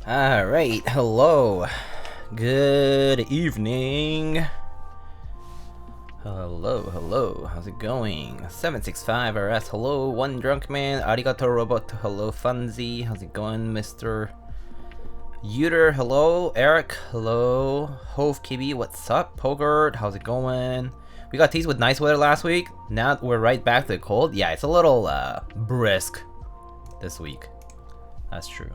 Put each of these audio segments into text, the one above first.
Alright, hello. Good evening. Hello. How's it going? 765 RS, hello. One Drunk Man, Arigato Robot, hello. Funzy, how's it going, Mr. Uter, hello. Eric, hello. Hove KB, what's up? Pogert, how's it going? We got teased with nice weather last week. Now we're right back to the cold. Yeah, it's a little brisk this week. That's true.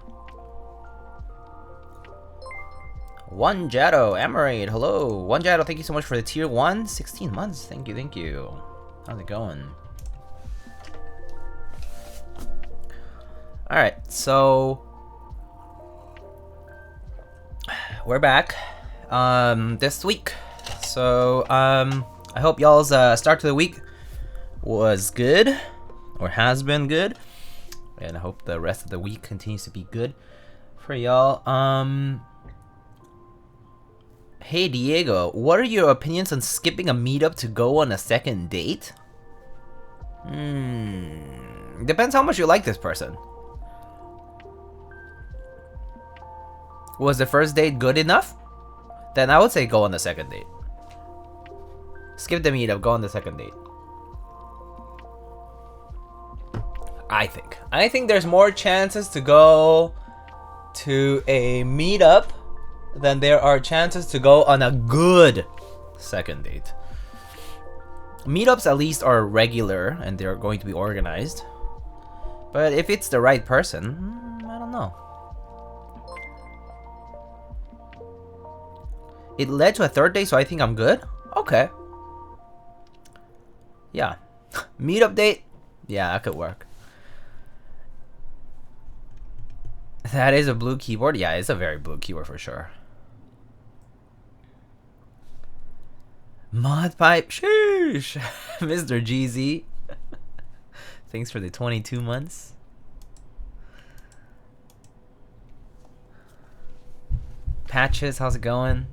One Jado, Amarade, hello. One Jado, thank you so much for the tier 1. 16 months, thank you. How's it going? Alright, so we're back this week. So I hope y'all's start to the week was good, or has been good. And I hope the rest of the week continues to be good for y'all. Hey Diego, what are your opinions on skipping a meetup to go on a second date? Depends how much you like this person. Was the first date good enough? Then I would say go on the second date. Skip the meetup, go on the second date. I think there's more chances to go to a meetup than there are chances to go on a good second date. Meetups at least are regular and they're going to be organized. But if it's the right person, I don't know. It led to a third date, so I think I'm good? Okay. Yeah. Meetup date? Yeah, that could work. That is a blue keyboard? Yeah, it's a very blue keyboard for sure. Mod pipe, sheesh. Mr. GZ. Thanks for the 22 months. Patches, how's it going?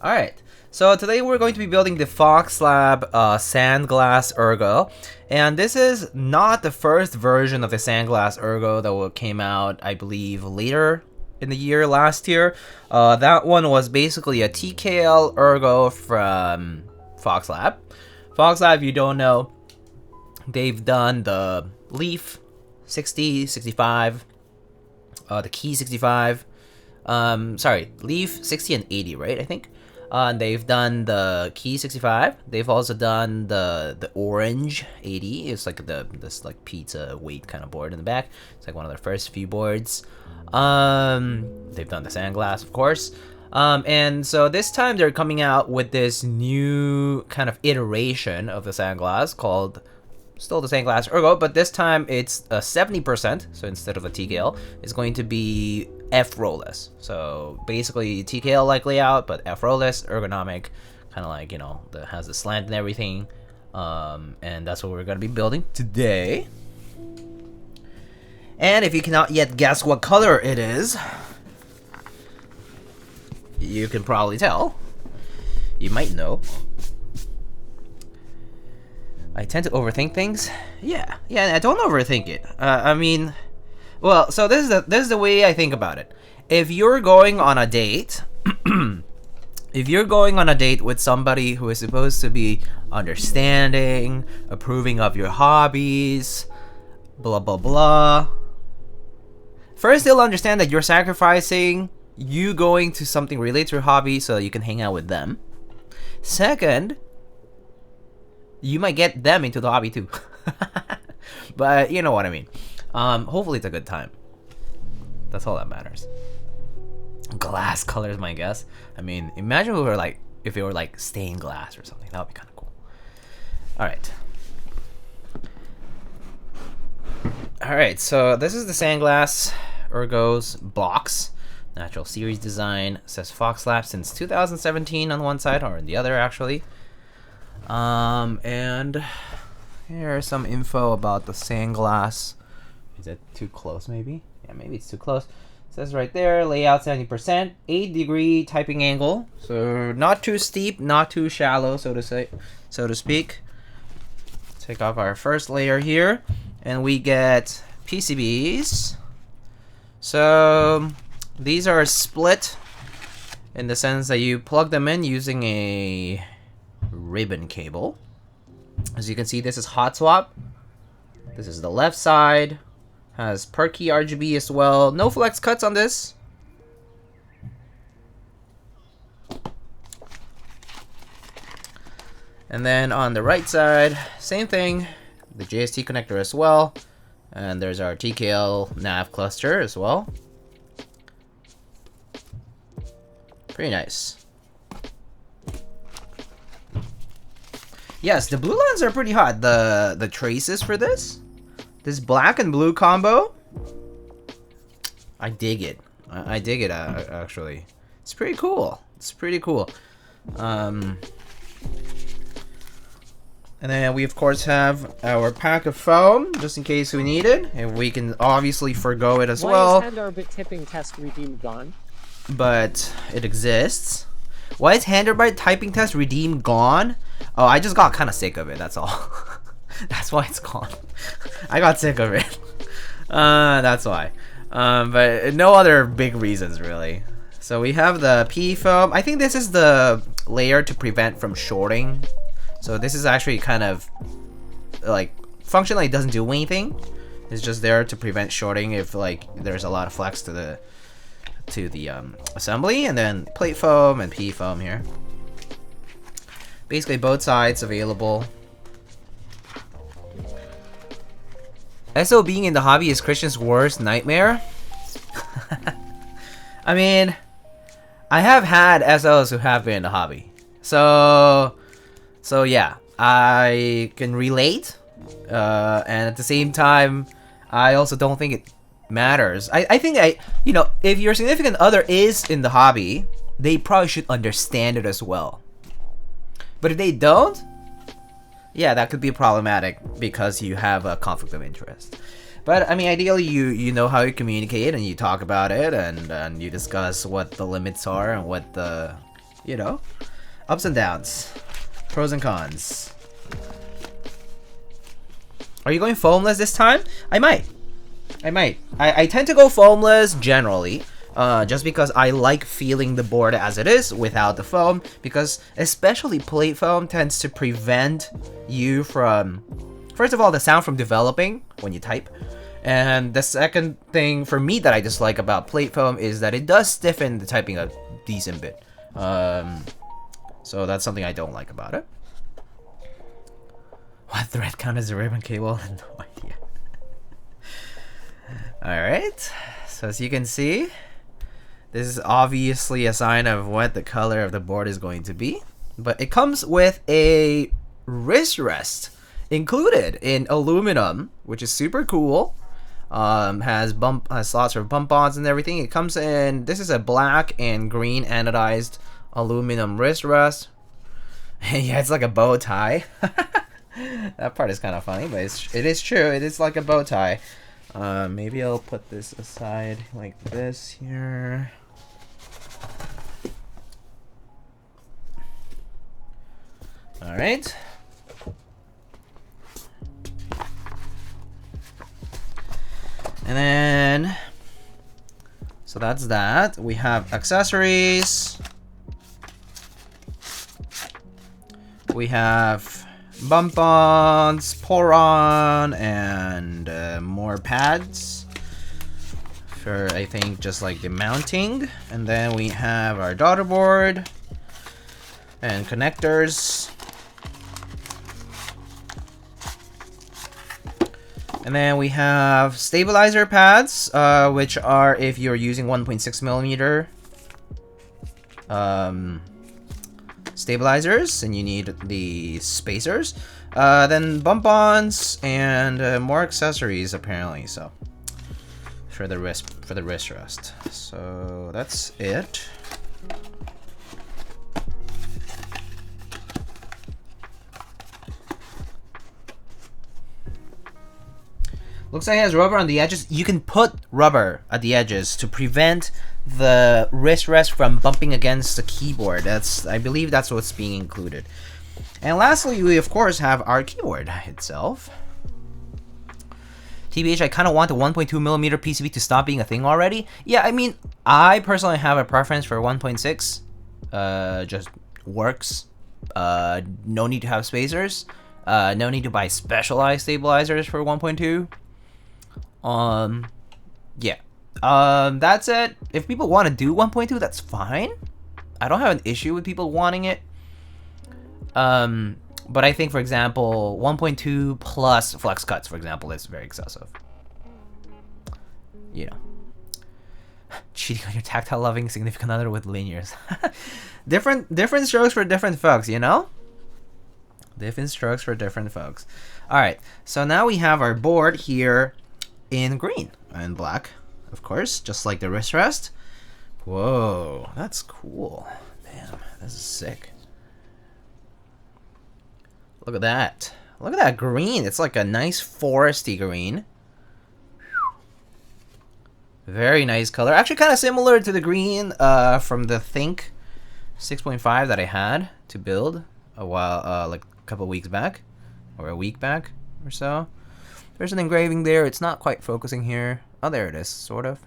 Alright, so today we're going to be building the Fox Lab Sandglass Ergo. And this is not the first version of the Sandglass Ergo that came out, I believe, later in the year, last year. That one was basically a TKL Ergo from Fox Lab. Fox Lab, if you don't know, they've done the Leaf 60, 65, the Key 65, sorry, Leaf 60 and 80, right, I think? They've done the Key 65. They've also done the Orange 80. It's like this like pizza weight kind of board in the back. It's like one of their first few boards. They've done the Sandglass, of course. And so this time they're coming out with this new kind of iteration of the Sandglass called still the Sandglass Ergo, but this time it's 70%. So instead of a TKL, it's going to be F-roll-less. So basically TKL like layout, but F-roll-less, ergonomic, kind of like, you know, that has the slant and everything. And that's what we're going to be building today. And if you cannot yet guess what color it is, you can probably tell. You might know. I tend to overthink things. Yeah, I don't overthink it. I mean, well, so this is the way I think about it. If you're going on a date, if you're going on a date with somebody who is supposed to be understanding, approving of your hobbies, blah blah blah, first they'll understand that you're sacrificing you going to something related to your hobby so that you can hang out with them. Second, you might get them into the hobby too. But you know what I mean. Hopefully it's a good time. That's all that matters. Glass colors, my guess. I mean, imagine if it were like stained glass or something. That would be kind of cool. Alright, so this is the Sandglass Ergo's box. Natural series design. It says Fox Lab since 2017 on one side, or on the other actually. And here's some info about the Sandglass. Is it too close maybe? Yeah, maybe it's too close. It says right there, layout 70%, 8-degree typing angle. So not too steep, not too shallow, so to speak. Take off our first layer here, and we get PCBs. So these are split in the sense that you plug them in using a ribbon cable. As you can see, this is hot swap. This is the left side. Has perky RGB as well. No flex cuts on this. And then on the right side, same thing. The JST connector as well. And there's our TKL nav cluster as well. Pretty nice. Yes, the blue lines are pretty hot. The traces for this black and blue combo, I dig it. I dig it actually. It's pretty cool. It's pretty cool. And then we of course have our pack of foam just in case we need it, and we can obviously forgo it as well. Why is hand arbit tipping test redeem gone? But it exists. Why is hand arbit typing test redeem gone? Oh, I just got kind of sick of it. That's all. That's why it's gone. I got sick of it. That's why. But no other big reasons really. So we have the P foam. I think this is the layer to prevent from shorting. So this is actually kind of like functionally it doesn't do anything. It's just there to prevent shorting if like there's a lot of flex to the assembly. And then plate foam and P foam here. Basically both sides available. SO being in the hobby is Christian's worst nightmare. I mean, I have had SOs who have been in the hobby. So yeah, I can relate. And at the same time, I also don't think it matters. I think you know, if your significant other is in the hobby, they probably should understand it as well. But if they don't, yeah, that could be problematic because you have a conflict of interest. But I mean, ideally, you know how you communicate and you talk about it and you discuss what the limits are and what the, you know, ups and downs, pros and cons. Are you going foamless this time? I might. I tend to go foamless generally. Just because I like feeling the board as it is without the foam, because especially plate foam tends to prevent you from, first of all, the sound from developing when you type, and the second thing for me that I dislike about plate foam is that it does stiffen the typing a decent bit. So that's something I don't like about it. What thread count as a ribbon cable? No idea. Alright, so as you can see, this is obviously a sign of what the color of the board is going to be. But it comes with a wrist rest included in aluminum, which is super cool. Has slots for bump ons and everything. It comes in, this is a black and green anodized aluminum wrist rest. Yeah, it's like a bow tie. That part is kind of funny, but it is true. It is like a bow tie. Maybe I'll put this aside like this here. Alright. And then, so that's that. We have accessories. We have bump-ons, pour-on, and more pads for, I think, just like the mounting. And then we have our daughter board and connectors. And then we have stabilizer pads, which are if you're using 1.6mm stabilizers and you need the spacers. Then bump-ons and more accessories apparently. So for the wrist rest. So that's it. Looks like it has rubber on the edges. You can put rubber at the edges to prevent the wrist rest from bumping against the keyboard. I believe that's what's being included. And lastly, we of course have our keyboard itself. TBH, I kind of want the 1.2mm PCB to stop being a thing already. Yeah, I mean, I personally have a preference for 1.6. Just works. No need to have spacers. No need to buy specialized stabilizers for 1.2. Yeah. That's it. If people want to do 1.2, that's fine. I don't have an issue with people wanting it. But I think, for example, 1.2 plus flex cuts, for example, is very excessive. You know. Cheating on your tactile loving significant other with linears. different strokes for different folks, you know? Different strokes for different folks. Alright, so now we have our board here in green and black, of course, just like the wrist rest. Whoa, that's cool. Damn, this is sick. Look at that. Look at that green. It's like a nice foresty green. Very nice color. Actually kind of similar to the green from the Think 6.5 that I had to build a while, like a couple weeks back. Or a week back or so. There's an engraving there. It's not quite focusing here. Oh, there it is, sort of.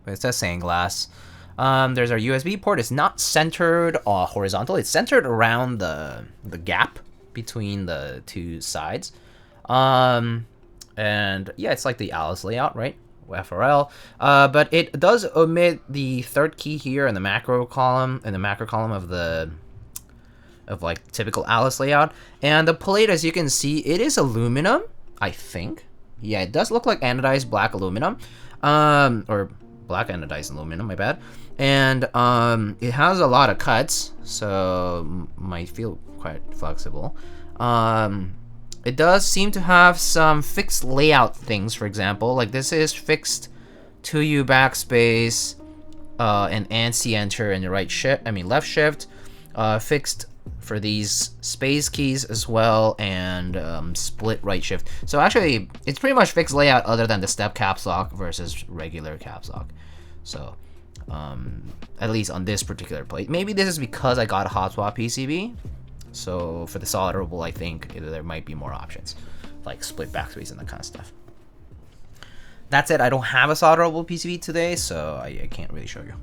But it says sandglass. There's our USB port. It's not centered horizontal. It's centered around the gap between the two sides. And yeah, it's like the Alice layout, right? FRL. But it does omit the third key here in the macro column, of like typical Alice layout. And the plate, as you can see, it is aluminum, I think. Yeah, it does look like anodized black aluminum. Or black anodized aluminum, my bad. And it has a lot of cuts, so might feel quite flexible. It does seem to have some fixed layout things, for example. Like this is fixed 2U backspace, and ANSI enter and the left shift. Fixed for these space keys as well, and split right shift. So actually, it's pretty much fixed layout other than the step caps lock versus regular caps lock. So, at least on this particular plate. Maybe this is because I got a hot swap PCB. So for the solderable, I think there might be more options, like split backspace and that kind of stuff. That's it. I don't have a solderable PCB today, so I can't really show you.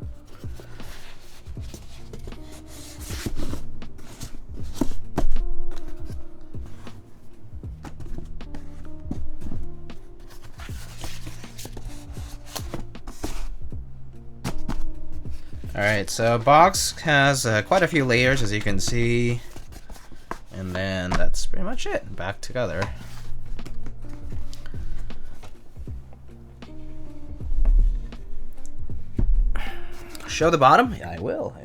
Alright, so box has quite a few layers, as you can see. And then that's pretty much it. Back together. Show the bottom? Yeah, I will.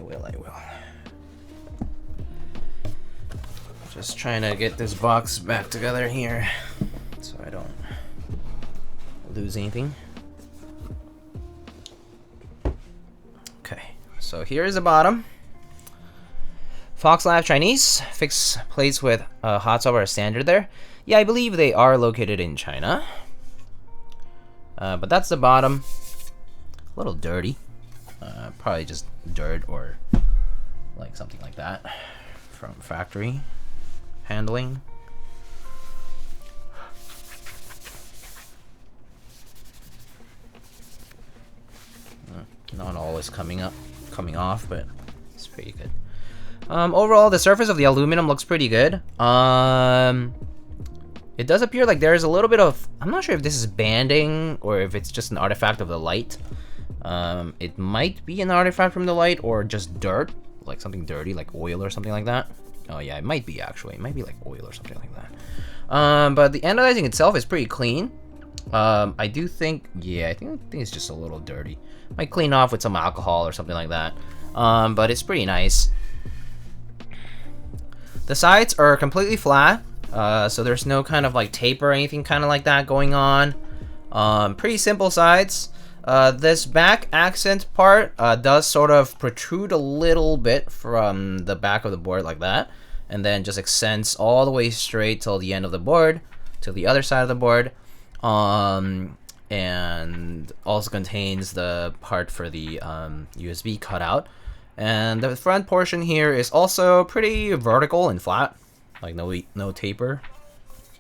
Just trying to get this box back together here so I don't lose anything. Okay, so here is the bottom. Fox Lab Chinese. Fixed plates with hot swap are standard there. Yeah, I believe they are located in China. But that's the bottom. A little dirty. Probably just dirt or like something like that from factory handling. Not always coming off, but it's pretty good. Overall, the surface of the aluminum looks pretty good. It does appear like there's a little bit of, I'm not sure if this is banding or if it's just an artifact of the light. It might be an artifact from the light or just dirt, like something dirty, like oil or something like that. Oh yeah, it might be actually. It might be like oil or something like that. But the anodizing itself is pretty clean. I do think, yeah, I think it's just a little dirty. Might clean off with some alcohol or something like that. But it's pretty nice. The sides are completely flat, so there's no kind of like tape or anything kind of like that going on. Pretty simple sides. This back accent part does sort of protrude a little bit from the back of the board like that, and then just extends all the way straight till the end of the board, to the other side of the board. And also contains the part for the USB cutout. And the front portion here is also pretty vertical and flat, like no taper,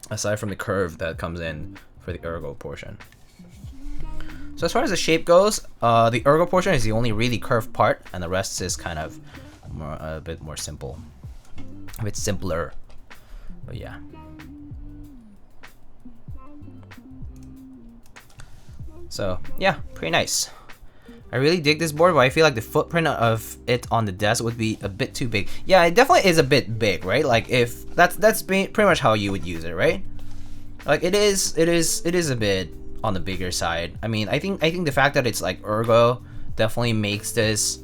aside from the curve that comes in for the ergo portion. So as far as the shape goes, the ergo portion is the only really curved part, and the rest is kind of a bit more simple, a bit simpler. But yeah. So yeah, pretty nice. I really dig this board, but I feel like the footprint of it on the desk would be a bit too big. Yeah, it definitely is a bit big, right? Like if that's pretty much how you would use it, right? Like it is a bit on the bigger side. I mean, I think the fact that it's like ergo definitely makes this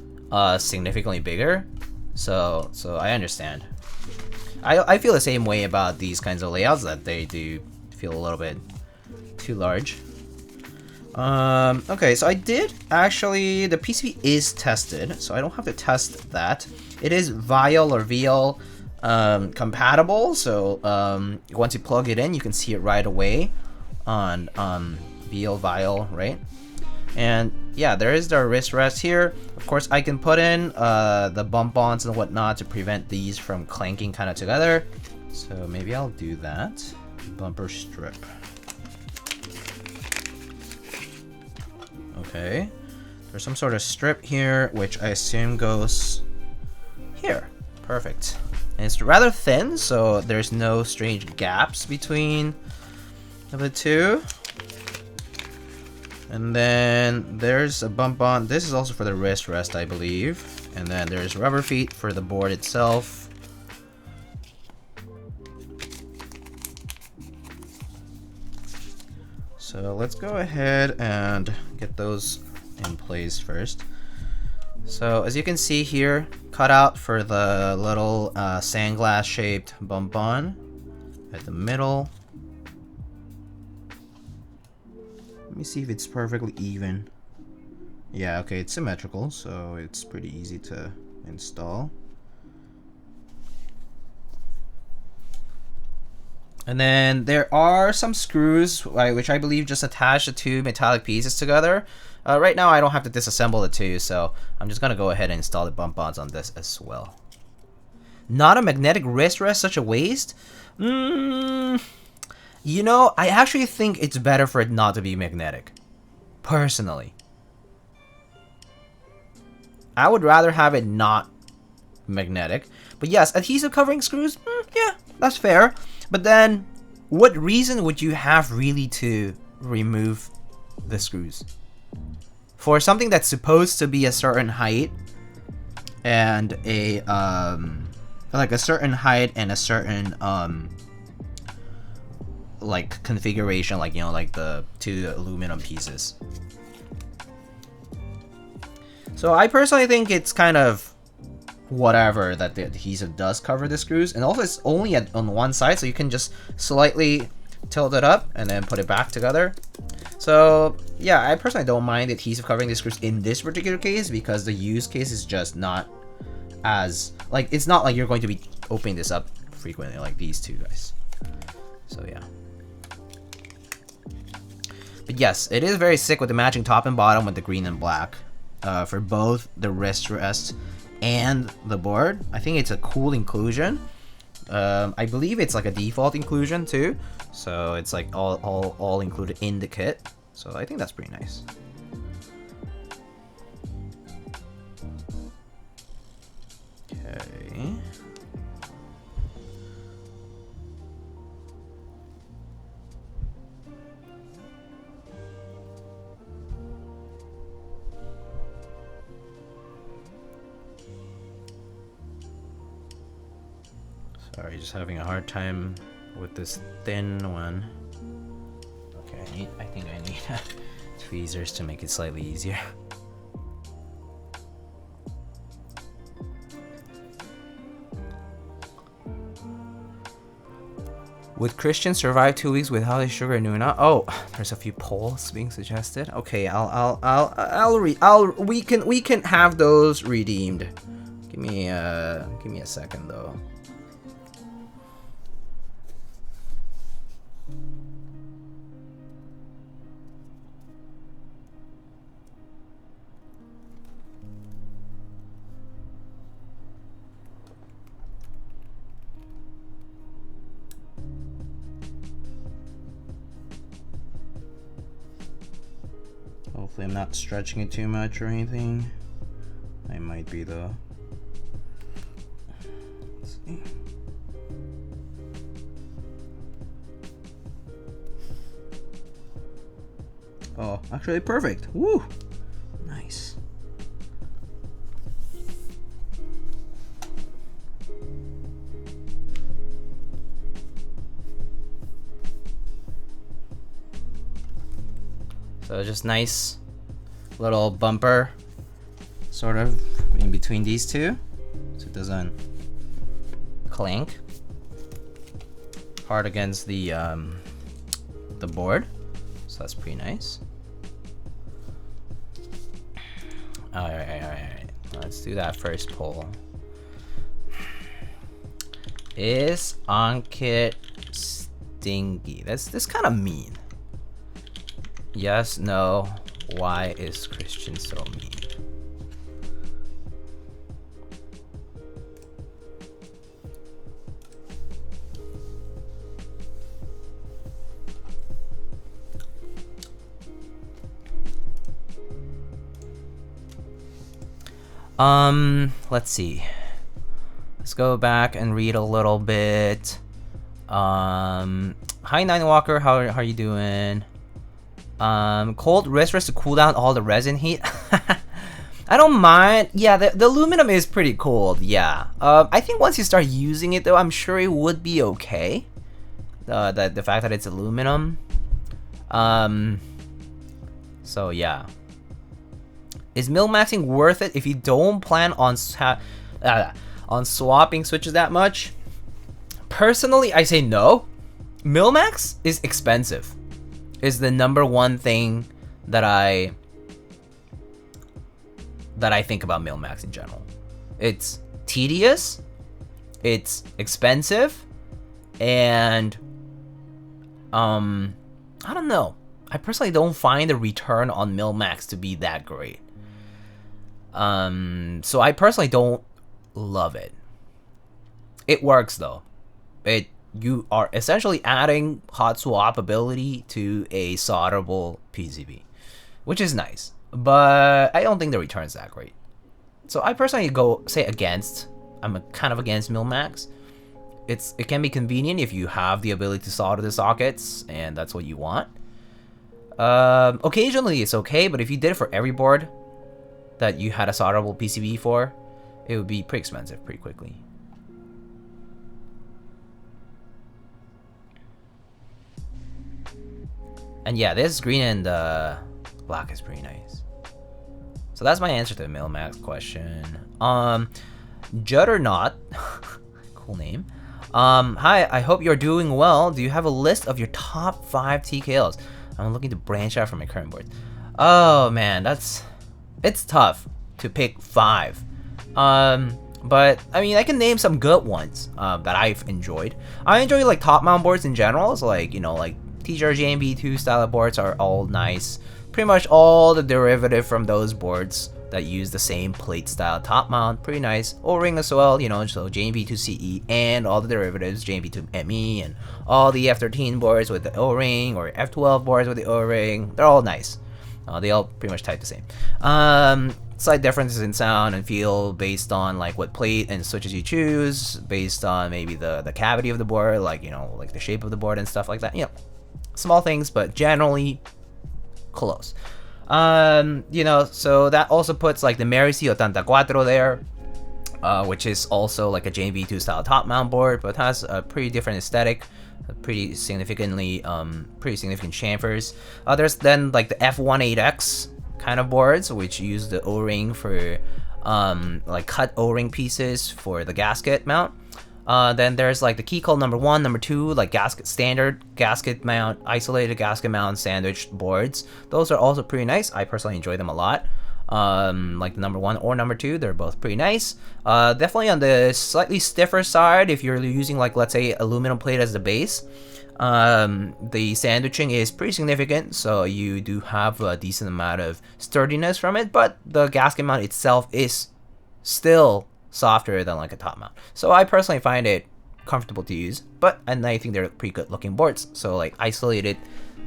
significantly bigger. So I understand. I feel the same way about these kinds of layouts, that they do feel a little bit too large. Okay, so I did actually, the PCB is tested, so I don't have to test that. It is vial or VL compatible, so once you plug it in, you can see it right away on VL vial, right? And yeah, there is the wrist rest here. Of course, I can put in the bump ons and whatnot to prevent these from clanking kind of together. So maybe I'll do that. Bumper strip. Okay, there's some sort of strip here, which I assume goes here. Perfect. And it's rather thin, so there's no strange gaps between the two. And then there's a bump on. This is also for the wrist rest, I believe. And then there's rubber feet for the board itself. So let's go ahead and get those in place first. So as you can see here, cut out for the little sandglass shaped bump on at the middle. Let me see if it's perfectly even. Yeah, okay, it's symmetrical, so it's pretty easy to install. And then there are some screws, which I believe just attach the two metallic pieces together. Right now I don't have to disassemble the two, so I'm just gonna go ahead and install the bump ons on this as well. Not a magnetic wrist rest, such a waste? You know, I actually think it's better for it not to be magnetic. Personally. I would rather have it not magnetic. But yes, adhesive covering screws, yeah, that's fair. But then, what reason would you have really to remove the screws? For something that's supposed to be a certain height and a like a certain height and a certain like configuration, like, you know, like the two aluminum pieces. So I personally think it's kind of whatever that the adhesive does cover the screws, and also it's only on one side, so you can just slightly tilt it up and then put it back together. So yeah, I personally don't mind the adhesive covering the screws in this particular case, because the use case is just not as, like, it's not like you're going to be opening this up frequently like these two guys. So yeah. But yes, it is very sick with the matching top and bottom with the green and black for both the wrist rest and the board. I think it's a cool inclusion. I believe it's like a default inclusion too, so it's like all included in the kit. So I think that's pretty nice. Okay. Sorry, just having a hard time with this thin one. Okay, I think I need tweezers to make it slightly easier. Would Christian survive 2 weeks without his sugar Nuna? Oh, there's a few polls being suggested. Okay, we can have those redeemed. Give me a second though. Hopefully I'm not stretching it too much or anything. I might be though. Let's see. Oh, actually perfect. Woo! Nice. So just nice little bumper sort of in between these two so it doesn't clank hard against the board. So that's pretty nice. Alright. Let's do that first poll. Is Ankit stinky? This kind of mean. Yes, no. Why is Christian so mean? Let's see. Let's go back and read a little bit. Hi Nine Walker, how are you doing? Cold wrist to cool down all the resin heat. I don't mind. Yeah, the aluminum is pretty cold. Yeah. I think once you start using it though, I'm sure it would be okay. The fact that it's aluminum. So yeah. Is mil-maxing worth it if you don't plan on swapping switches that much? Personally, I say no. Mil-max is expensive. Is the #1 thing that I think about mil-max in general. It's tedious, it's expensive, and I don't know. I personally don't find the return on mil-max to be that great. So I personally don't love it. It works though. You are essentially adding hot swap ability to a solderable PCB, which is nice, but I don't think the return's that great. So I personally say against. I'm kind of against mil-max. It can be convenient if you have the ability to solder the sockets and that's what you want. Occasionally it's okay, but if you did it for every board that you had a solderable PCB for, it would be pretty expensive pretty quickly. And yeah, this green and black is pretty nice. So that's my answer to the mil-max question. Juddernaut, cool name. Hi, I hope you're doing well. Do you have a list of your top 5 TKLs? I'm looking to branch out from my current board. Oh man, it's tough to pick 5. But I mean, I can name some good ones that I've enjoyed. I enjoy like top mount boards in general. So like, you know, like TGR-JMB2 style of boards are all nice. Pretty much all the derivative from those boards that use the same plate style top mount, pretty nice. O-ring as well, you know, so JMB2CE and all the derivatives, JMB2ME and all the F13 boards with the O-ring or F12 boards with the O-ring, they're all nice. They all pretty much type the same. Slight differences in sound and feel based on like what plate and switches you choose, based on maybe the cavity of the board, like, you know, like the shape of the board and stuff like that. You know, small things, but generally close. You know, so that also puts like the Merici 84 there, which is also like a JMB2 style top mount board, but has a pretty different aesthetic, pretty significant chamfers. There's then like the F18X kind of boards, which use the O-ring for like cut O-ring pieces for the gasket mount. Then there's like the Keycaps #1, #2, like standard gasket mount, isolated gasket mount sandwich boards. Those are also pretty nice. I personally enjoy them a lot. Like the #1 or #2, they're both pretty nice. Definitely on the slightly stiffer side if you're using like, let's say, aluminum plate as the base. The sandwiching is pretty significant, so you do have a decent amount of sturdiness from it, but the gasket mount itself is still softer than like a top mount. So I personally find it comfortable to use, and I think they're pretty good looking boards. So like isolated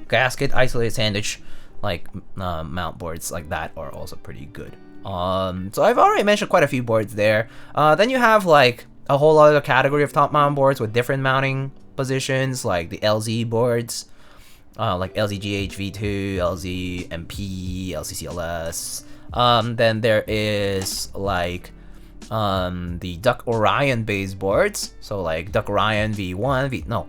gasket, isolated sandwich, like mount boards like that are also pretty good. So I've already mentioned quite a few boards there. Then you have like a whole other category of top mount boards with different mounting positions, like the LZ boards, like LZGH V2, LZ MP, LCCLS. Then there is like the Duck Orion based boards, so like Duck Orion V1, no,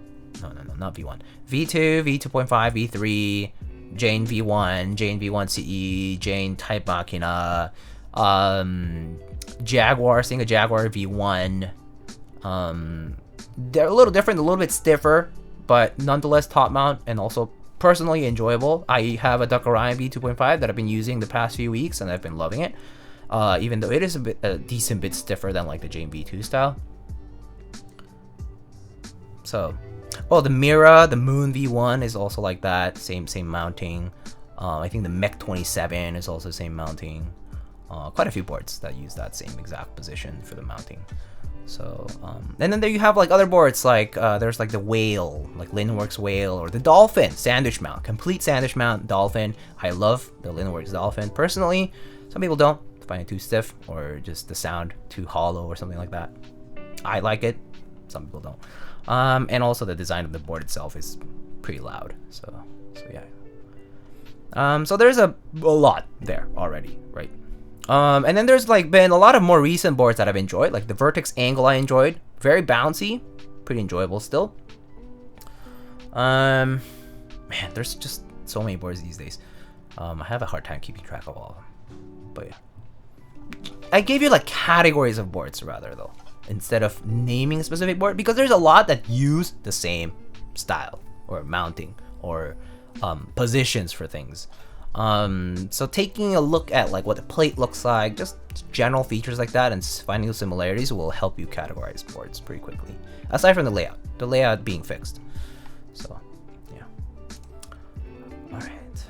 not V1, V2, V2.5, V3, Jane V1, Jane V1 CE, Jane Type Machina, Jaguar, seeing a Jaguar V1. They're a little different, a little bit stiffer, but nonetheless top mount and also personally enjoyable. I have a Duck Orion V2.5 that I've been using the past few weeks and I've been loving it. Even though it is a decent bit stiffer than like the Jane V2 style. So, oh, the Mira, the Moon V1 is also like that, same mounting. I think the Mech 27 is also the same mounting. Quite a few boards that use that same exact position for the mounting. So, and then there you have like other boards, like there's like the Whale, like Linworks Whale, or the Dolphin sandwich mount, complete sandwich mount Dolphin. I love the Linworks Dolphin personally. Some people don't, find it too stiff or just the sound too hollow or something like that. I like it, some people don't. And also the design of the board itself is pretty loud. So yeah. So there's a lot there already, right? And then there's like been a lot of more recent boards that I've enjoyed, like the Vertex Angle I enjoyed, very bouncy, pretty enjoyable still. Man, there's just so many boards these days. I have a hard time keeping track of all of them, but yeah. I gave you like categories of boards rather though, instead of naming a specific board, because there's a lot that use the same style or mounting or positions for things. So taking a look at like what the plate looks like, just general features like that, and finding the similarities will help you categorize boards pretty quickly. Aside from the layout being fixed. So yeah. All right.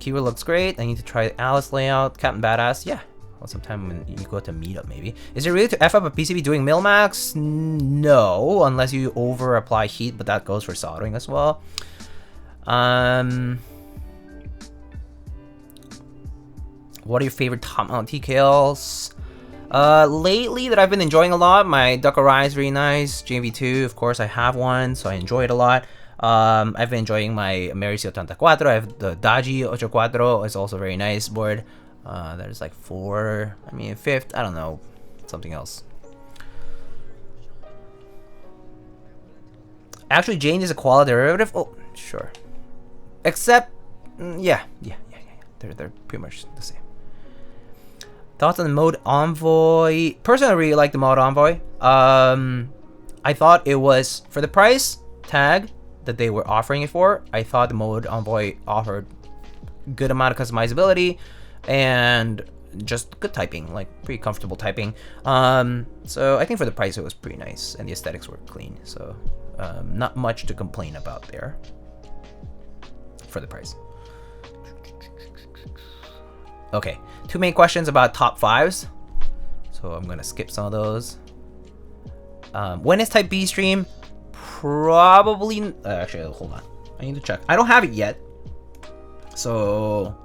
Keyword looks great. I need to try the Alice layout. Captain Badass, yeah. Well, sometime when you go to meetup, maybe. Is it really to F up a PCB doing mil-max? No, unless you over apply heat, but that goes for soldering as well. What are your favorite top mount TKLs? Lately that I've been enjoying a lot, my Duck Orion is really nice. JV2, of course, I have one, so I enjoy it a lot. I've been enjoying my Americi 84. I have the Daji 84. It's also a very nice board. There's like 4, I mean 5th, I don't know, something else. Actually, Jane is a quality derivative. Oh, sure. Except, yeah. They're pretty much the same. Thoughts on the Mode Envoy? Personally, I really like the Mode Envoy. I thought it was, for the price tag that they were offering it for, I thought the Mode Envoy offered good amount of customizability and just good typing, like pretty comfortable typing. So I think for the price it was pretty nice and the aesthetics were clean. So not much to complain about there for the price. Okay, 2 main questions about top 5s. So I'm gonna skip some of those. When is Type B stream? Probably, actually, hold on. I need to check. I don't have it yet. So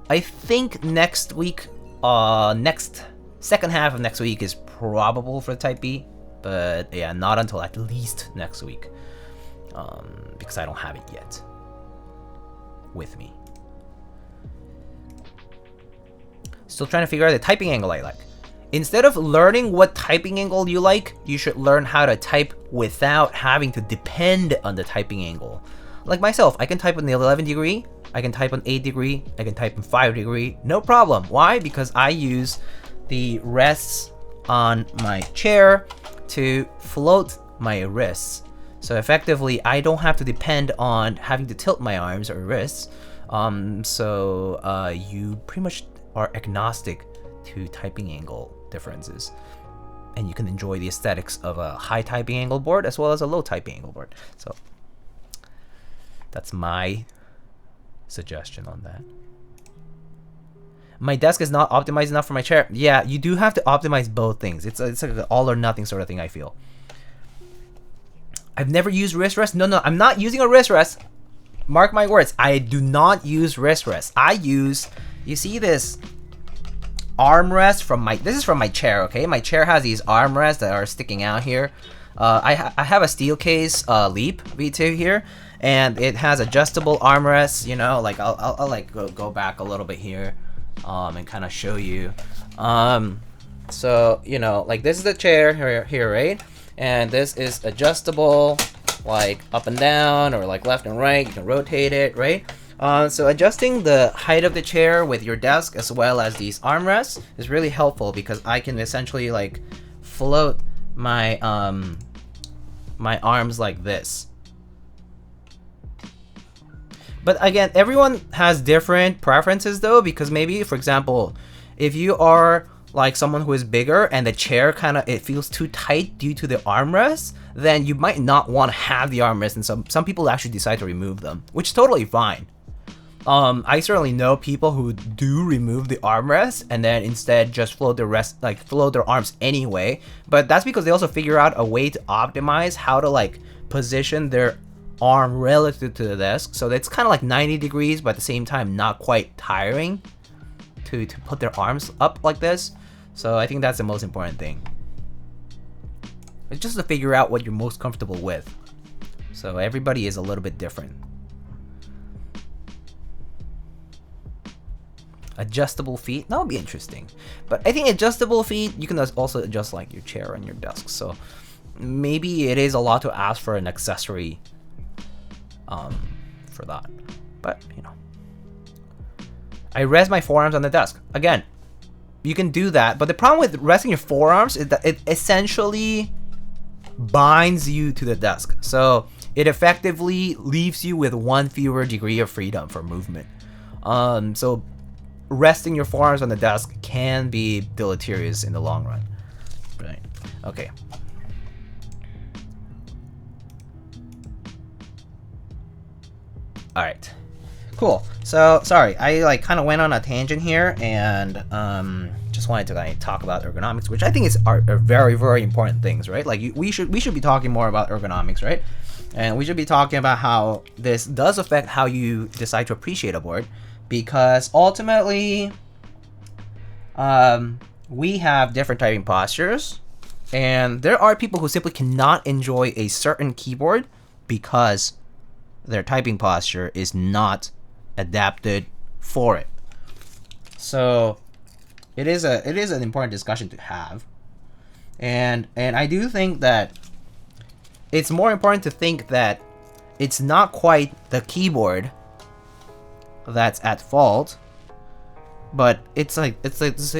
I think next week, second half of next week is probable for Type B. But yeah, not until at least next week. Because I don't have it yet with me. Still trying to figure out the typing angle I like. Instead of learning what typing angle you like, you should learn how to type without having to depend on the typing angle. Like myself, I can type on the 11 degree, I can type on 8 degree, I can type on 5 degree, no problem. Why? Because I use the rests on my chair to float my wrists. So effectively, I don't have to depend on having to tilt my arms or wrists. You pretty much are agnostic to typing angle differences, and you can enjoy the aesthetics of a high typing angle board as well as a low typing angle board. So that's my suggestion on that. My desk is not optimized enough for my chair. Yeah, you do have to optimize both things. It's like an all or nothing sort of thing, I feel. I've never used wrist rest. No, I'm not using a wrist rest. mark my words, I do not use wrist rest. I use, you see this armrest from my, this is from my chair, okay? My chair has these armrests that are sticking out here. I have a steel case Leap V2 here, and it has adjustable armrests, you know, like I'll like go back a little bit here and kind of show you. So, you know, like this is the chair here, right? And this is adjustable, like up and down or like left and right. You can rotate it, right? So adjusting the height of the chair with your desk as well as these armrests is really helpful because I can essentially like float my my arms like this. But again, everyone has different preferences though, because maybe, for example, if you are like someone who is bigger and the chair kind of, it feels too tight due to the armrest, then you might not want to have the armrest, and some people actually decide to remove them, which is totally fine. I certainly know people who do remove the armrest and then instead just float their arms anyway, but that's because they also figure out a way to optimize how to like position their arm relative to the desk, so it's kind of like 90 degrees but at the same time not quite tiring to put their arms up like this. So I think that's the most important thing. It's just to figure out what you're most comfortable with. So everybody is a little bit different. Adjustable feet, that would be interesting. But I think adjustable feet, you can also adjust like your chair and your desk. So maybe it is a lot to ask for an accessory for that. But you know, I rest my forearms on the desk. Again, you can do that, but the problem with resting your forearms is that it essentially binds you to the desk. So it effectively leaves you with one fewer degree of freedom for movement. So resting your forearms on the desk can be deleterious in the long run. Right. Okay. All right. Cool. So sorry, I like kind of went on a tangent here and just wanted to like talk about ergonomics, which I think are very, very important things, right? Like we should be talking more about ergonomics, right? And we should be talking about how this does affect how you decide to appreciate a board, because ultimately we have different typing postures, and there are people who simply cannot enjoy a certain keyboard because their typing posture is not adapted for it. So it is an important discussion to have, and I do think that it's more important to think that it's not quite the keyboard that's at fault, but it's like there's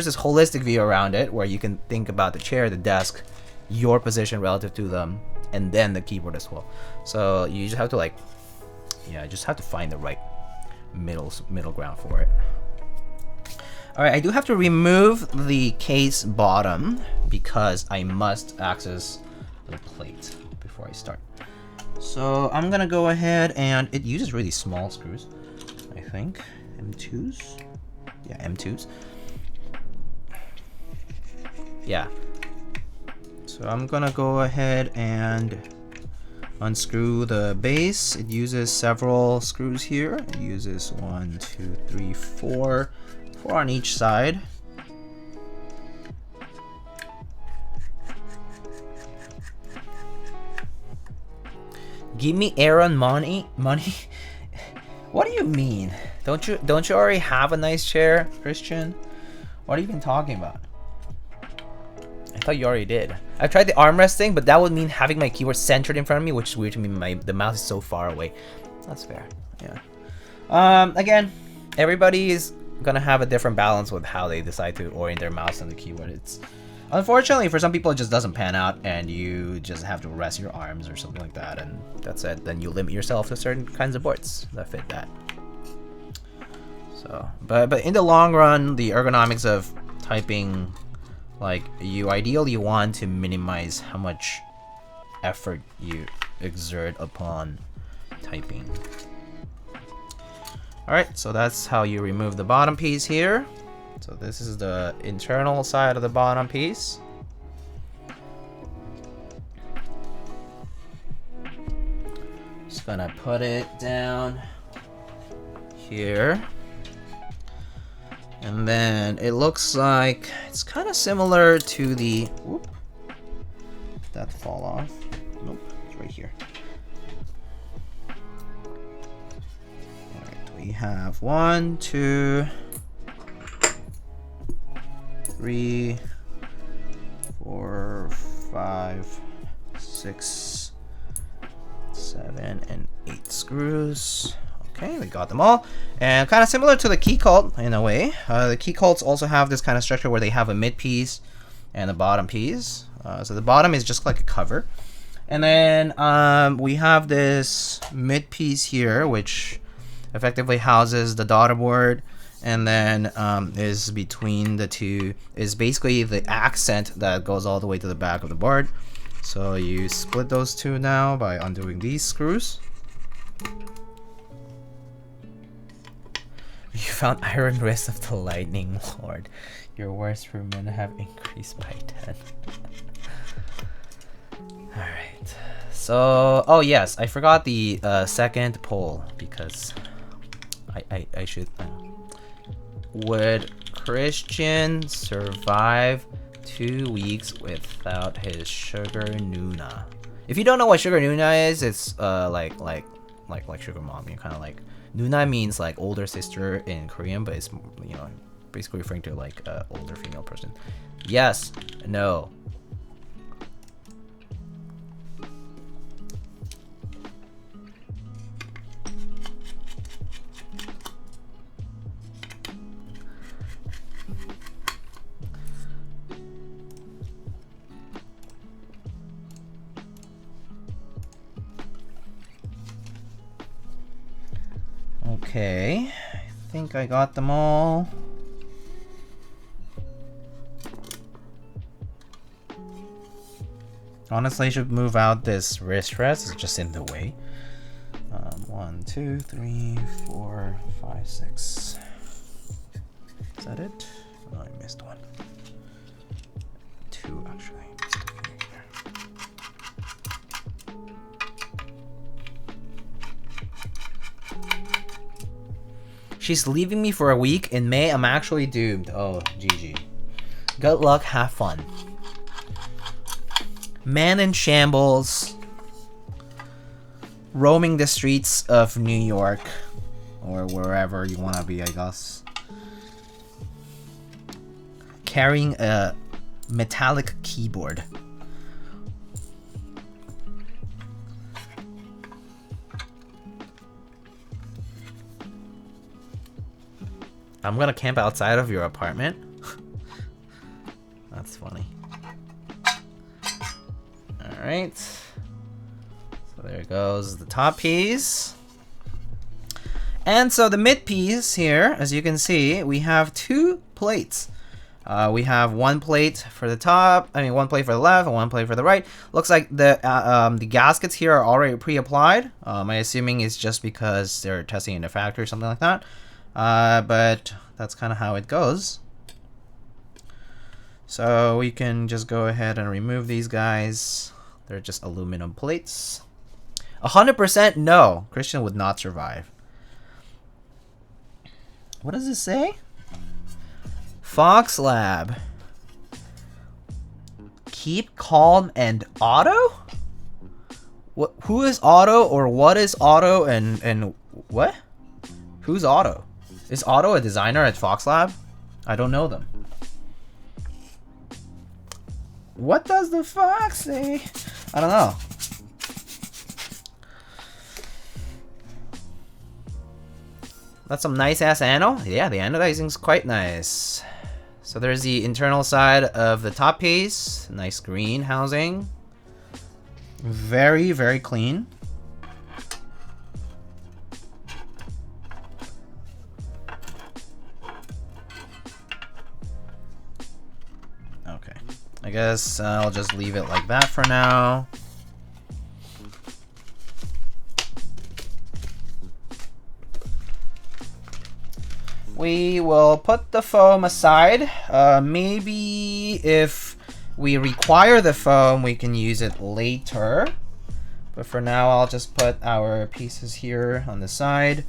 this holistic view around it where you can think about the chair, the desk, your position relative to them, and then the keyboard as well. So you just have to like, yeah, just have to find the right middle ground for it. All right, I do have to remove the case bottom because I must access the plate before I start. So I'm gonna go ahead, and it uses really small screws, I think. M2s? Yeah, M2s. Yeah. So I'm gonna go ahead and unscrew the base. It uses several screws here. It uses 1, 2, 3, 4 on each side. Give me Aaron money? What do you mean? Don't you already have a nice chair, Christian? What are you even talking about? I thought you already did. I tried the armrest thing, but that would mean having my keyboard centered in front of me, which is weird to me. The mouse is so far away. That's fair. Yeah. Again, everybody is gonna have a different balance with how they decide to orient their mouse and the keyboard. It's unfortunately for some people it just doesn't pan out, and you just have to rest your arms or something like that, and that's it. Then you limit yourself to certain kinds of boards that fit that. So, but in the long run, the ergonomics of typing, like, you ideally want to minimize how much effort you exert upon typing. Alright, so that's how you remove the bottom piece here. So this is the internal side of the bottom piece. just gonna put it down here. And then it looks like it's kind of similar to the, whoop, did that fall off? Nope, it's right here. Alright, we have 1, 2, 3, 4, 5, 6, 7, and 8 screws. Okay, we got them all. And kind of similar to the key cult in a way. The key cults also have this kind of structure where they have a mid piece and a bottom piece. So the bottom is just like a cover. And then we have this mid piece here, which effectively houses the daughter board. And then is between the two, is basically the accent that goes all the way to the back of the board. So you split those two now by undoing these screws. You found iron wrist of the lightning lord. Your worst rumen have increased by 10. Alright. So, oh yes, I forgot the second poll because I should. Would Christian survive 2 weeks without his sugar Nuna? If you don't know what sugar Nuna is, it's like sugar mom. You're kind of like, Nuna means like older sister in Korean, but it's, you know, basically referring to like an older female person. Yes, no. Okay, I think I got them all. Honestly, I should move out this wrist rest. It's just in the way. 1, 2, 3, 4, 5, 6. Is that it? Oh, I missed one. 2 actually. She's leaving me for a week. In May, I'm actually doomed. Oh, GG. Good luck, have fun. Man in shambles. Roaming the streets of New York. Or wherever you want to be, I guess. Carrying a metallic keyboard. I'm gonna camp outside of your apartment. That's funny. Alright. So there goes the top piece. And so the mid piece here, as you can see, we have 2 plates. We have 1 plate for the top, one plate for the left and 1 plate for the right. Looks like the gaskets here are already pre-applied. I'm assuming it's just because they're testing in the factory or something like that. But that's kind of how it goes. So we can just go ahead and remove these guys. They're just aluminum plates. 100% no. Christian would not survive. What does it say? Fox Lab. Keep calm and auto? What? Who is auto, or what is auto, and what? Who's auto? Is Otto a designer at Fox Lab? I don't know them. What does the fox say? I don't know. That's some nice ass anno. Yeah, the anodizing's quite nice. So there's the internal side of the top piece. Nice green housing. Very, very clean. I guess I'll just leave it like that for now. We will put the foam aside. Maybe if we require the foam, we can use it later. But for now, I'll just put our pieces here on the side.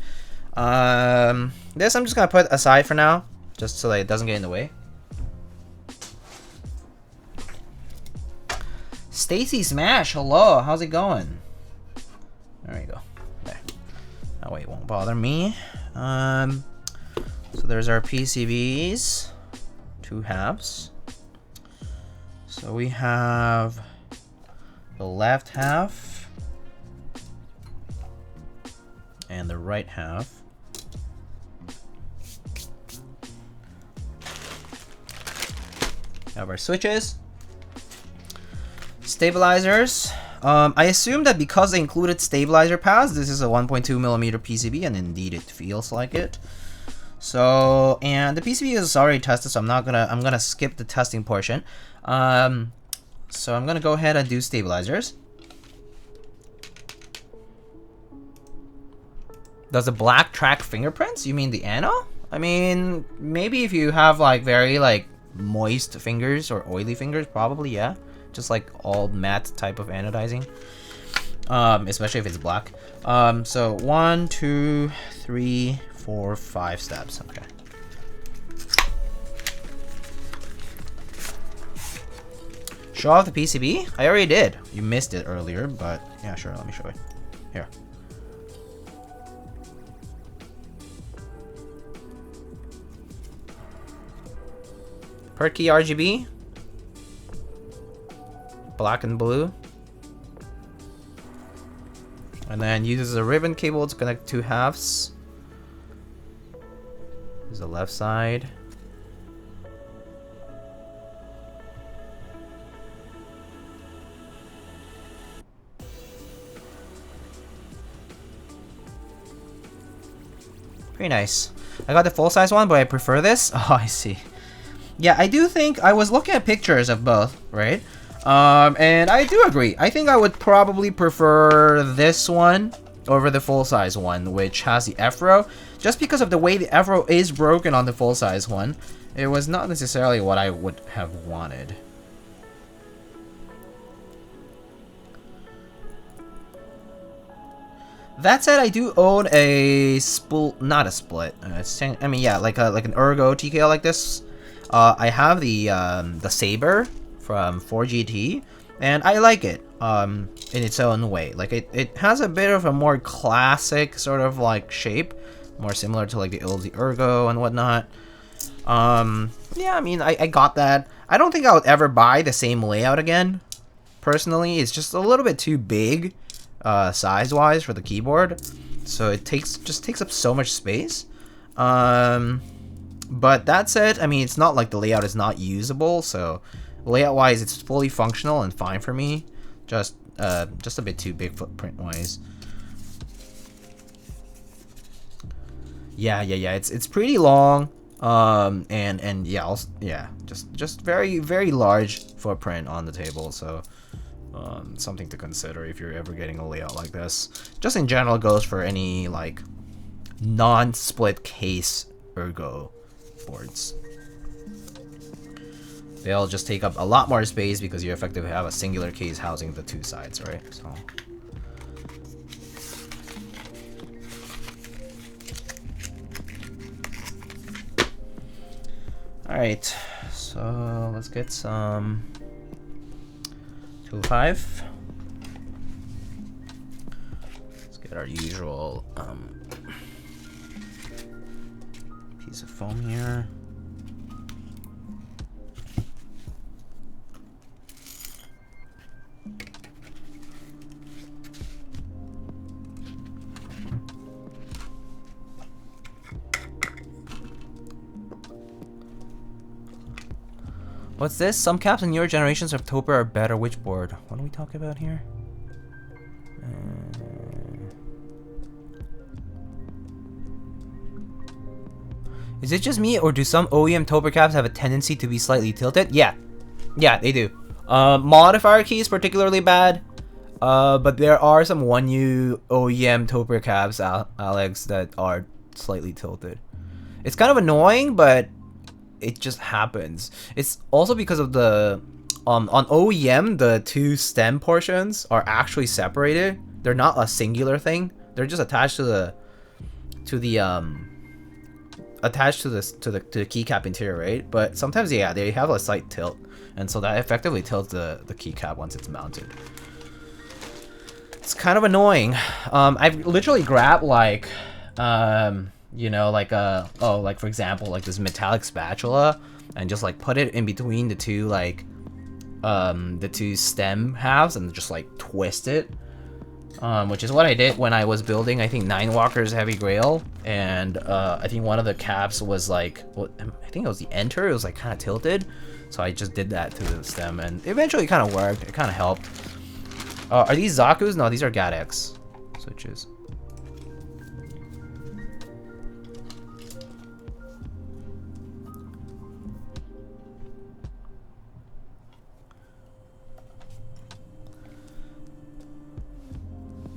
This I'm just gonna put aside for now, just so that it doesn't get in the way. Stacy Smash, hello, how's it going? There we go. There. That way it won't bother me. So there's our PCBs, 2 halves. So we have the left half and the right half. Have our switches, stabilizers. I assume that because they included stabilizer pads, this is a 1.2mm PCB, and indeed it feels like it. So, and the PCB is already tested, so I'm gonna skip the testing portion. So I'm gonna go ahead and do stabilizers. Does the black track fingerprints? You mean the ano? I mean, maybe if you have like very like moist fingers or oily fingers, probably, yeah. Just like all matte type of anodizing, especially if it's black. So 1, 2, 3, 4, 5 steps. Okay. Show off the PCB? I already did. You missed it earlier, but yeah, sure. Let me show it. Here. Per key RGB. Black and blue, and then uses a ribbon cable to connect 2 halves. Here's the left side. Pretty nice. I got the full size one, but I prefer this. Oh, I see. Yeah, I do think I was looking at pictures of both, right? And I do agree. I think I would probably prefer this one over the full-size one, which has the FRO. Just because of the way the FRO is broken on the full-size one, it was not necessarily what I would have wanted. That said, I do own a not a split. I mean, yeah, like an Ergo TKO like this. I have the Saber from 4GT, and I like it in its own way. Like it has a bit of a more classic sort of like shape, more similar to like the LZ Ergo and whatnot. Yeah, I mean, I got that. I don't think I would ever buy the same layout again. Personally, it's just a little bit too big size-wise for the keyboard, so it just takes up so much space. But that said, I mean, it's not like the layout is not usable, so layout-wise, it's fully functional and fine for me. Just a bit too big footprint-wise. Yeah. It's pretty long. And yeah, also, yeah, just very large footprint on the table. So something to consider if you're ever getting a layout like this. Just in general goes for any like non-split case Ergo boards. They'll just take up a lot more space because you effectively have a singular case housing the 2 sides, right? So. Alright, so let's get some 205. Let's get our usual piece of foam here. What's this? Some caps in newer generations of Toper are better. Which board? What are we talking about here? Is it just me, or do some OEM Toper caps have a tendency to be slightly tilted? Yeah, they do. Modifier key is particularly bad, but there are some 1U OEM Toper caps, Alex, that are slightly tilted. It's kind of annoying, but it just happens. It's also because of the On OEM, the two stem portions are actually separated. They're not a singular thing. They're just attached to the keycap interior, right? But sometimes, yeah, they have a slight tilt, and so that effectively tilts the keycap once it's mounted. It's kind of annoying. I've literally grabbed like, you know, like like for example, like this metallic spatula, and just like put it in between the two like, the two stem halves, and just like twist it. Which is what I did when I was building, I think, Ninewalker's Heavy Grail, and I think one of the caps was like, I think it was the enter, it was like kind of tilted, so I just did that to the stem, and eventually it kind of worked, it kind of helped. Are these Zaku's? No, these are Gatex switches.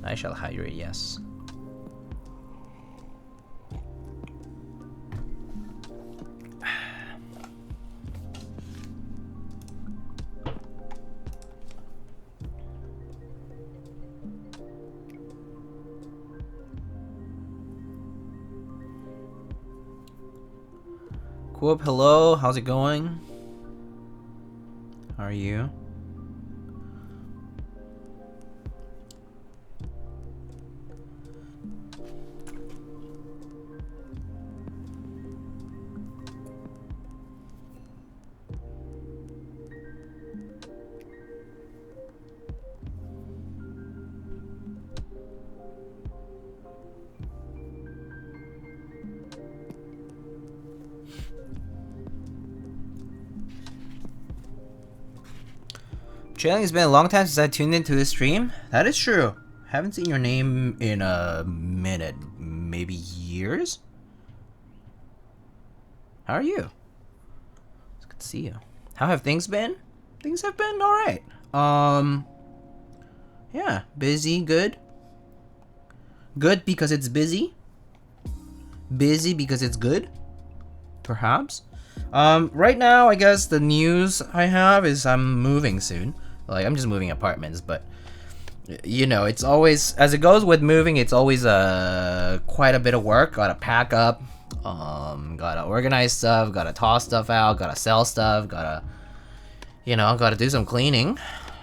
I shall hydrate, yes. Coop, hello, how's it going? How are you? Chilling, it's been a long time since I tuned into this stream. That is true. Haven't seen your name in a minute, maybe years. How are you? It's good to see you. How have things been? Things have been alright. Yeah, busy, good. Good because it's busy. Busy because it's good. Perhaps. Right now, I guess the news I have is I'm moving soon. Like, I'm just moving apartments, but you know, it's always, as it goes with moving, it's always quite a bit of work. Gotta pack up, gotta organize stuff, gotta toss stuff out, gotta sell stuff, gotta, you know, gotta do some cleaning.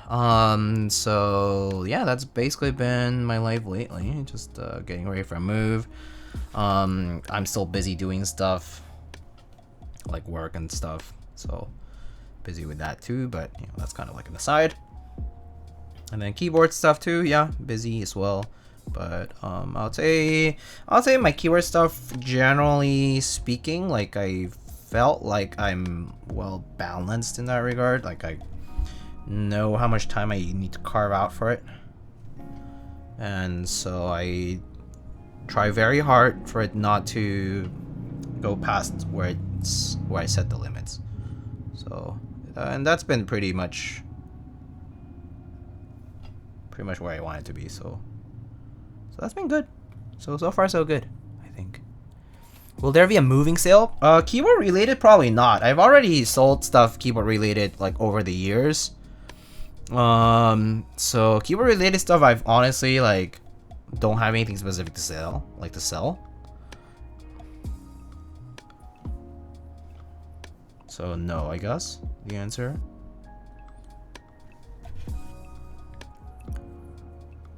So yeah, that's basically been my life lately. Just getting ready for a move. I'm still busy doing stuff like work and stuff, so busy with that too, but you know, that's kind of like an aside. And then keyboard stuff too, yeah, busy as well. But I'll say my keyboard stuff, generally speaking, like I felt like I'm well balanced in that regard. Like I know how much time I need to carve out for it, and so I try very hard for it not to go past where I set the limits. So and that's been pretty much where I want it to be. So that's been good. So far so good, I think. Will there be a moving sale? Keyboard related? Probably not. I've already sold stuff keyboard related like over the years. So keyboard related stuff, I've honestly like don't have anything specific to sell. So no, I guess the answer.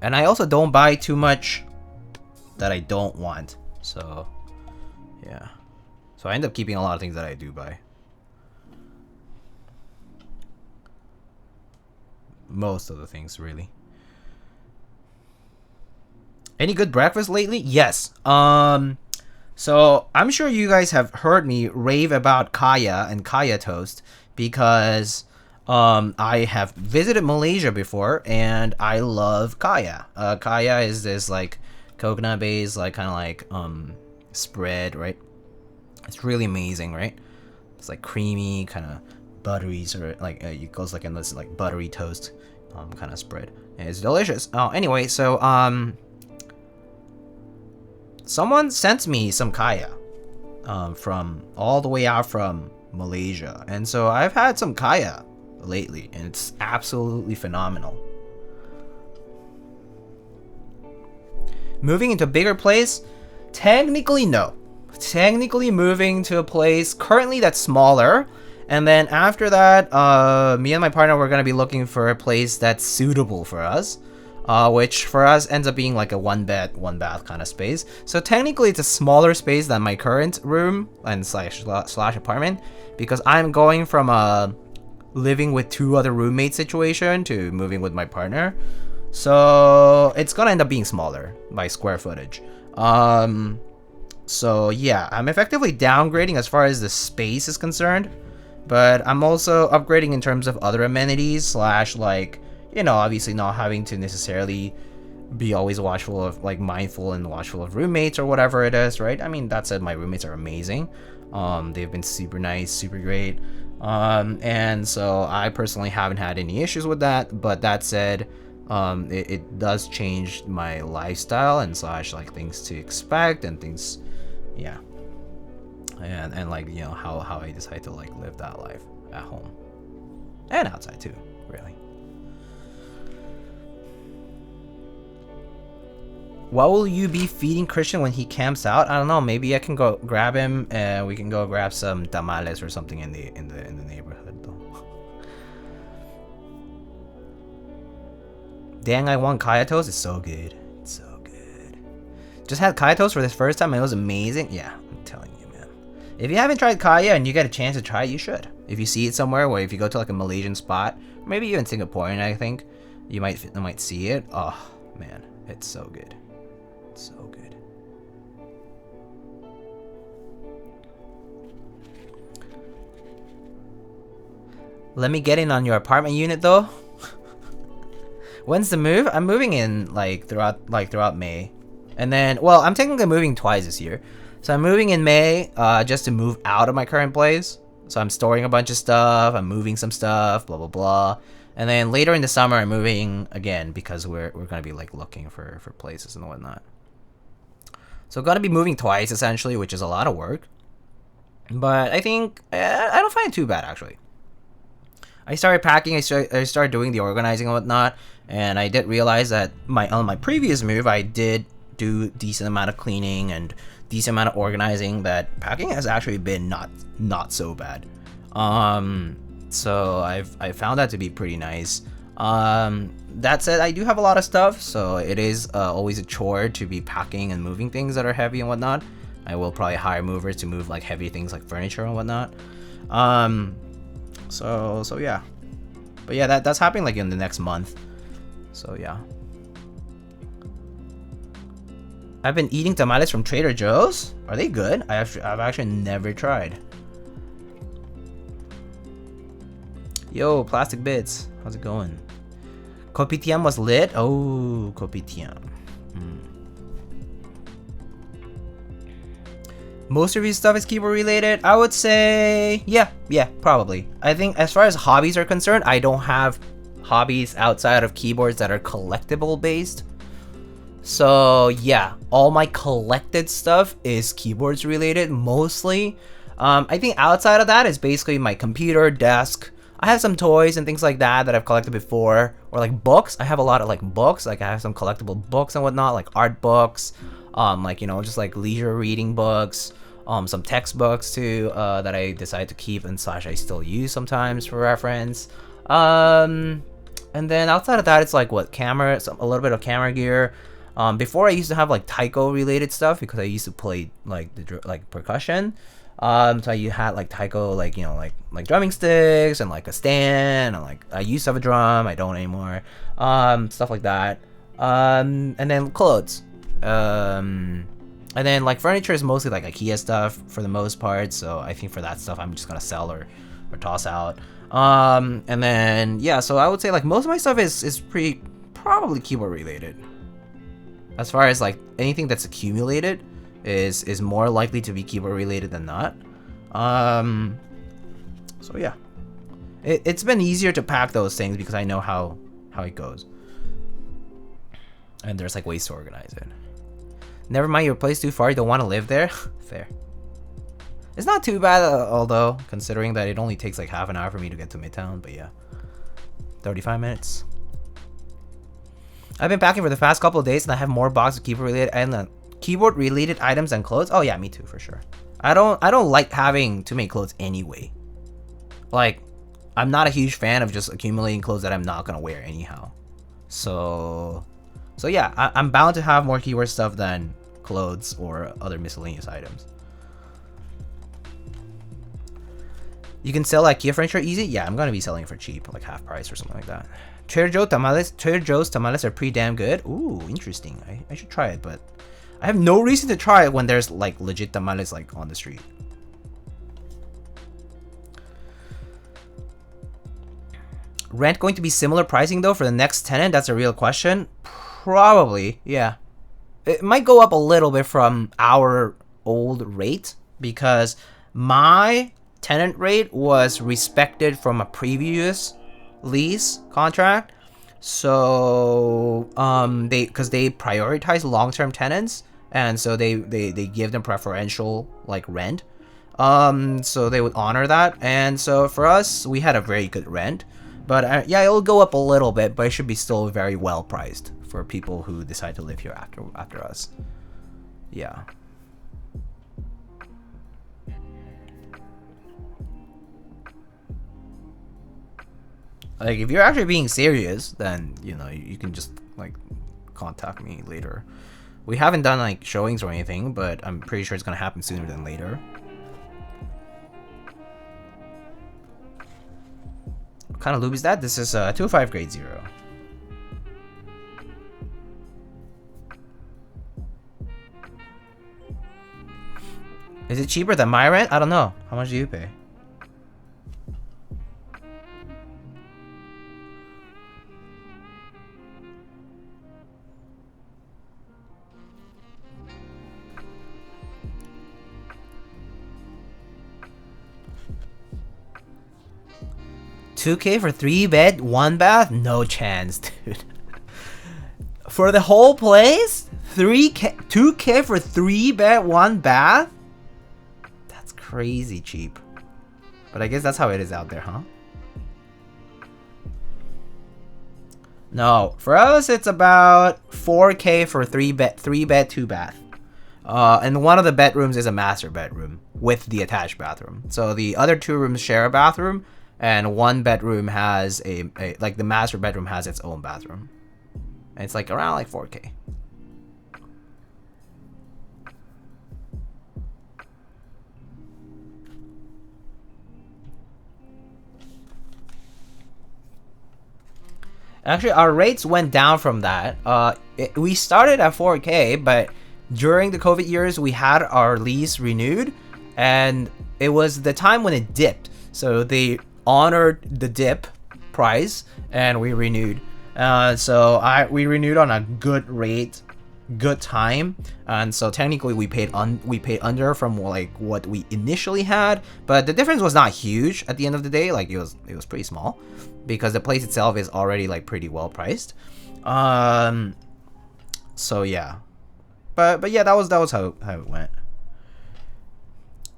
And I also don't buy too much that I don't want. So yeah. So I end up keeping a lot of things that I do buy. Most of the things, really. Any good breakfast lately? Yes. So I'm sure you guys have heard me rave about kaya and kaya toast because I have visited Malaysia before and I love kaya. Kaya is this like coconut based like kind of like spread, right? It's really amazing, right? It's like creamy, kind of buttery, sort of like it goes like in this like buttery toast kind of spread. And it's delicious. Anyway, so someone sent me some kaya from all the way out from Malaysia, and so I've had some kaya lately, and it's absolutely phenomenal. Moving into a bigger place? Technically, no. Technically moving to a place currently that's smaller, and then after that, me and my partner were going to be looking for a place that's suitable for us, which for us ends up being like a one bed, one bath kind of space. So technically it's a smaller space than my current room and slash apartment, because I'm going from a living with 2 other roommates situation to moving with my partner. So it's gonna end up being smaller by square footage. So yeah, I'm effectively downgrading as far as the space is concerned, but I'm also upgrading in terms of other amenities slash, like, you know, obviously not having to necessarily be always watchful of, like, mindful and watchful of roommates or whatever it is, right? I mean, that said, my roommates are amazing. They've been super nice, super great. And so I personally haven't had any issues with that, but that said, it does change my lifestyle and slash, like, things to expect and things, yeah, and like, you know, how I decide to, like, live that life at home and outside too, really. What will you be feeding Christian when he camps out? I don't know, maybe I can go grab him and we can go grab some tamales or something in the neighborhood though. Dang, I want kaya toast. It's so good. It's so good. Just had kaya toast for this first time and it was amazing. Yeah, I'm telling you, man. If you haven't tried kaya and you get a chance to try it, you should. If you see it somewhere, or if you go to like a Malaysian spot, maybe even Singaporean, I think, you might see it. Oh man, it's so good. It's so good. Let me get in on your apartment unit though. When's the move? I'm moving in throughout May. And then, well, I'm technically moving twice this year. So I'm moving in May just to move out of my current place. So I'm storing a bunch of stuff, I'm moving some stuff, blah blah blah. And then later in the summer I'm moving again because we're gonna be like looking for places and whatnot. So gonna be moving twice essentially, which is a lot of work. But I think I don't find it too bad actually. I started packing, I started doing the organizing and whatnot, and I did realize that on my previous move I did do decent amount of cleaning and decent amount of organizing, that packing has actually been not so bad. So I found that to be pretty nice. That said, I do have a lot of stuff, so it is always a chore to be packing and moving things that are heavy and whatnot. I will probably hire movers to move like heavy things like furniture and whatnot. So yeah, but yeah, that's happening like in the next month. So yeah, I've been eating tamales from Trader Joe's. Are they good? I've actually never tried. Yo, plastic bits, how's it going? Kopitiam was lit. Oh, Kopitiam. Most of your stuff is keyboard related. I would say, yeah, probably. I think as far as hobbies are concerned, I don't have hobbies outside of keyboards that are collectible based. So yeah, all my collected stuff is keyboards related mostly. I think outside of that is basically my computer, desk. I have some toys and things like that I've collected before, or like books. I have a lot of like books. Like I have some collectible books and whatnot, like art books. Like, you know, just like leisure reading books, some textbooks too, that I decide to keep and slash I still use sometimes for reference. And then outside of that, it's like what, camera, a little bit of camera gear. Before I used to have like taiko related stuff because I used to play like percussion. So I had like taiko, like, you know, like drumming sticks and like a stand, and like I used to have a drum, I don't anymore. Stuff like that. And then clothes. And then like furniture is mostly like IKEA stuff for the most part, so I think for that stuff I'm just gonna sell or toss out. And then yeah, so I would say like most of my stuff is probably keyboard related. As far as like anything that's accumulated is more likely to be keyboard related than not. So yeah, it's been easier to pack those things because I know how it goes, and there's like ways to organize it. Never mind, your place too far, you don't want to live there. Fair. It's not too bad, although, considering that it only takes like half an hour for me to get to Midtown, but yeah. 35 minutes. I've been packing for the past couple of days and I have more boxes of keyboard related items and clothes. Oh yeah, me too, for sure. I don't like having too many clothes anyway. Like, I'm not a huge fan of just accumulating clothes that I'm not gonna wear anyhow. So yeah, I'm bound to have more keyboard stuff than clothes or other miscellaneous items. You can sell IKEA furniture easy? Yeah, I'm gonna be selling it for cheap, like half price or something like that. Trader Joe's tamales are pretty damn good. Ooh, interesting. I should try it, but I have no reason to try it when there's like legit tamales like on the street. Rent going to be similar pricing though for the next tenant? That's a real question. Probably, yeah. It might go up a little bit from our old rate because my tenant rate was respected from a previous lease contract. So because they prioritize long-term tenants, and so they give them preferential like rent. So they would honor that, and so for us we had a very good rent. But yeah, it'll go up a little bit, but it should be still very well priced for people who decide to live here after us. Yeah. Like, if you're actually being serious, then, you know, you can just, like, contact me later. We haven't done, like, showings or anything, but I'm pretty sure it's gonna happen sooner than later. What kind of lube is that? This is 205 grade 0. Is it cheaper than my rent? I don't know. How much do you pay? $2K for 3 bed, 1 bath? No chance, dude. For the whole place? 2K for 3 bed, 1 bath? That's crazy cheap. But I guess that's how it is out there, huh? No, for us it's about 4K for 3 bed, 2 bath. And one of the bedrooms is a master bedroom with the attached bathroom. So the other 2 rooms share a bathroom. And one bedroom has like the master bedroom has its own bathroom. And it's like around like 4K. Actually, our rates went down from that. We started at 4K, but during the COVID years, we had our lease renewed. And it was the time when it dipped. So they honored the dip price and we renewed. We renewed on a good rate, good time, and so technically we paid under from like what we initially had, but the difference was not huge at the end of the day. Like it was pretty small because the place itself is already like pretty well priced. So yeah, but yeah, that was how it went.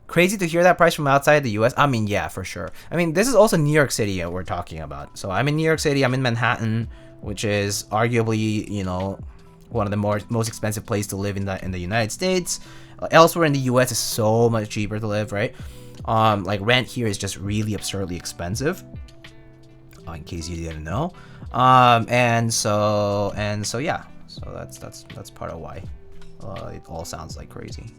Crazy to hear that price from outside the US. I mean, yeah, for sure. I mean, this is also New York City we're talking about. So I'm in New York City, I'm in Manhattan, which is arguably, you know, one of the most expensive places to live in the United States. Elsewhere in the US is so much cheaper to live, right? Like rent here is just really absurdly expensive. In case you didn't know. And so yeah. So that's part of why it all sounds like crazy.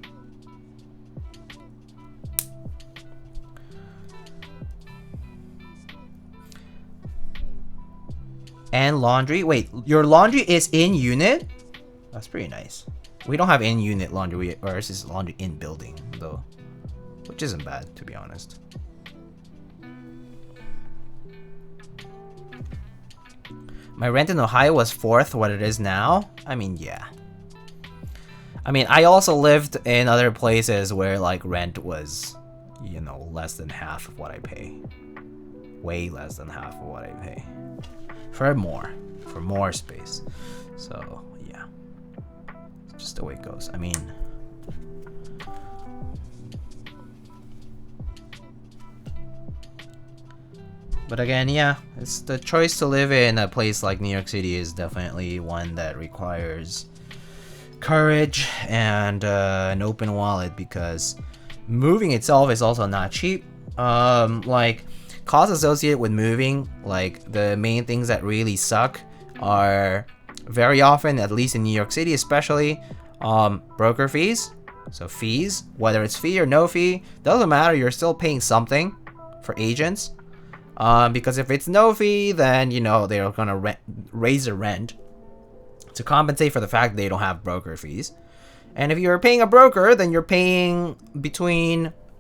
And laundry. Wait, your laundry is in unit? That's pretty nice. We don't have in unit laundry, or this is laundry in building though, which isn't bad to be honest. My rent in Ohio was 4th what it is now. I mean, yeah. I mean, I also lived in other places where like rent was, you know, less than half of what I pay. Way less than half of what I pay. For more space. So yeah, it's just the way it goes. I mean, But again, yeah, it's the choice to live in a place like New York City is definitely one that requires courage and an open wallet, because moving itself is also not cheap. Like, costs associated with moving, like the main things that really suck are very often, at least in New York City especially, broker fees. So fees, whether it's fee or no fee, doesn't matter, you're still paying something for agents. Because if it's no fee, then, you know, they're gonna raise the rent to compensate for the fact they don't have broker fees. And if you're paying a broker, then you're paying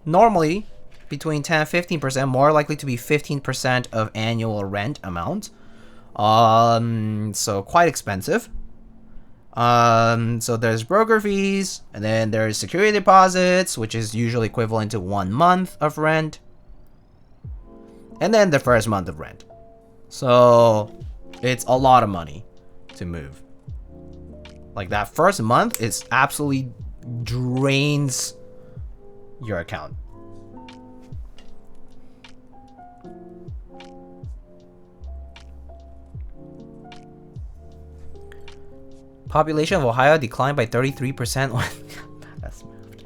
normally between 10 and 15%, more likely to be 15% of annual rent amount. So quite expensive. So there's broker fees, and then there's security deposits, which is usually equivalent to 1 month of rent. And then the first month of rent. So it's a lot of money to move. Like, that first month is absolutely drains your account. Population of Ohio declined by 33% when that's moved.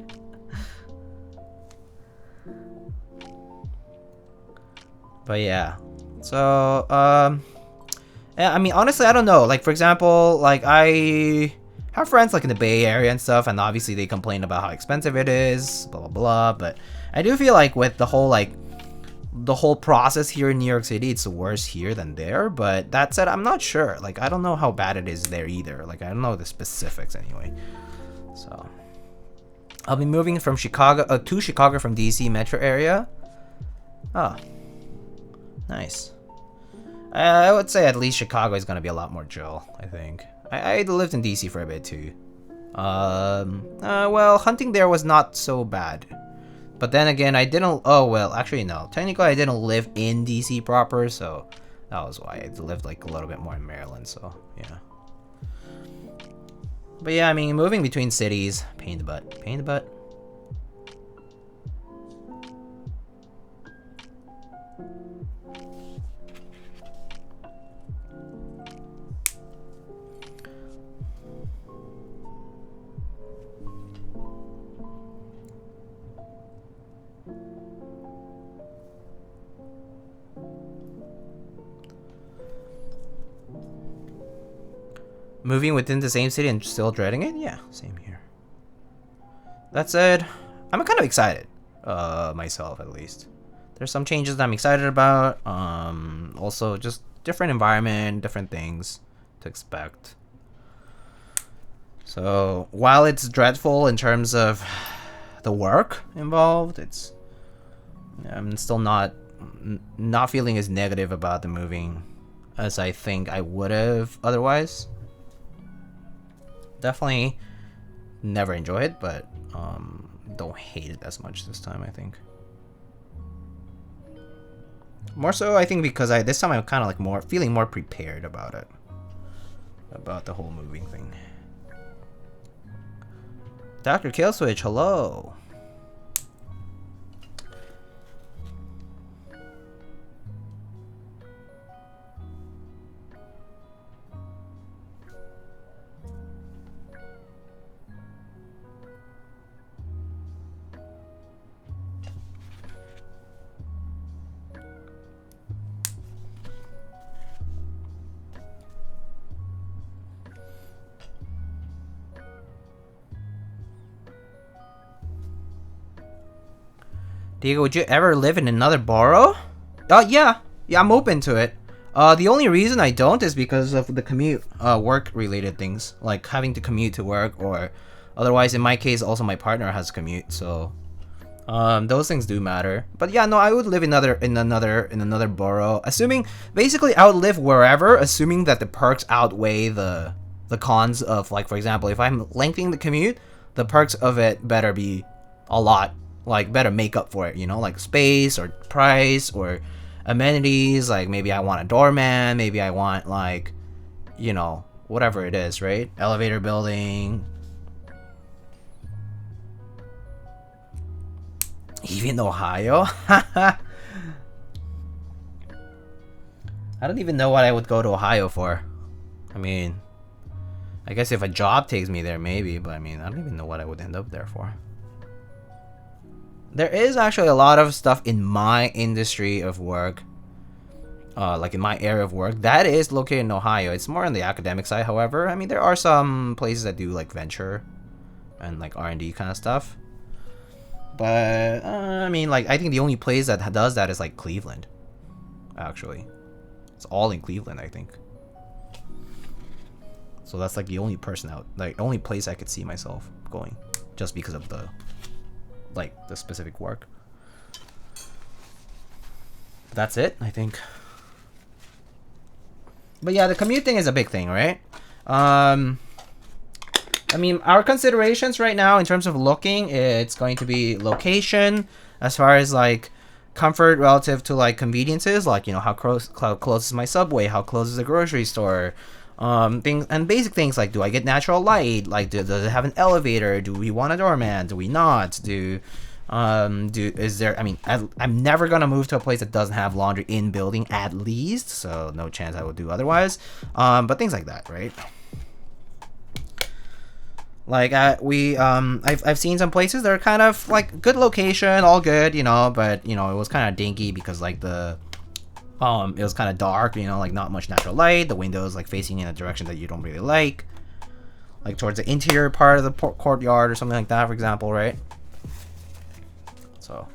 But yeah. So, yeah, I mean, honestly, I don't know. Like, for example, like, I have friends, like, in the Bay Area and stuff, and obviously they complain about how expensive it is, blah, blah, blah. But I do feel like with the whole process here in New York City, it's worse here than there. But that said, I'm not sure. Like, I don't know how bad it is there either. Like, I don't know the specifics anyway. So, I'll be moving from Chicago to Chicago from DC metro area. Oh, nice. I would say at least Chicago is gonna be a lot more chill, I think. I lived in DC for a bit too. Well, hunting there was not so bad. But then again, I didn't... Oh, well, actually, no. Technically, I didn't live in DC proper, so that was why. I lived, like, a little bit more in Maryland, so, yeah. But yeah, I mean, moving between cities, pain in the butt. Pain in the butt. Moving within the same city and still dreading it? Yeah, same here. That said, I'm kind of excited. Myself, at least. There's some changes that I'm excited about. Also, just different environment, different things to expect. So, while it's dreadful in terms of the work involved, I'm still not feeling as negative about the moving as I think I would have otherwise. Definitely never enjoy it, but don't hate it as much this time, I think. More so, I think, because this time I'm kind of like feeling more prepared about it. About the whole moving thing. Dr. Killswitch, hello. Diego, would you ever live in another borough? Yeah, I'm open to it. The only reason I don't is because of the commute, work-related things, like having to commute to work, or otherwise, in my case, also my partner has commute, so those things do matter. But yeah, no, I would live in another borough. Assuming, basically, I would live wherever, assuming that the perks outweigh the cons of, like, for example, if I'm lengthening the commute, the perks of it better be a lot. Like, better make up for it, you know, like space or price or amenities. Like, maybe I want a doorman, maybe I want, like, you know, whatever it is, right? Elevator building. Even Ohio? I don't even know what I would go to Ohio for. I mean, I guess if a job takes me there, maybe, but I mean, I don't even know what I would end up there for. There is actually a lot of stuff in my industry of work, like in my area of work, that is located in Ohio. It's more on the academic side, however. I mean, there are some places that do like venture and like R&D kind of stuff. But, I mean, like, I think the only place that does that is like Cleveland, actually. It's all in Cleveland, I think. So that's like the only only place I could see myself going, just because of the specific work. That's it, I think. But yeah, the commute thing is a big thing, right? I mean, our considerations right now in terms of looking, it's going to be location, as far as like comfort relative to like conveniences, like, you know, how close is my subway, how close is the grocery store, things and basic things like, do I get natural light, like does it have an elevator, do we want a doorman, do we not, is there, I mean, I'm never gonna move to a place that doesn't have laundry in building, at least, so no chance I would do otherwise, but things like that, right? Like, I've seen some places that are kind of like good location, all good, you know, but you know, it was kind of dinky because like it was kind of dark, you know, like not much natural light, the windows like facing in a direction that you don't really like towards the interior part of the courtyard or something like that, for example, right? So,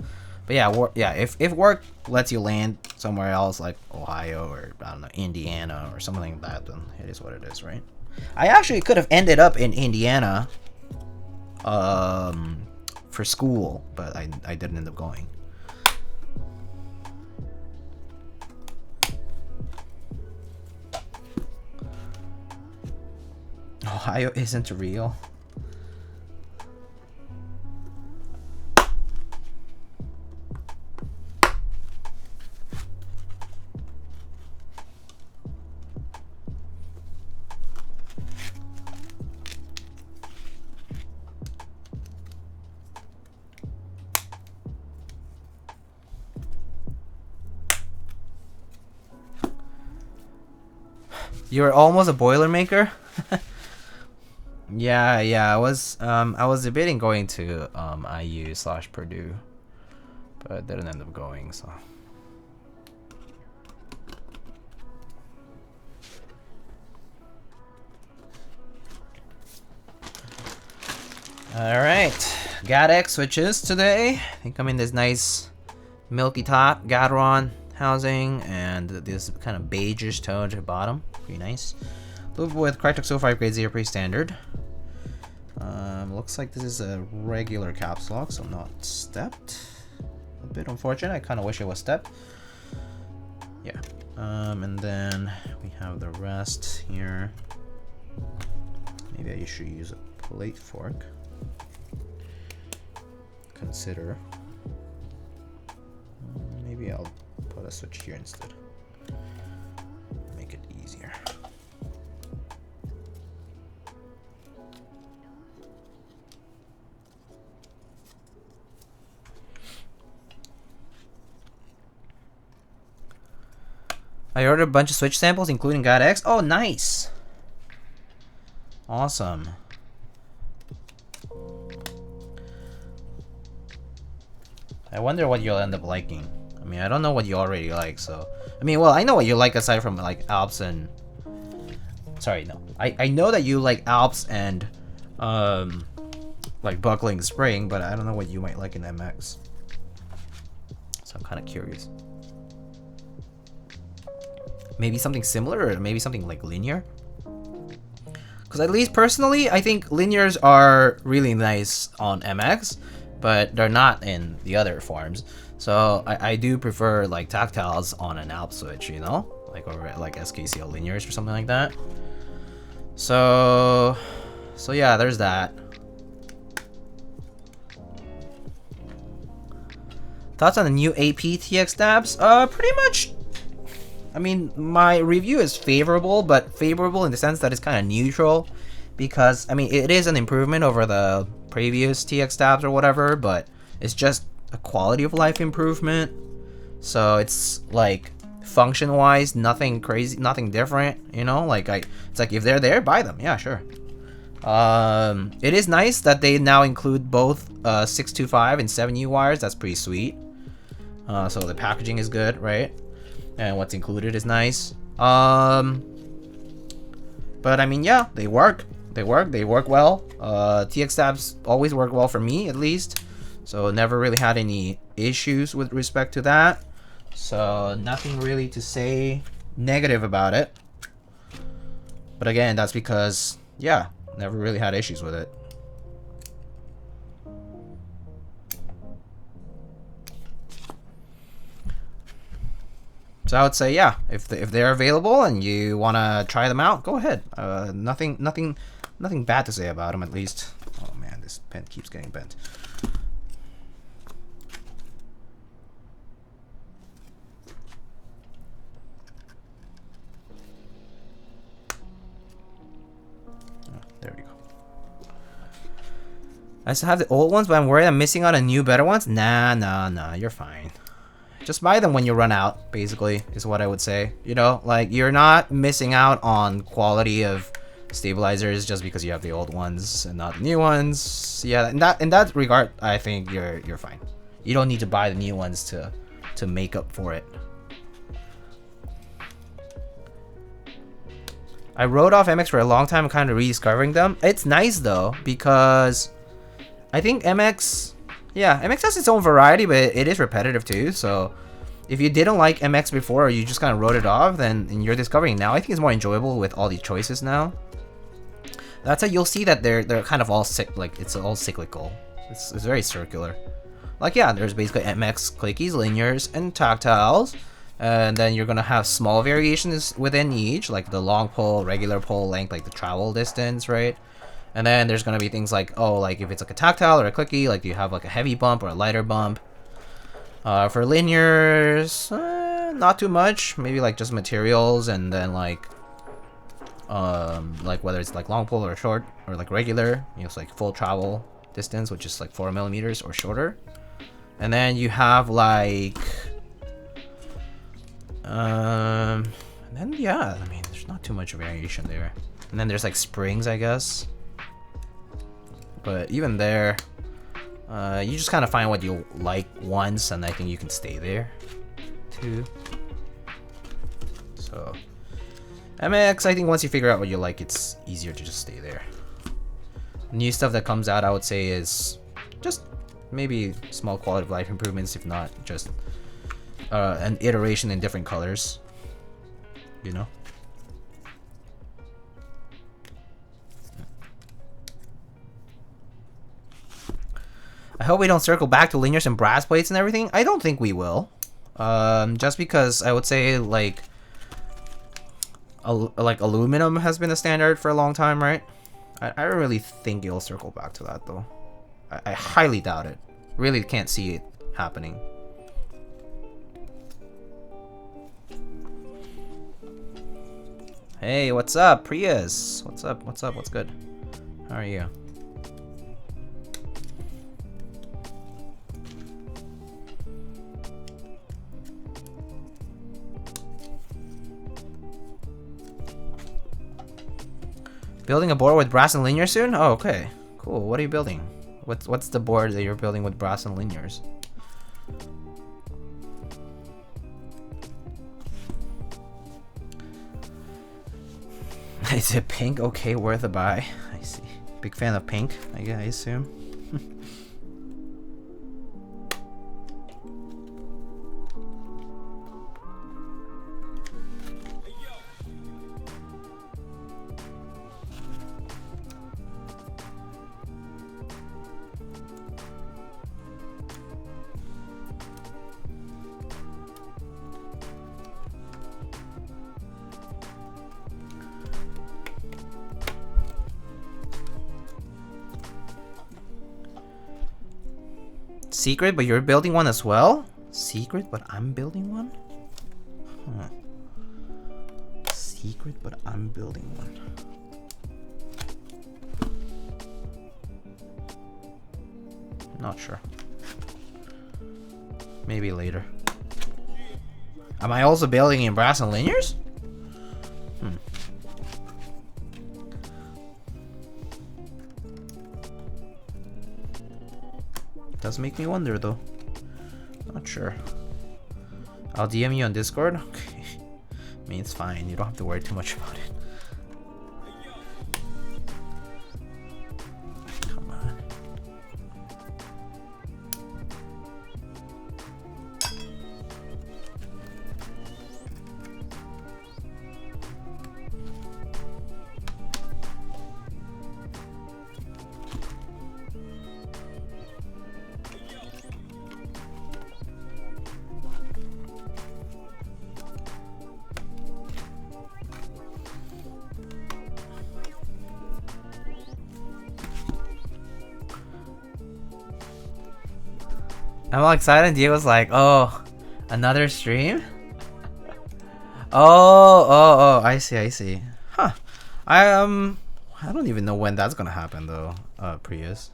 but yeah, if work lets you land somewhere else like Ohio or I don't know, Indiana or something like that, then it is what it is, right? I actually could have ended up in Indiana for school, but I didn't end up going. Ohio isn't real. You were almost a Boilermaker? Yeah, I was debating going to IU/Purdue, but didn't end up going, so. Alright, GAT-X switches today. I think I'm in this nice milky top Gateron housing, and this kind of beigeish tone at the bottom. Pretty nice. Lube with Krytox 05 grade 0 pre-standard. Looks like this is a regular caps lock, so not stepped. A bit unfortunate. I kind of wish it was stepped. Yeah. And then we have the rest here. Maybe I should use a plate fork. Consider. Maybe I'll put a switch here instead. Make it easier. I ordered a bunch of switch samples, including GAT-X. Oh, nice! Awesome. I wonder what you'll end up liking. I mean, I don't know what you already like, so... I mean, well, I know what you like aside from, like, Alps and... Sorry, no. I know that you like Alps and, like, buckling spring, but I don't know what you might like in MX. So I'm kind of curious. Maybe something similar, or maybe something, like, linear? Because at least, personally, I think linears are really nice on MX, but they're not in the other forms. So I do prefer like tactiles on an Alp switch, you know, like or like SKCL linears or something like that. So yeah, there's that. Thoughts on the new AP TX tabs? Pretty much. I mean, my review is favorable, but favorable in the sense that it's kind of neutral, because I mean it is an improvement over the previous TX tabs or whatever, but it's just a quality of life improvement. So it's like function-wise, nothing crazy, nothing different. You know, like it's like if they're there, buy them. Yeah, sure. It is nice that they now include both 625 and 7U wires. That's pretty sweet. So the packaging is good, right? And what's included is nice. But I mean, yeah, they work. They work well. TX tabs always work well for me, at least. So never really had any issues with respect to that. So nothing really to say negative about it. But again, that's because, yeah, never really had issues with it. So I would say, yeah, if they're available and you want to try them out, go ahead. Nothing bad to say about them, at least. Oh man, this pen keeps getting bent. There we go. I still have the old ones, but I'm worried I'm missing out on new, better ones. Nah, you're fine. Just buy them when you run out, basically, is what I would say. You know, like, you're not missing out on quality of stabilizers just because you have the old ones and not the new ones. Yeah, in that regard, I think you're fine. You don't need to buy the new ones to make up for it. I wrote off MX for a long time, kind of rediscovering them. It's nice though, because I think MX, yeah, MX has its own variety, but it is repetitive too. So if you didn't like MX before, or you just kind of wrote it off, then you're discovering it now. I think it's more enjoyable with all these choices now. That's how you'll see that they're kind of all like it's all cyclical. It's very circular. Like, yeah, there's basically MX clickies, linears, and tactiles. And then you're gonna have small variations within each, like the long pull, regular pull length, like the travel distance, right? And then there's gonna be things like, oh, like if it's like a tactile or a clicky, like do you have like a heavy bump or a lighter bump? For linears, not too much. Maybe like just materials, and then like whether it's like long pull or short or like regular, you know, it's like full travel distance, which is like 4 millimeters or shorter. And then you have like. And then yeah, I mean, there's not too much variation there. And then there's like springs, I guess. But even there, you just kind of find what you like once, and I think you can stay there too. So MX, I think once you figure out what you like, it's easier to just stay there. New stuff that comes out, I would say, is just maybe small quality of life improvements, if not just an iteration in different colors, you know. I hope we don't circle back to linears and brass plates and everything. I don't think we will, just because I would say like aluminum has been a standard for a long time, right? I don't really think it'll circle back to that though. I highly doubt it. Really can't see it happening. Hey, what's up, Prius? What's up? What's up? What's good? How are you? Building a board with brass and linears soon? Oh, okay. Cool. What are you building? What's the board that you're building with brass and linears? Is it pink? Okay, worth a buy. I see. Big fan of pink, I assume. Secret, but you're building one as well? Secret, but I'm building one? Huh. Secret, but I'm building one. Not sure. Maybe later. Am I also building in brass and linears? Does make me wonder though. Not sure. I'll DM you on Discord. Okay. I mean, it's fine. You don't have to worry too much about it. Come on. I'm all excited. Diego's like, oh, another stream? Oh, I see. Huh. I don't even know when that's gonna happen though, Prius.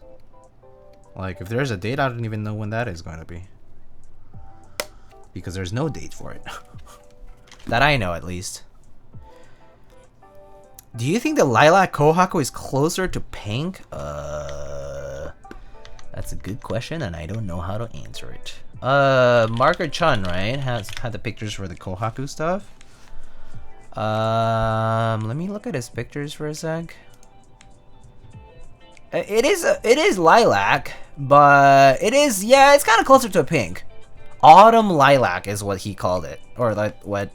Like, if there's a date, I don't even know when that is going to be. Because there's no date for it. That I know, at least. Do you think the lilac Kohaku is closer to pink? That's a good question, and I don't know how to answer it. Marker Chun, right, has had the pictures for the Kohaku stuff. Let me look at his pictures for a sec. It is lilac, but it's kind of closer to a pink. Autumn lilac is what he called it, or like what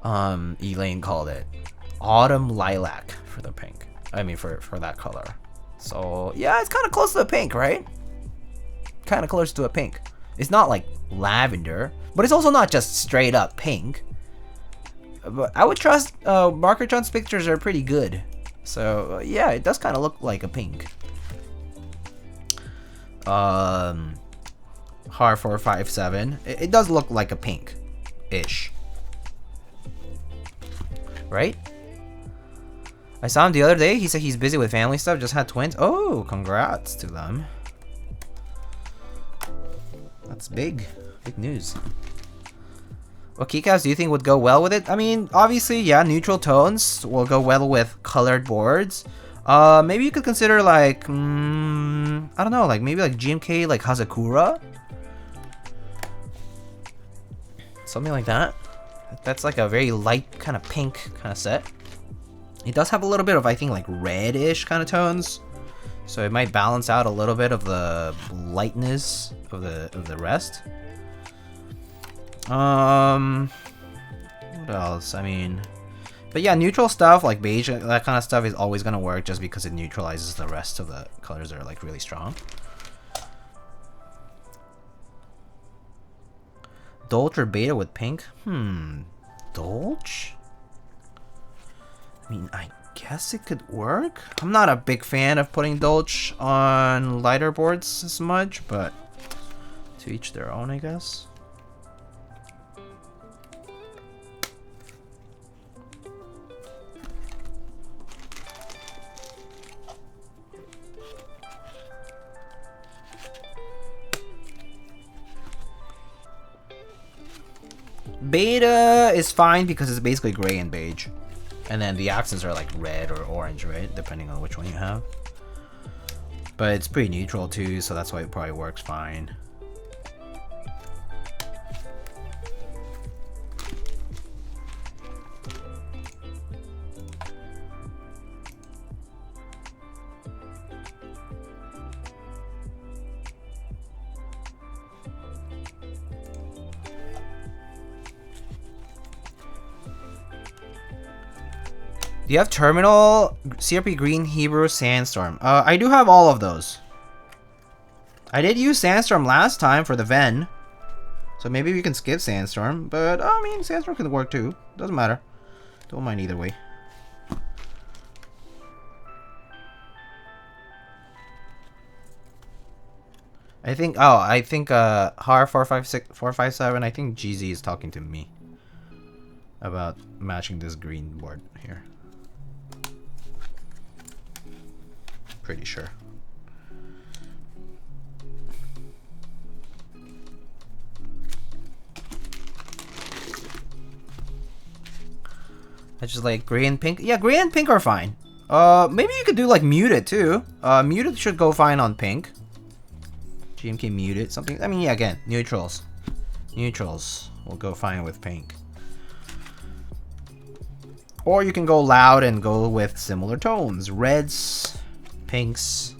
Elaine called it. Autumn lilac for the pink. I mean for that color. So yeah, it's kind of close to a pink, right? Kind of close to a pink. It's not like lavender, but it's also not just straight up pink. But I would trust Marker Chun's pictures are pretty good. So yeah, it does kind of look like a pink. Har 457. It does look like a pink-ish. Right? I saw him the other day. He said he's busy with family stuff. Just had twins. Oh, congrats to them. That's big. Big news. What keycaps do you think would go well with it? I mean, obviously, yeah, neutral tones will go well with colored boards. Maybe you could consider like, I don't know, like maybe like GMK, like Hazakura. Something like that. That's like a very light kind of pink kind of set. It does have a little bit of, I think, like red-ish kind of tones, so it might balance out a little bit of the lightness of the rest. What else? I mean, but yeah, neutral stuff like beige, that kind of stuff is always gonna work just because it neutralizes the rest of the colors that are like really strong. Dolce or beta with pink? Dolce? I mean, I guess it could work. I'm not a big fan of putting Dolce on lighter boards as much, but to each their own, I guess. Beta is fine because it's basically gray and beige. And then the accents are like red or orange, right? Depending on which one you have. But it's pretty neutral too, so that's why it probably works fine. Do you have Terminal, CRP Green, Hebrew, Sandstorm? I do have all of those. I did use Sandstorm last time for the Ven. So maybe we can skip Sandstorm. But, I mean, Sandstorm can work too. Doesn't matter. Don't mind either way. I think, Har 457, I think GZ is talking to me about matching this green board here. Pretty sure. I just like gray and pink. Yeah, gray and pink are fine. Maybe you could do like muted too. Muted should go fine on pink. GMK muted something. I mean, yeah, again, neutrals. Neutrals will go fine with pink. Or you can go loud and go with similar tones. Reds, pinks.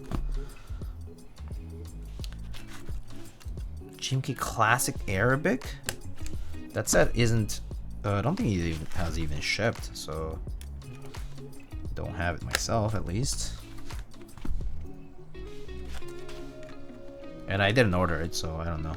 GMK Classic Arabic? That set isn't... I don't think it has even shipped, so... Don't have it myself, at least. And I didn't order it, so I don't know.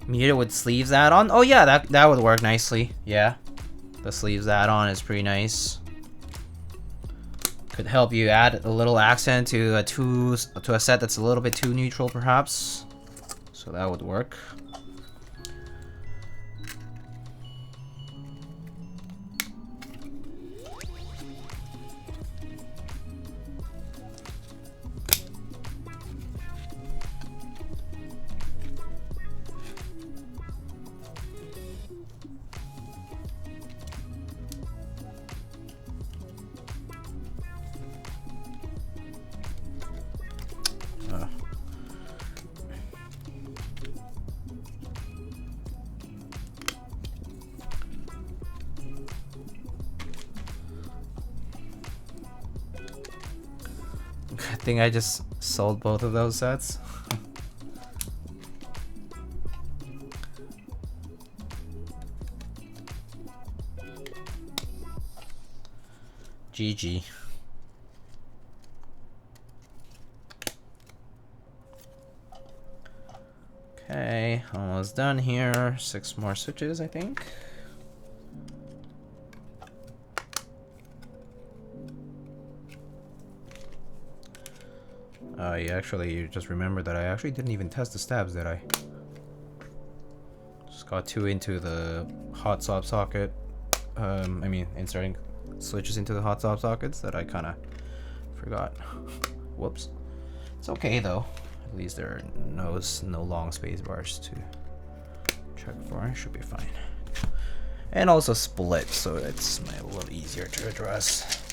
Muted with sleeves add-on? Oh yeah, that would work nicely. Yeah, the sleeves add-on is pretty nice. Could help you add a little accent to a set that's a little bit too neutral, perhaps. So that would work. I think I just sold both of those sets. GG. Okay, almost done here. 6 more switches, I think. Yeah, actually, you just remember that I actually didn't even test the stabs, did I? Just got 2 into the hot swap socket. I mean, inserting switches into the hot swap sockets that I kind of forgot. Whoops. It's okay though. At least there are no long space bars to check for. Should be fine. And also split, so it's a little easier to address.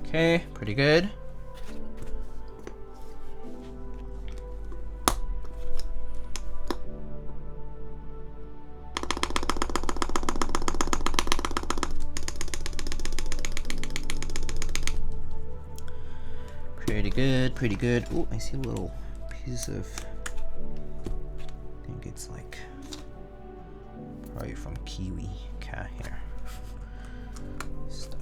Okay, pretty good. Pretty good, pretty good. Oh, I see a little piece of, I think it's like probably from Kiwi Cat here. Stuck.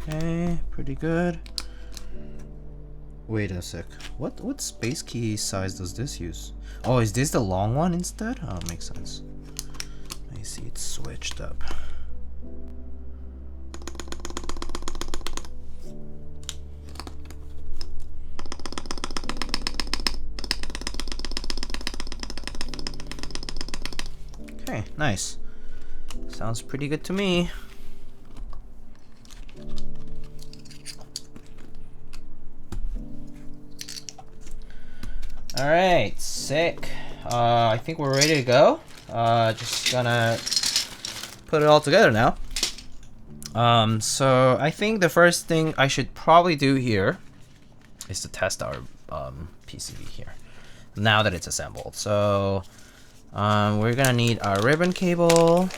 Okay, pretty good. Wait a sec. What space key size does this use? Oh, is this the long one instead? Oh, makes sense. I see it's switched up. Okay, nice. Sounds pretty good to me. Alright, sick. I think we're ready to go. Just gonna put it all together now. So I think the first thing I should probably do here is to test our PCB here, now that it's assembled. So we're gonna need our ribbon cable.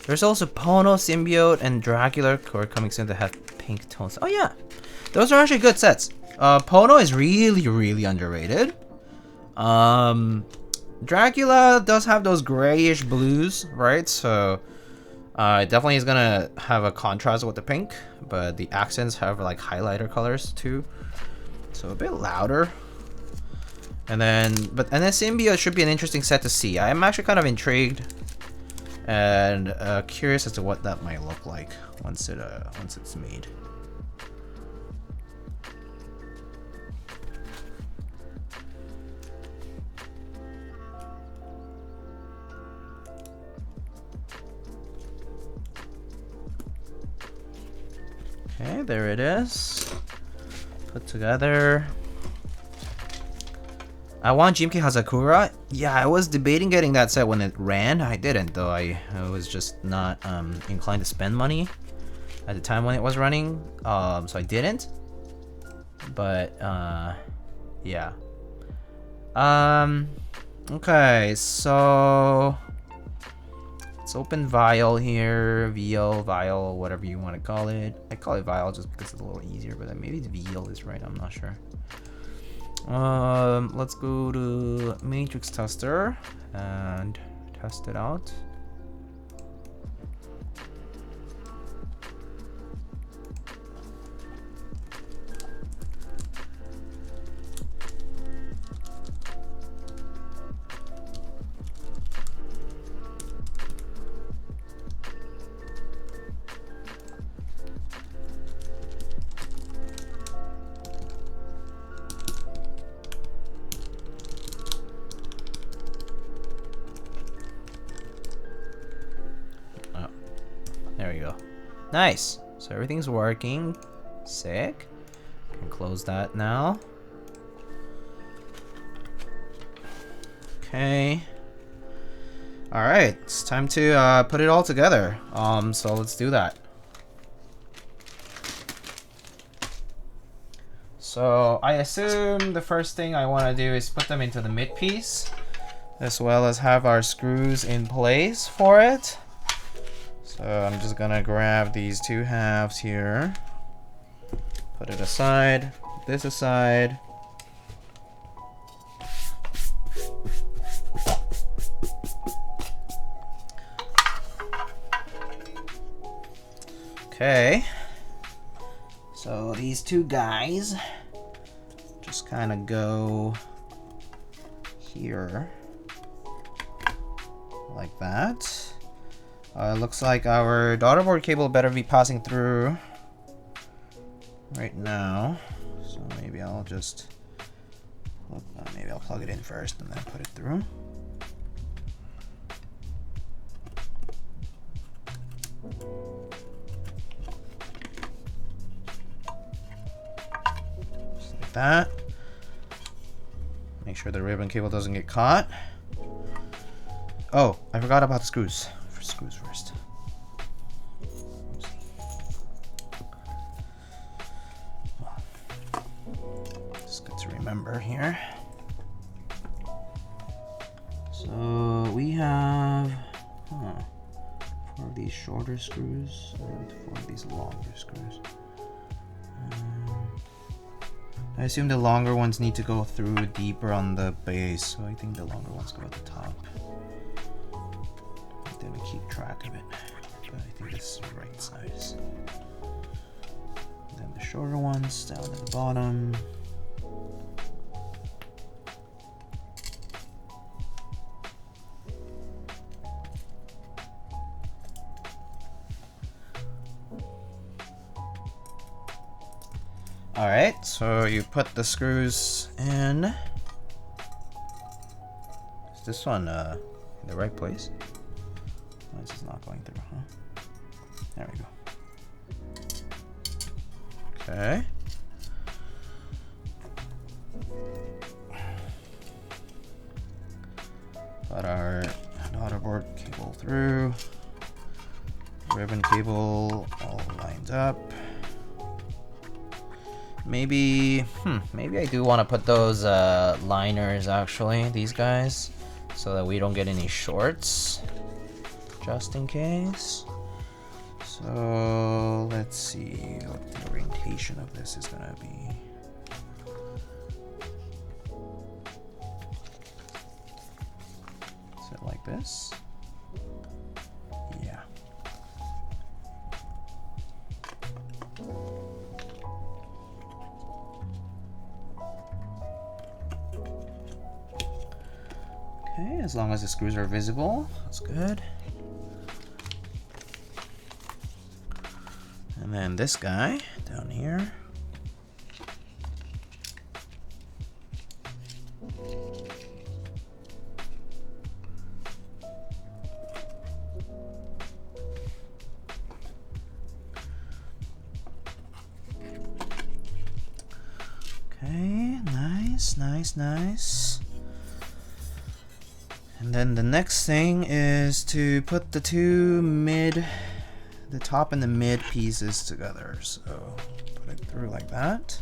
There's also Pono, Symbiote, and Dracula core coming soon to have pink tones. Oh yeah, those are actually good sets. Pono is really underrated. Dracula does have those grayish blues, right? So it definitely is gonna have a contrast with the pink, but the accents have like highlighter colors too, so a bit louder. And then Symbiote should be an interesting set to see. I am actually kind of intrigued and curious as to what that might look like once it's made. Okay, there it is. Put together. I want GMK Hazakura. Yeah, I was debating getting that set when it ran. I didn't though. I was just not inclined to spend money at the time when it was running. So I didn't. But yeah. Okay, so let's open Vial here. Vial, whatever you want to call it. I call it Vial just because it's a little easier, but maybe the Vial is right, I'm not sure. Let's go to matrix tester and test it out. There we go. Nice. So everything's working. Sick. Can close that now. Okay. All right. It's time to put it all together. So let's do that. So I assume the first thing I want to do is put them into the mid piece, as well as have our screws in place for it. So I'm just gonna grab these two halves here, put it aside, put this aside. Okay, so these two guys just kind of go here like that. Looks like our daughterboard cable better be passing through right now. So maybe I'll just plug it in first and then put it through. Just like that. Make sure the ribbon cable doesn't get caught. Oh, I forgot about the screws. Screws first. Just good to remember here. So we have 4 of these shorter screws and 4 of these longer screws. I assume the longer ones need to go through deeper on the base, so I think the longer ones go at the top. Then we keep track of it, but I think this is the right size. Then the shorter ones down at the bottom. Alright, so you put the screws in. Is this one in the right place? Why is this not going through, huh? There we go. Okay. Got our daughterboard cable through. Ribbon cable all lined up. Maybe I do want to put those liners, actually, these guys, so that we don't get any shorts, just in case. So let's see what the orientation of this is gonna be. Is it like this? Yeah. Okay, as long as the screws are visible, that's good. And then this guy down here. Okay, nice. And then the next thing is to put the top and the mid pieces together. So put it through like that.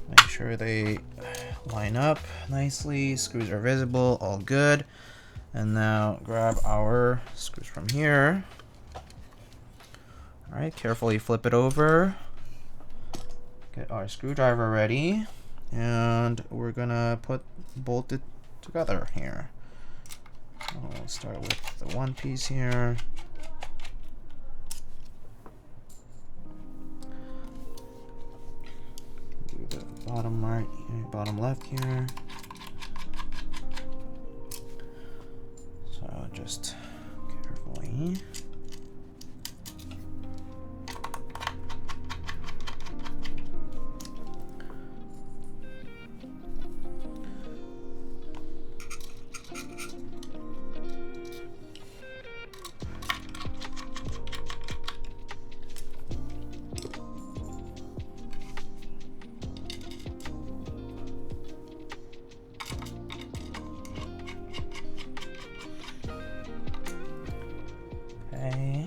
Make sure they line up nicely. Screws are visible, all good. And now grab our screws from here. All right, carefully flip it over. Get our screwdriver ready. And we're gonna bolt it together here. We'll start with the one piece here. Do the bottom right here, bottom left here. So just carefully. Okay.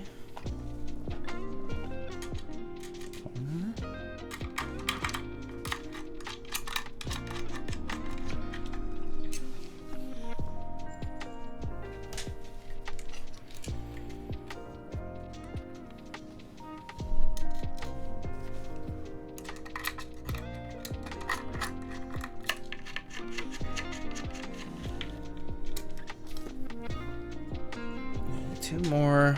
Two more,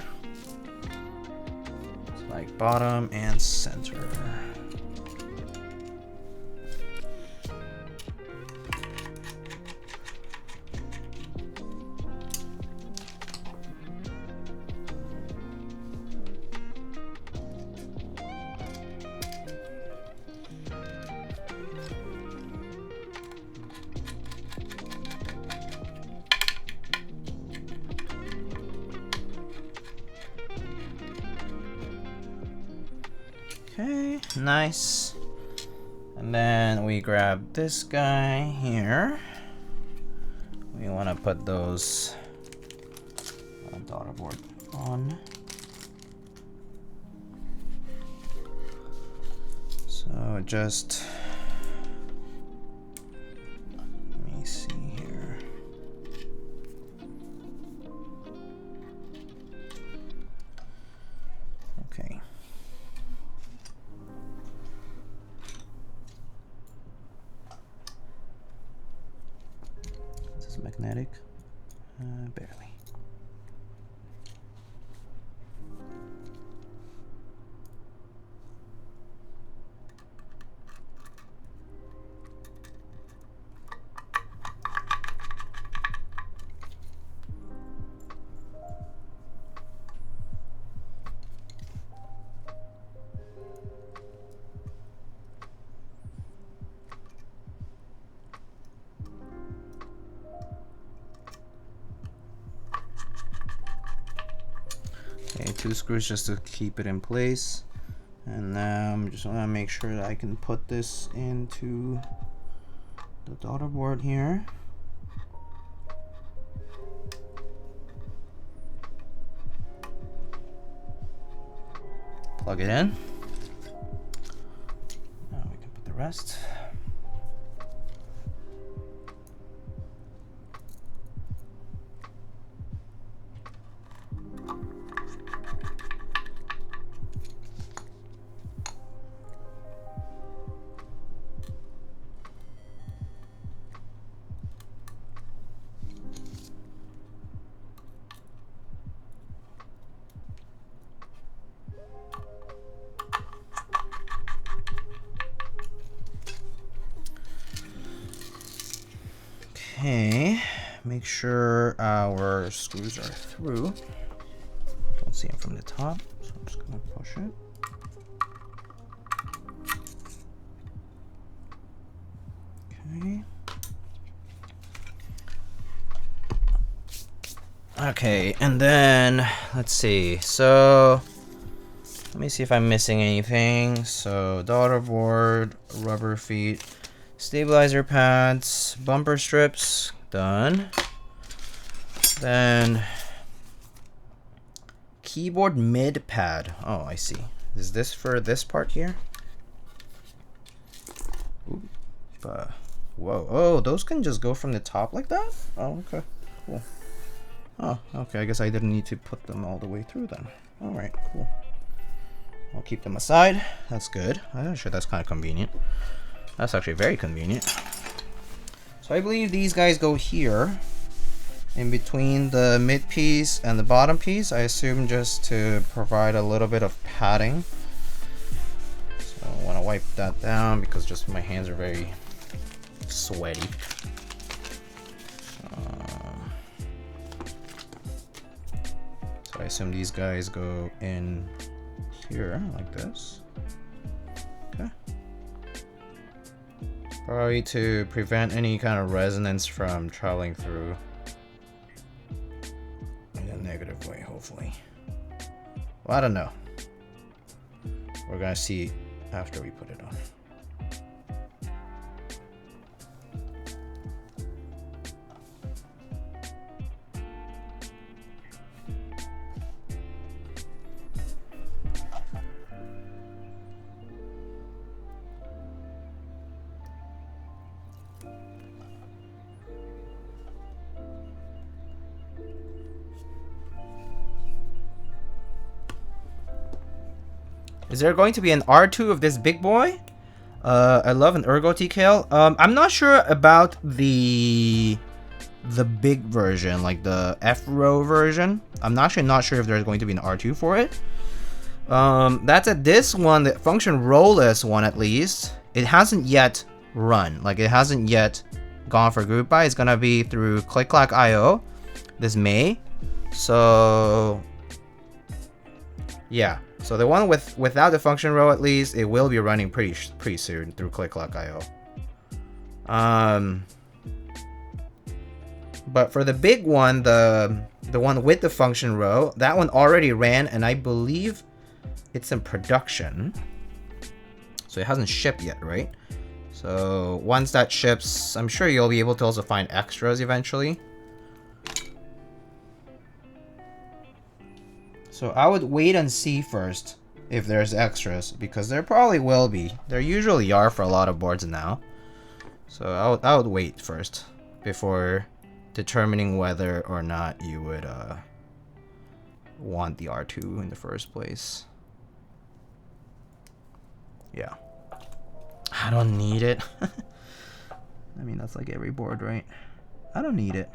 like bottom and center. Okay, nice. And then we grab this guy here. We want to put those daughterboard on. So just let me see here. Okay. Is this magnetic? Barely. 2 screws just to keep it in place. And now I'm just want to make sure that I can put this into the daughter board here. Plug it in. Now we can put the rest. Okay, make sure our screws are through. Don't see them from the top, so I'm just gonna push it. Okay. Okay, and then let's see. So let me see if I'm missing anything. So daughter board, rubber feet, stabilizer pads, bumper strips, done. Then keyboard mid pad. Oh, I see. Is this for this part here? Ooh, whoa. Oh, those can just go from the top like that? Oh, okay. Cool. Oh, okay. I guess I didn't need to put them all the way through then. Alright, cool. I'll keep them aside. That's good. I'm sure that's kind of convenient. That's actually very convenient. So I believe these guys go here in between the mid piece and the bottom piece. I assume just to provide a little bit of padding. So I want to wipe that down because just my hands are very sweaty. So I assume these guys go in here like this. Okay. Probably to prevent any kind of resonance from traveling through in a negative way, hopefully. Well, I don't know. We're gonna see after we put it on. Is there going to be an R2 of this big boy? I love an Ergo TKL. I'm not sure about the big version, like the FRO version. I'm actually not sure if there's going to be an R2 for it. That's at this one, the function rowless one at least. It hasn't yet run. Like it hasn't yet gone for group buy. It's gonna be through click-clack.io this May. So yeah. So the one without the function row, at least, it will be running pretty soon through click-clack.io. But for the big one, the one with the function row, that one already ran, and I believe it's in production. So it hasn't shipped yet, right? So once that ships, I'm sure you'll be able to also find extras eventually. So I would wait and see first if there's extras, because there probably will be. There usually are for a lot of boards now. So I would wait first before determining whether or not you would want the R2 in the first place. Yeah. I don't need it. I mean, that's like every board, right? I don't need it.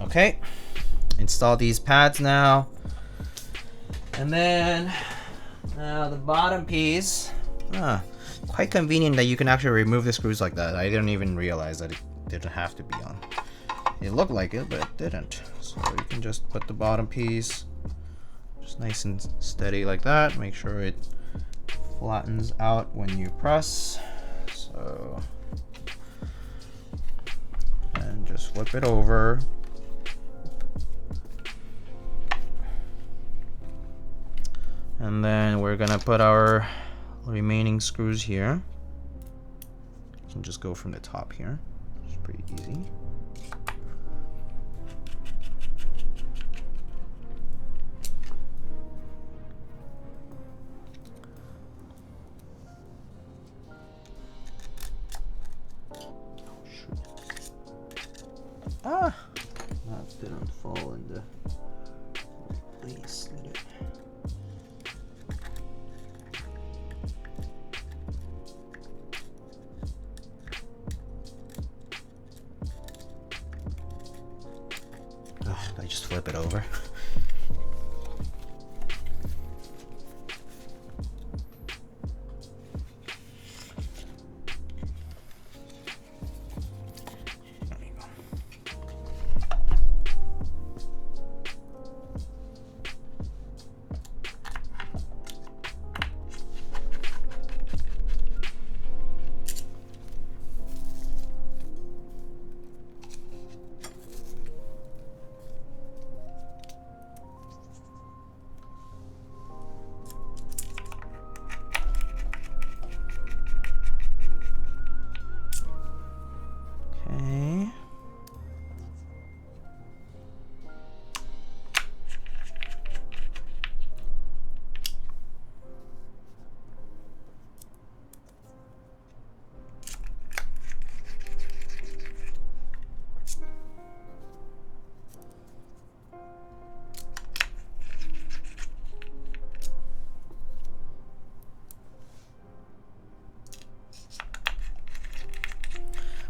Okay, install these pads now, and then now the bottom piece. Quite convenient that you can actually remove the screws like that. I didn't even realize that it didn't have to be on. It looked like it, but it didn't. So you can just put the bottom piece Just nice and steady like that. Make sure it flattens out when you press. So, and just flip it over. And then we're gonna put our remaining screws here. You can just go from the top here. It's pretty easy. Ah, that didn't fall in the place, did it? I just flip it over. Okay.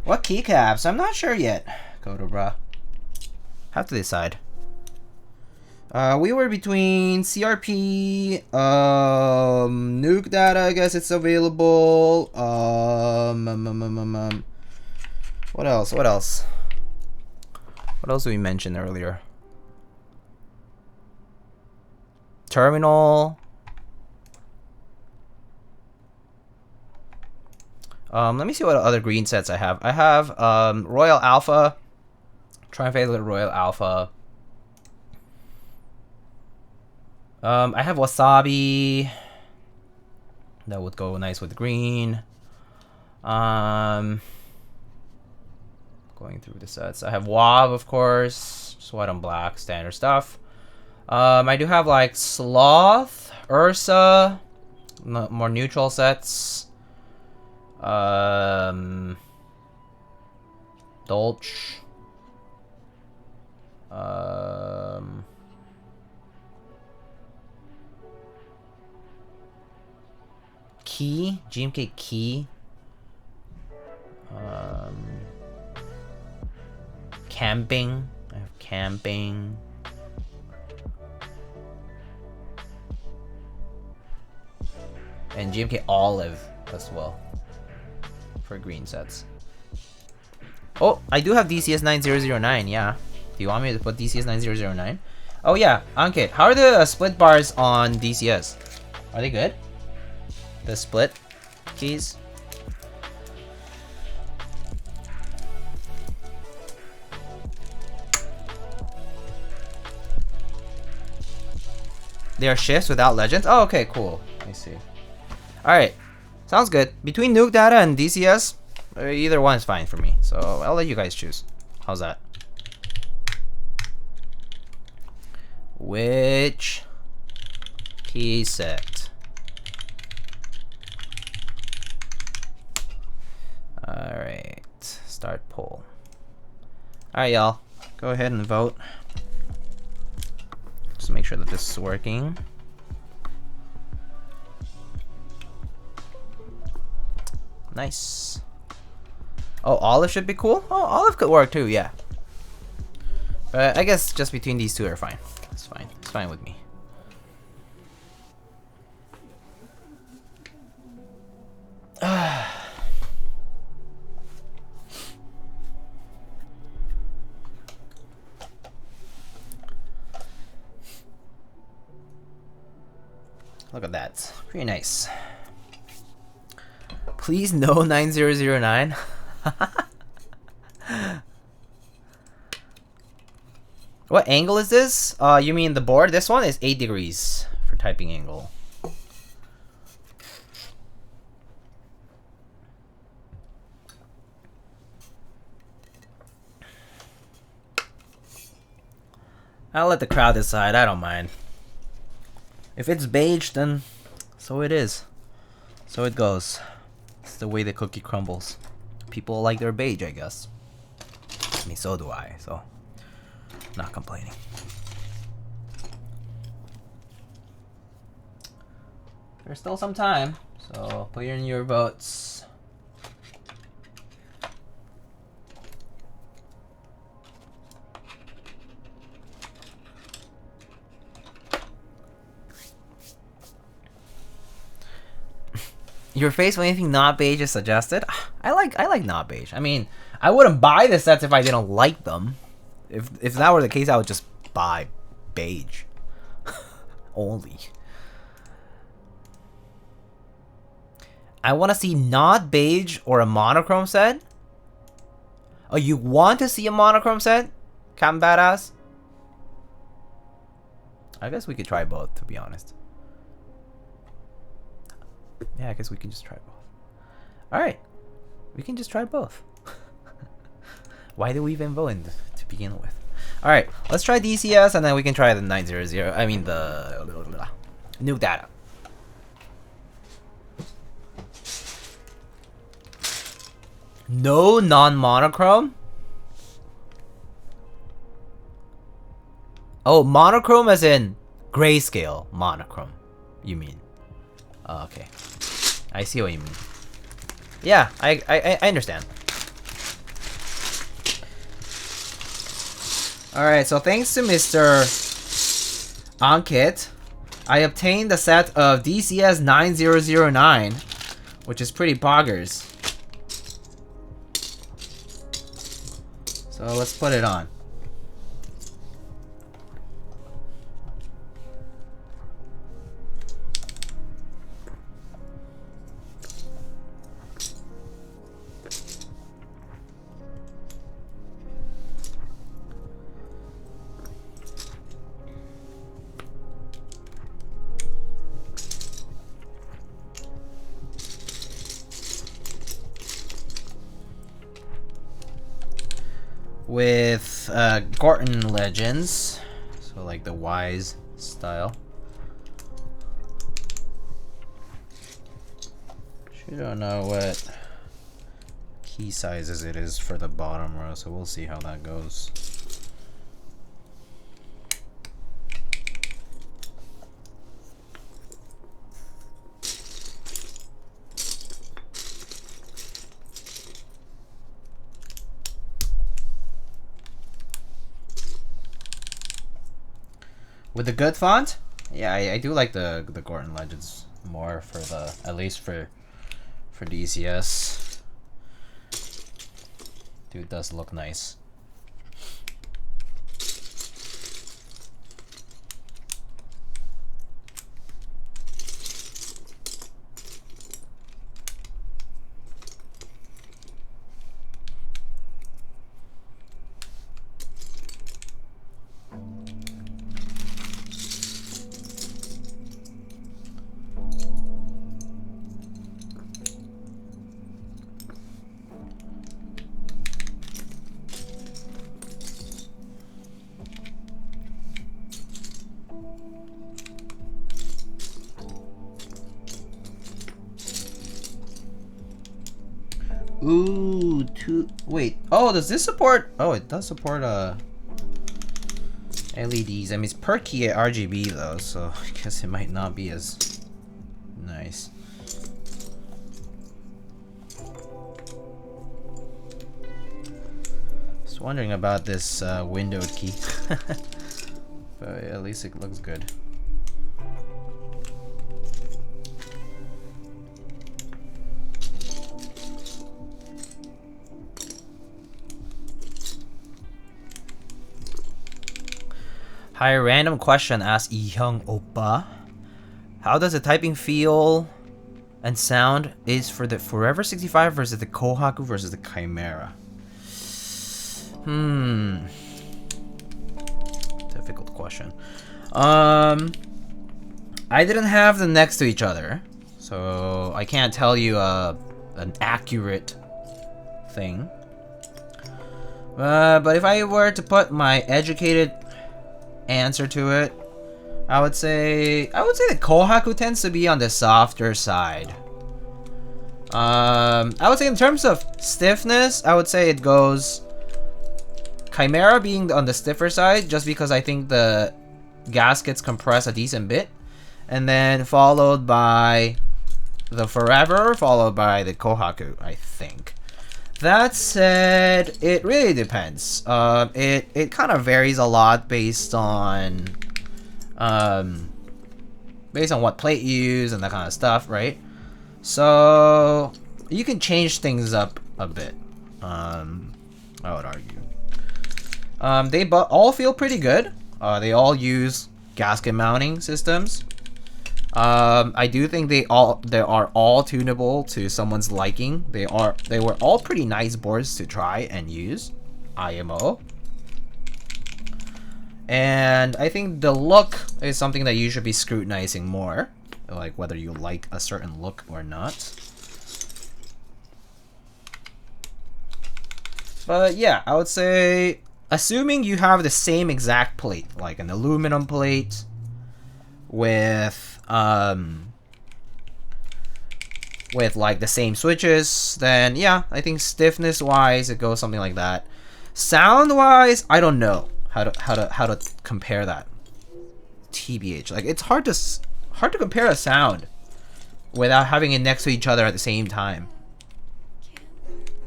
What keycaps? I'm not sure yet. Codobra. Have to decide. We were between CRP, nuke data, I guess it's available. What else? What else? What else did we mention earlier? Terminal. Let me see what other green sets I have. I have Royal Alpha, Trifacelet Royal Alpha. I have Wasabi. That would go nice with green. Going through the sets. I have Wob, of course. Just white on black, standard stuff. I do have like Sloth, Ursa, more neutral sets. Dolch. Key, GMK Key. Camping. I have camping. And GMK Olive as well for green sets. Oh, I do have DCS 9009, yeah. Do you want me to put DCS 9009? Oh yeah, Ankit, how are the split bars on DCS? Are they good? The split keys? They are shifts without legends? Oh, okay, cool. I see. Alright. Sounds good. Between nuke data and DCS, either one is fine for me. So I'll let you guys choose. How's that? Which key set? Alright. Start poll. Alright, y'all. Go ahead and vote. Just make sure that this is working. Nice. Oh, Olive should be cool? Oh, Olive could work too, yeah. But I guess just between these two are fine. It's fine. It's fine with me. Look at that. Pretty nice. Please no 9009. What angle is this? You mean the board? This one is 8 degrees for typing angle. I'll let the crowd decide. I don't mind. If it's beige, then so it is. So it goes. It's the way the cookie crumbles. People like their beige, I guess. I mean, so do I. So, not complaining. There's still some time, so put in your votes. Your face when anything not beige is suggested. I like not beige. I mean, I wouldn't buy the sets if I didn't like them. If that were the case, I would just buy beige only. I want to see not beige or a monochrome set. Oh, you want to see a monochrome set? Captain Badass? I guess we could try both, to be honest. Yeah, I guess we can just try both. Alright. We can just try both. Why do we even vote in to begin with? Alright, let's try DCS and then we can try the 900. I mean the Nuke Data. No non-monochrome? Oh, monochrome as in grayscale monochrome, you mean? Oh, okay. I see what you mean. Yeah, I understand. Alright, so thanks to Mr. Ankit, I obtained a set of DCS 9009, which is pretty poggers. So let's put it on. With Gorton Legends, so like the Wise style. She don't know what key sizes it is for the bottom row, so we'll see how that goes. With the good font? Yeah, I do like the Gorton Legends more for the, at least for DCS. Dude does look nice. Ooh, wait. Oh, does this support? Oh, it does support LEDs. I mean, it's per key RGB though, so I guess it might not be as nice. Just wondering about this windowed key, but at least it looks good. Hi, random question asks Ihyung Oppa. How does the typing feel and sound is for the Forever 65 versus the Kohaku versus the Chimera? Difficult question. I didn't have them next to each other, so I can't tell you an accurate thing. But if I were to put my educated answer to it, I would say the Kohaku tends to be on the softer side. I would say in terms of stiffness, I would say it goes Chimera being on the stiffer side, just because I think the gaskets compress a decent bit, and then followed by the Forever, followed by the Kohaku, I think. That said, it really depends. It kind of varies a lot based on what plate you use and that kind of stuff, right? So you can change things up a bit. I would argue. They all feel pretty good. They all use gasket mounting systems. I do think they are all tunable to someone's liking. They were all pretty nice boards to try and use, IMO. And I think the look is something that you should be scrutinizing more, like whether you like a certain look or not. But yeah, I would say, assuming you have the same exact plate, like an aluminum plate with like the same switches, then yeah, I think stiffness wise it goes something like that. Sound wise, I don't know how to compare that. TBH, like it's hard to compare a sound without having it next to each other at the same time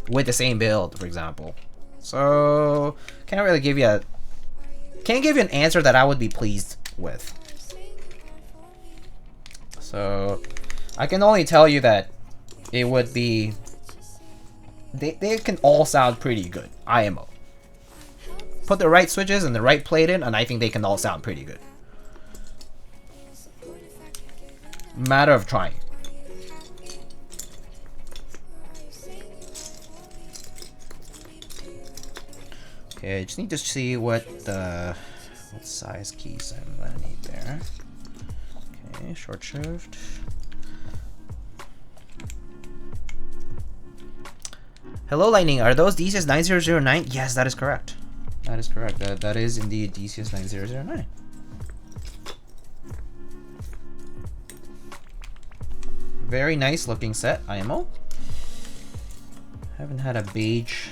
with the same build, for example. So can't really give you an answer that I would be pleased with. So I can only tell you that it would be they can all sound pretty good. IMO. Put the right switches and the right plate in, and I think they can all sound pretty good. Matter of trying. Okay, I just need to see what size keys I'm gonna need there. Okay, short shift. Hello, Lightning. Are those DCS 9009? Yes, that is correct. That is correct. That is indeed DCS 9009. Very nice looking set, IMO. Haven't had a beige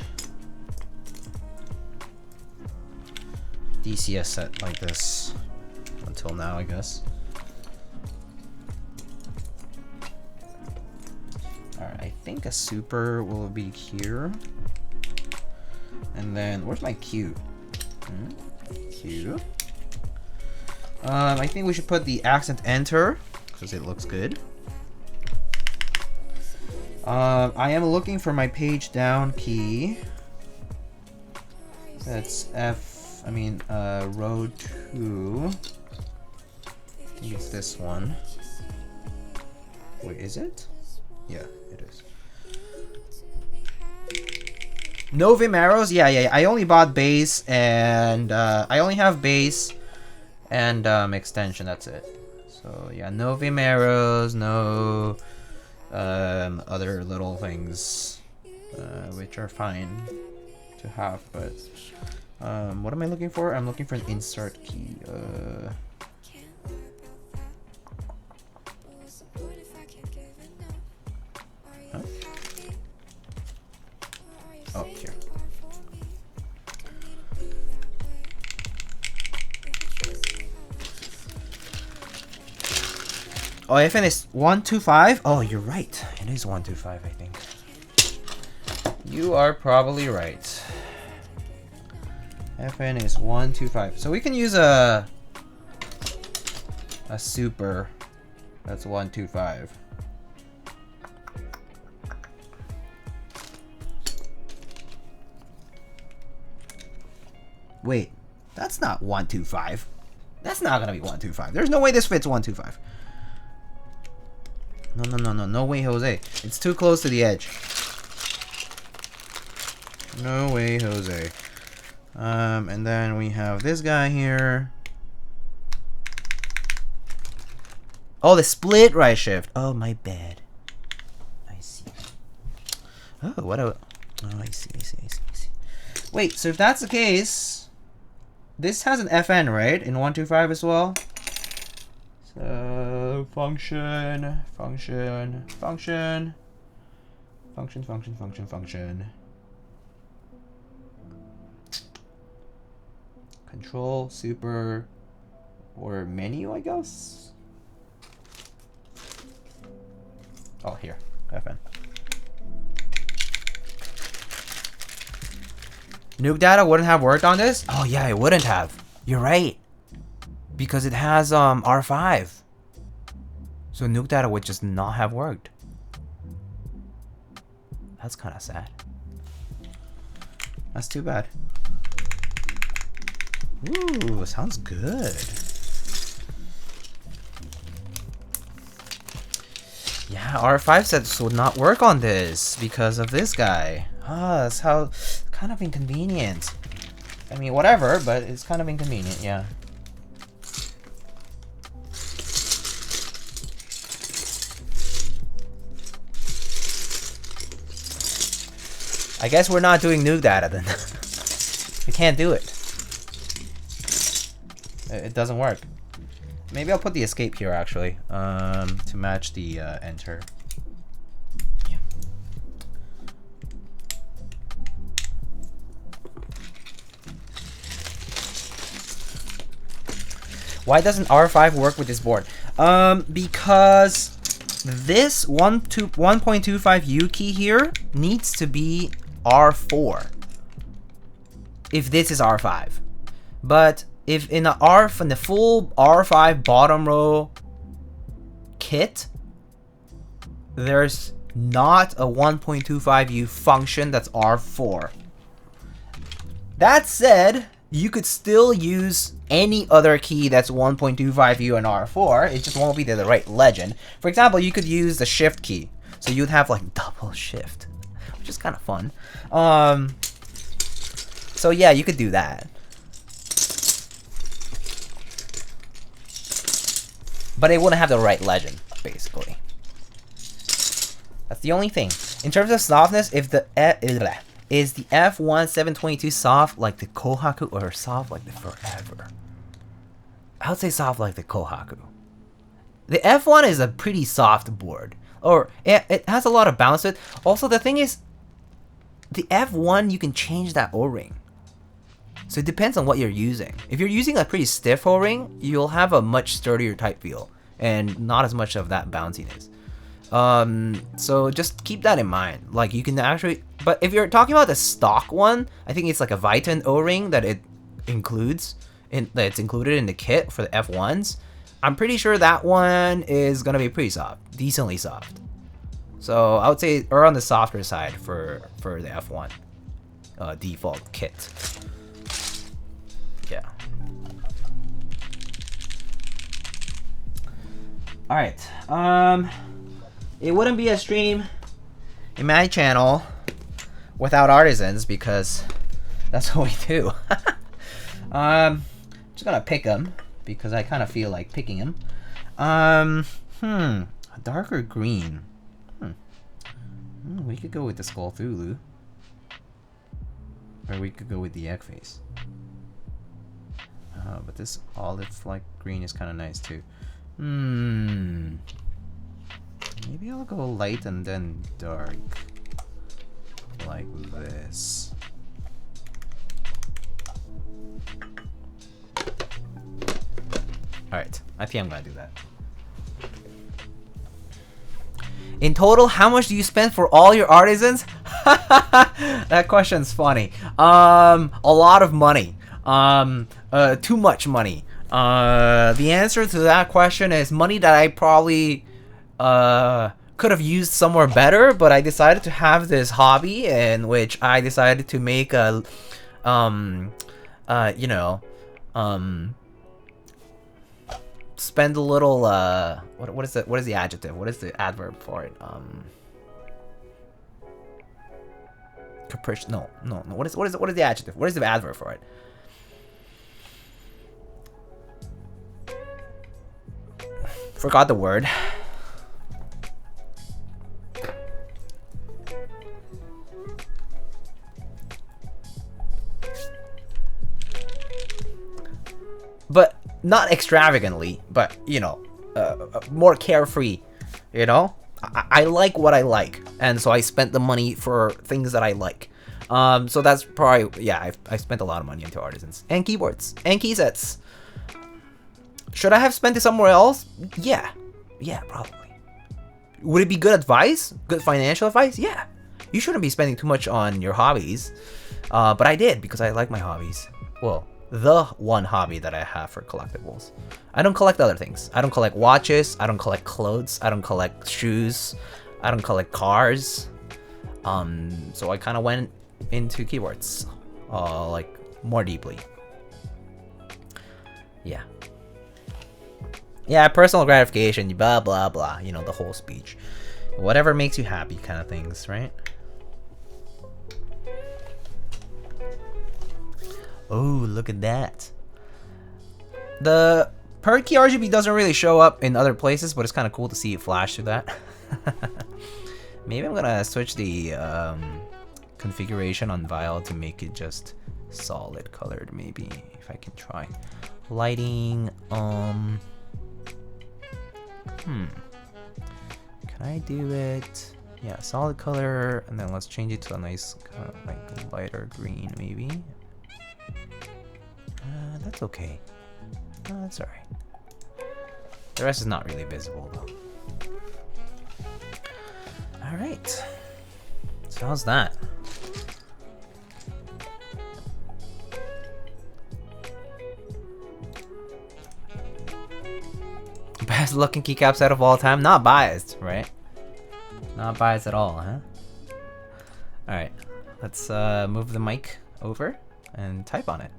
DCS set like this until now, I guess. Alright, I think a super will be here. And then, where's my Q? Q. I think we should put the accent enter, because it looks good. I am looking for my page down key. That's row 2. I think it's this one. Wait, is it? Yeah, it is. No Vim arrows? Yeah. I only bought base and I only have base and extension. That's it. So yeah, no Vim arrows, no other little things, which are fine to have. But what am I looking for? I'm looking for an insert key. Huh? Oh, here. Oh, FN is 125? Oh, you're right. It is 125, I think. You are probably right. FN is 125. So we can use a super that's 125. Wait, that's not 125. That's not gonna be 125. There's no way this fits 125. No way, Jose. It's too close to the edge. No way, Jose. And then we have this guy here. Oh, the split right shift. Oh, my bad. I see. Oh, what a... Oh, I see. Wait, so if that's the case, this has an FN, right? In 125 as well? So, function. Control, super, or menu, I guess? Oh, here, FN. Nuke data wouldn't have worked on this? Oh yeah, it wouldn't have. You're right. Because it has R5. So nuke data would just not have worked. That's kind of sad. That's too bad. Ooh, sounds good. Yeah, R5 sets would not work on this because of this guy. Ah, that's how... Kind of inconvenient. I mean, whatever, but it's kind of inconvenient, yeah. I guess we're not doing nuke data then. We can't do it. It doesn't work. Maybe I'll put the escape here actually, to match the enter. Yeah. Why doesn't R5 work with this board? Because this 1.25 U key here needs to be R4 if this is R5. But if in the full R5 bottom row kit, there's not a 1.25 U function that's R4. That said, you could still use any other key that's 1.25 U and R4. It just won't be the right legend. For example, you could use the shift key. So you'd have like double shift, which is kind of fun. So yeah, you could do that. But it wouldn't have the right legend, basically. That's the only thing. In terms of softness, if the is the F1 722 soft like the Kohaku or soft like the Forever? I would say soft like the Kohaku. The F1 is a pretty soft board. Or it has a lot of bounce to it. Also, the thing is, the F1 you can change that O-ring. So it depends on what you're using. If you're using a pretty stiff O-ring, you'll have a much sturdier type feel and not as much of that bounciness. So just keep that in mind. Like you can actually, but if you're talking about the stock one, I think it's like a Viton O-ring that it includes that's included in the kit for the F1s. I'm pretty sure that one is gonna be pretty soft, decently soft. So I would say we're on the softer side for the F1 default kit. Yeah. All right. It wouldn't be a stream in my channel without artisans because that's what we do. Just gonna pick them because I kind of feel like picking them. A darker green. We could go with the Skull Thulu, or we could go with the egg face. But this olive like green is kind of nice too. Maybe I'll go light and then dark, like this. Alright, I think I'm gonna do that. In total, how much do you spend for all your artisans? That question's funny. A lot of money. Too much money. The answer to that question is money that I probably could have used somewhere better, but I decided to have this hobby in which I decided to make a spend a little what is the adjective? What is the adverb for it? Capricious. No. What is the adjective? What is the adverb for it? Forgot the word. But not extravagantly, but you know, more carefree. You know, I like what I like, and so I spent the money for things that I like. So that's probably, yeah, I spent a lot of money into artisans and keyboards and key sets. Should I have spent it somewhere else? Yeah, probably. Would it be good advice? Good financial advice? Yeah. You shouldn't be spending too much on your hobbies. But I did because I like my hobbies. Well, the one hobby that I have for collectibles. I don't collect other things. I don't collect watches. I don't collect clothes. I don't collect shoes. I don't collect cars. So I kind of went into keyboards, like more deeply. Yeah, personal gratification, blah blah blah. You know, the whole speech. Whatever makes you happy, kind of things, right? Oh, look at that. The per key RGB doesn't really show up in other places, but it's kind of cool to see it flash through that. Maybe I'm gonna switch the configuration on Vial to make it just solid colored. Maybe if I can try lighting. Can I do it? Yeah, solid color, and then let's change it to a nice kind of like lighter green, maybe. That's okay. That's alright. The rest is not really visible though. Alright. So how's that? Best looking keycaps out of all time? Not biased, right? Not biased at all, huh? Alright. Let's move the mic over and type on it.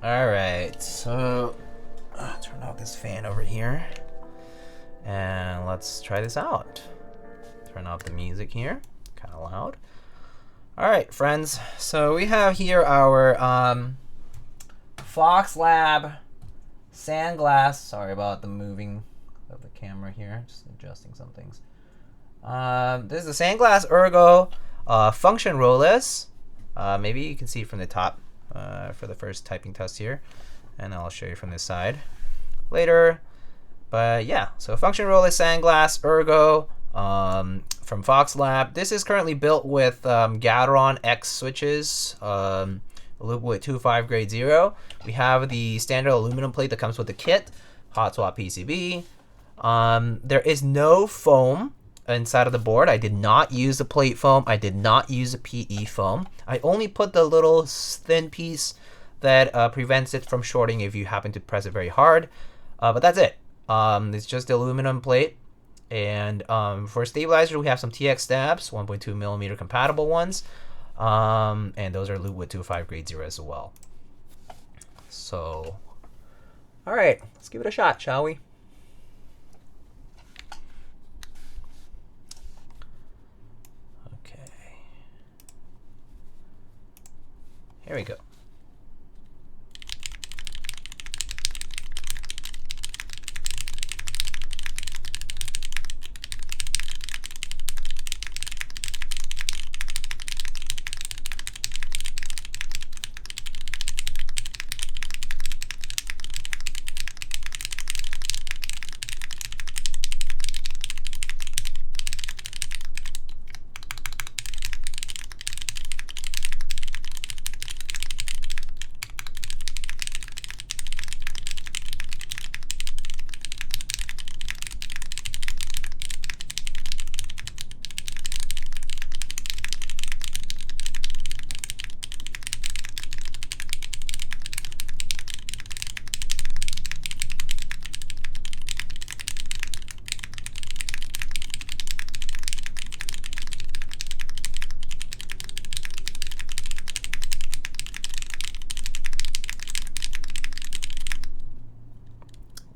Alright, so turn off this fan over here and let's try this out. Turn off the music here, kind of loud. Alright, friends, so we have here our Fox Lab Sandglass. Sorry about the moving of the camera here, just adjusting some things. This is the Sandglass Ergo function rollers. Maybe you can see from the top. For the first typing test here, and I'll show you from this side later. But yeah, so function roller Sandglass Ergo from Fox Lab. This is currently built with Gateron X switches, Lube with 2.5 grade 0. We have the standard aluminum plate that comes with the kit, hot swap PCB. There is no foam inside of the board. I did not use the plate foam. I did not use the PE foam. I only put the little thin piece that prevents it from shorting if you happen to press it very hard. But that's it. It's just the aluminum plate. And for stabilizer, we have some TX stabs, 1.2 millimeter compatible ones. And those are Lube with 2.5 grade 0 as well. So, all right, let's give it a shot, shall we? Here we go.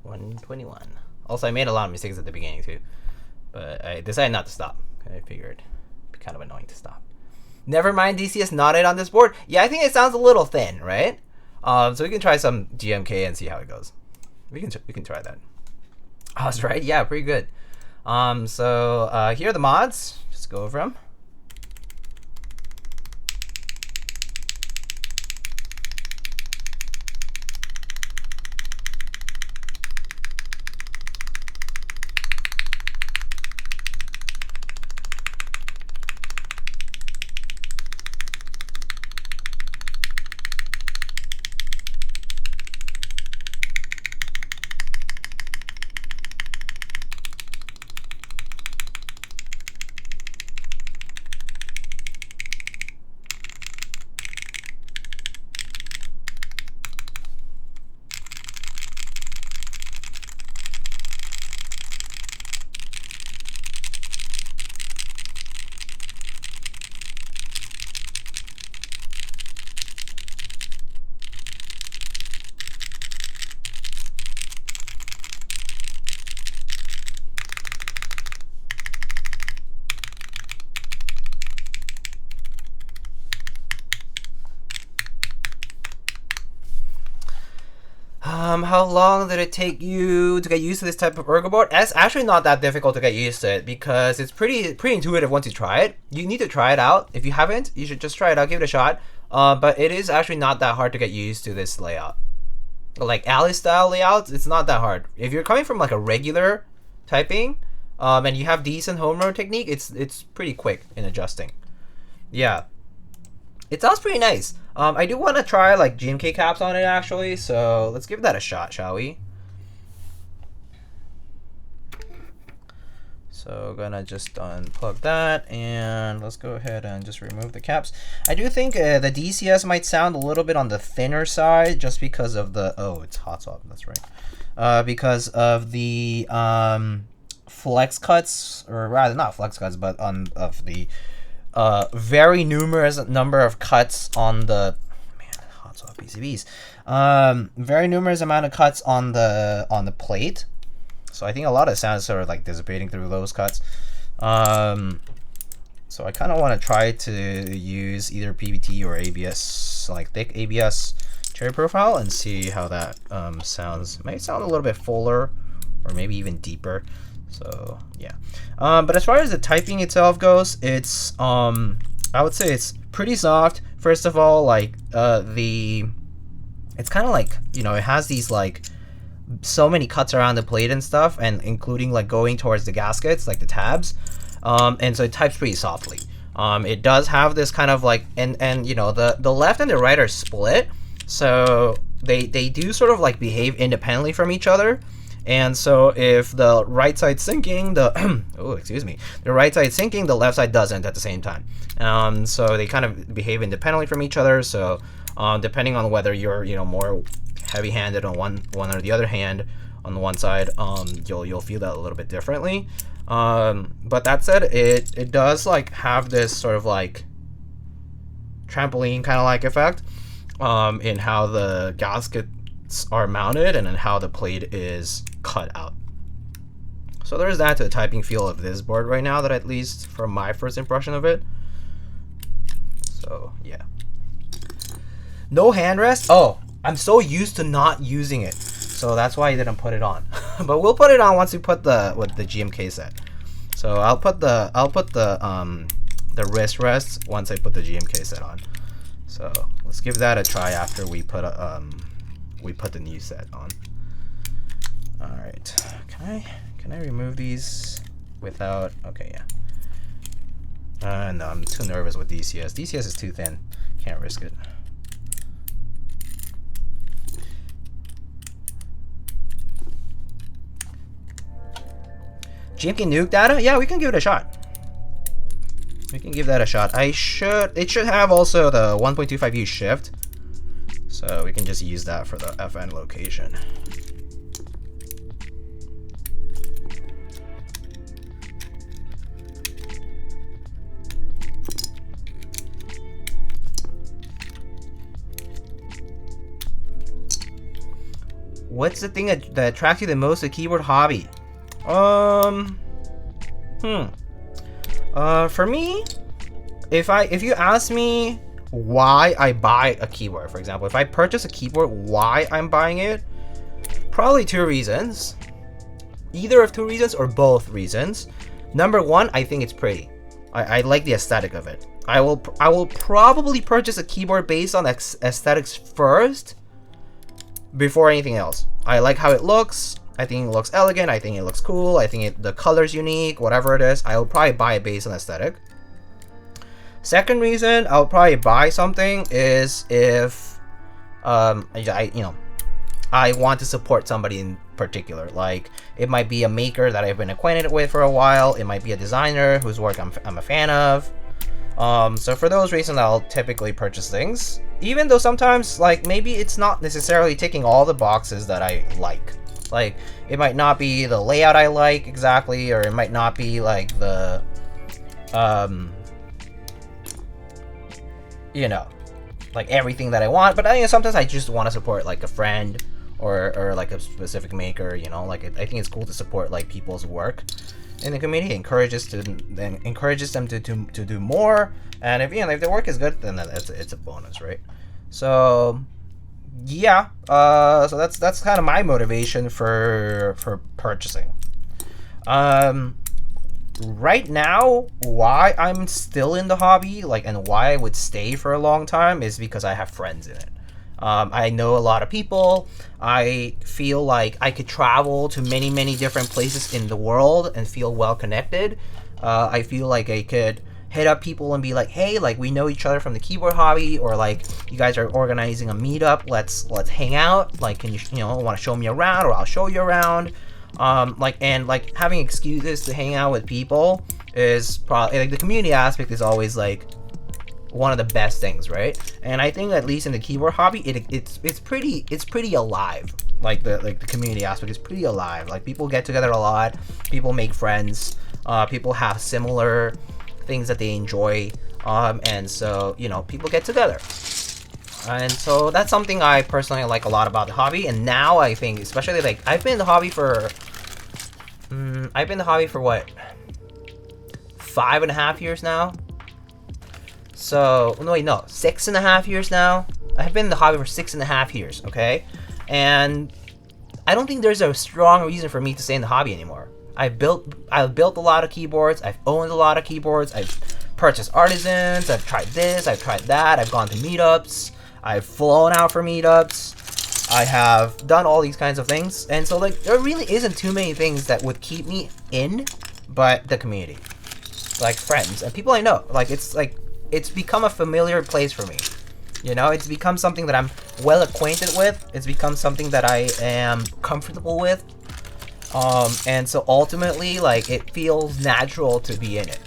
121. Also, I made a lot of mistakes at the beginning too, but I decided not to stop. I figured it'd be kind of annoying to stop. Never mind, DCS knotted on this board. Yeah, I think it sounds a little thin, right? So we can try some GMK and see how it goes. We can try that. I was right. Yeah, pretty good. So here are the mods. Just go over them. How long did it take you to get used to this type of ergo board? It's actually not that difficult to get used to it because it's pretty intuitive once you try it. You need to try it out. If you haven't, you should just try it out, give it a shot. But it is actually not that hard to get used to this layout. Like Alice style layouts, it's not that hard. If you're coming from like a regular typing, and you have decent home run technique, it's pretty quick in adjusting. Yeah. It sounds pretty nice. I do want to try like GMK caps on it actually, so let's give that a shot, shall we? So gonna just unplug that and let's go ahead and just remove the caps. I do think the DCS might sound a little bit on the thinner side just because of the it's hot swap, that's right. Because of the flex cuts, or rather not flex cuts, but of the very numerous number of cuts on the hot swap PCBs. Very numerous amount of cuts on the plate. So I think a lot of sound is sort of like dissipating through those cuts. So I kind of want to try to use either PBT or ABS, like thick ABS cherry profile, and see how that sounds. It might sound a little bit fuller or maybe even deeper. So yeah, but as far as the typing itself goes, it's I would say it's pretty soft. First of all, like it's kind of like, you know, it has these like so many cuts around the plate and stuff, and including like going towards the gaskets, like the tabs, and so it types pretty softly. It does have this kind of like, and you know, the left and the right are split, so they do sort of like behave independently from each other. And so if the right side's syncing, the right side's syncing, the left side doesn't at the same time. So they kind of behave independently from each other. So depending on whether you're, you know, more heavy-handed on one or the other hand on the one side, you'll feel that a little bit differently. But that said, it does like have this sort of like trampoline kind of like effect in how the gaskets are mounted and in how the plate is cut out. So there's that to the typing feel of this board right now, that at least from my first impression of it. So yeah. No hand rest. Oh, I'm so used to not using it, so that's why I didn't put it on. But we'll put it on once we put the GMK set. So I'll put the wrist rests once I put the GMK set on. So let's give that a try after we put the new set on. All right, can I remove these without? Okay, yeah. No, I'm too nervous with DCS. DCS is too thin. Can't risk it. GMK Nuke Data? Yeah, we can give it a shot. We can give that a shot. It should have also the 1.25U shift, so we can just use that for the FN location. What's the thing that attracts you the most to keyboard hobby? For me, if you ask me why I buy a keyboard, for example, if I purchase a keyboard, why I'm buying it, probably two reasons. Either of two reasons or both reasons. Number one, I think it's pretty. I like the aesthetic of it. I will probably purchase a keyboard based on aesthetics first before anything else. I like how it looks. I think it looks elegant. I think it looks cool. I think the color's unique. Whatever it is, I will probably buy it based on aesthetic. Second reason I'll probably buy something is if I want to support somebody in particular. Like, it might be a maker that I've been acquainted with for a while. It might be a designer whose work I'm a fan of. So for those reasons, I'll typically purchase things, even though sometimes, like, maybe it's not necessarily ticking all the boxes that I like. Like, it might not be the layout I like exactly, or it might not be like the like everything that I want. But sometimes I just want to support like a friend or like a specific maker. Like, I think it's cool to support like people's work in the community. Encourages them to do more, and if the work is good, then it's a bonus, right? So yeah, so that's kind of my motivation for purchasing. Right now, why I'm still in the hobby, like, and why I would stay for a long time is because I have friends in it. I know a lot of people. I feel like I could travel to many different places in the world and feel well connected. I feel like I could hit up people and be like, hey, like, we know each other from the keyboard hobby, or like, you guys are organizing a meetup, let's hang out, like, can you want to show me around, or I'll show you around. Like having excuses to hang out with people is probably, like, the community aspect is always like one of the best things, right? And I think, at least in the keyboard hobby, it's pretty alive. Like the community aspect is pretty alive. Like, people get together a lot, people make friends, people have similar things that they enjoy, and so people get together. And so that's something I personally like a lot about the hobby. And now I think, especially, like, I've been in the hobby for what, 5.5 years now. So, no, wait, no, 6.5 years now. I've been in the hobby for 6.5 years, okay? And I don't think there's a strong reason for me to stay in the hobby anymore. I've built a lot of keyboards. I've owned a lot of keyboards. I've purchased artisans. I've tried this. I've tried that. I've gone to meetups. I've flown out for meetups. I have done all these kinds of things. And so, like, there really isn't too many things that would keep me in, but the community. Like, friends and people I know. Like, it's become a familiar place for me. It's become something that I'm well acquainted with. It's become something that I am comfortable with. And so ultimately, like, it feels natural to be in it.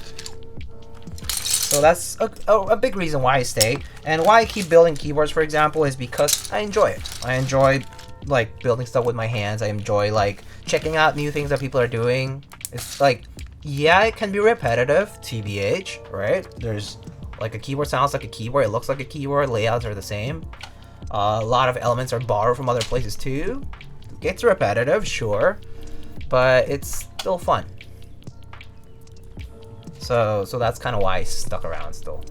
So that's a big reason why I stay. And why I keep building keyboards, for example, is because I enjoy it. I enjoy, like, building stuff with my hands. I enjoy, like, checking out new things that people are doing. It's like, yeah, it can be repetitive, TBH, right? There's, like, a keyboard sounds like a keyboard, it looks like a keyboard, layouts are the same. A lot of elements are borrowed from other places too. It gets repetitive, sure, but it's still fun. So that's kind of why I stuck around still.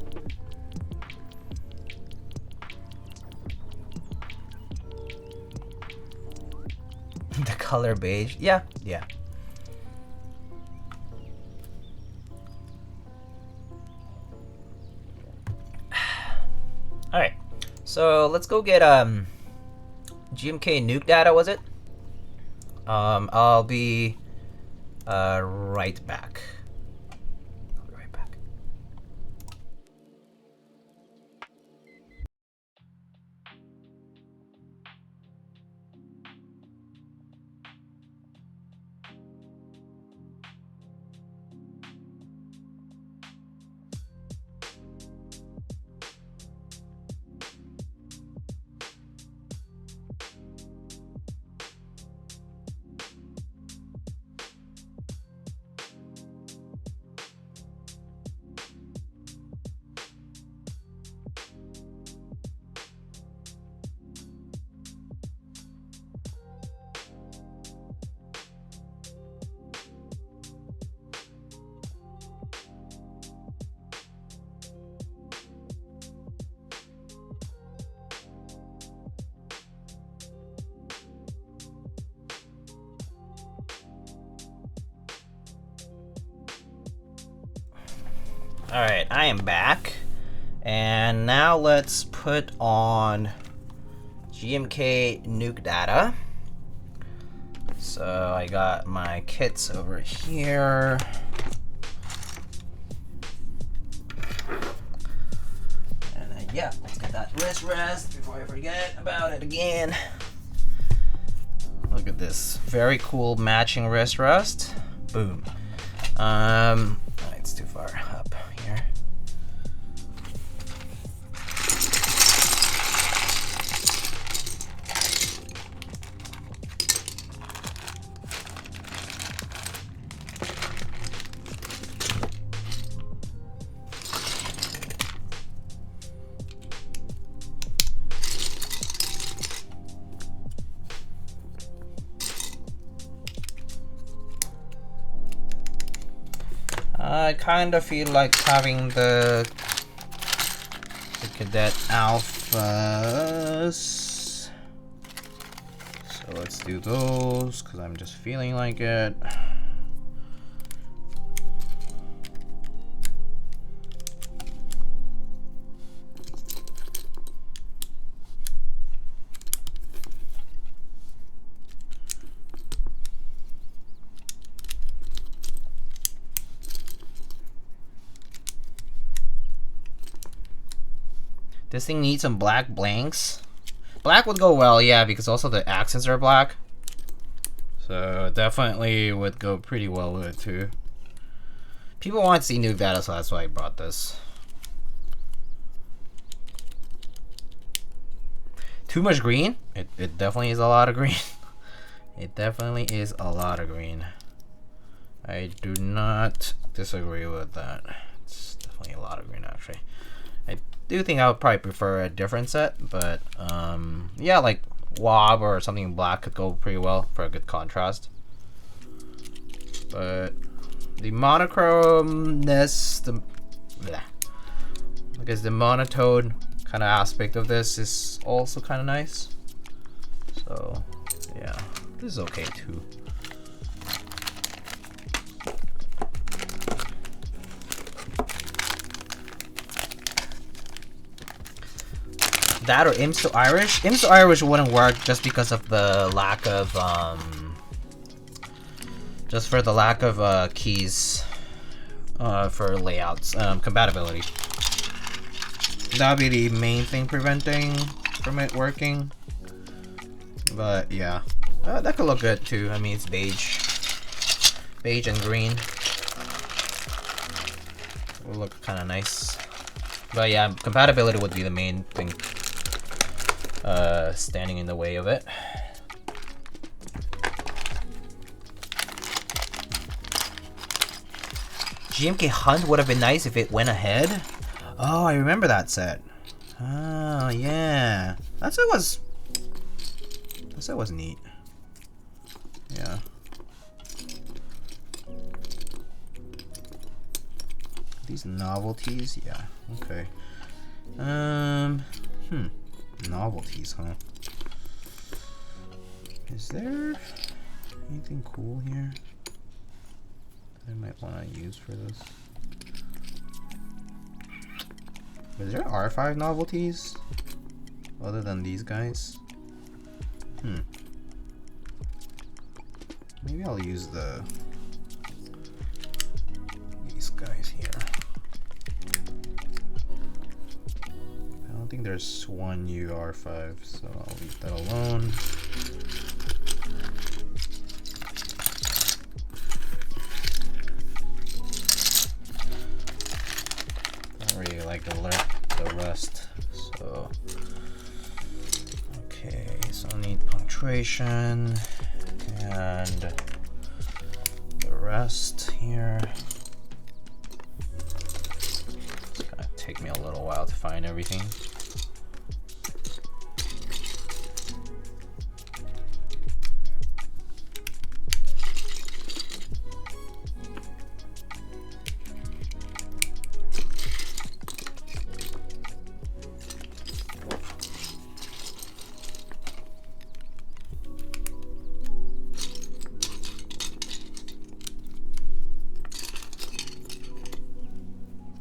The color beige, yeah. All right, so let's go get GMK Nuke Data, was it? I'll be right back. Alright, I am back. And now let's put on GMK Nuke Data. So I got my kits over here. And yeah, let's get that wrist rest before I forget about it again. Look at this very cool matching wrist rest. Boom. It's too far up here. I kind of feel like having the Cadet Alphas. So let's do those because I'm just feeling like it. This thing needs some black blanks. Black would go well, yeah, because also the accents are black. So definitely would go pretty well with it too. People want to see new data, so that's why I brought this. Too much green? It definitely is a lot of green. It definitely is a lot of green. I do not disagree with that. It's definitely a lot of green actually. I do think I would probably prefer a different set, but yeah, like Wob or something black could go pretty well for a good contrast. But the monochromeness, I guess the monotone kind of aspect of this is also kind of nice. So yeah, this is okay too. That or Imps to Irish? Imps to Irish wouldn't work just because of the lack of just for the lack of keys for layouts, compatibility. That would be the main thing preventing from it working. But yeah, that could look good too. I mean, it's beige and green. Will look kind of nice. But yeah, compatibility would be the main thing standing in the way of it. GMK Hunt would have been nice if it went ahead. Oh, I remember that set. Oh yeah, that set was neat. Yeah. These novelties, yeah, okay. Novelties, huh? Is there anything cool here that I might want to use for this? Is there R5 novelties other than these guys? Maybe I'll use these guys here. I don't think there's one new R5, so I'll leave that alone. Don't really like the rest, so okay. So I need punctuation and the rest here. It's gonna take me a little while to find everything.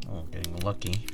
Oh, lucky.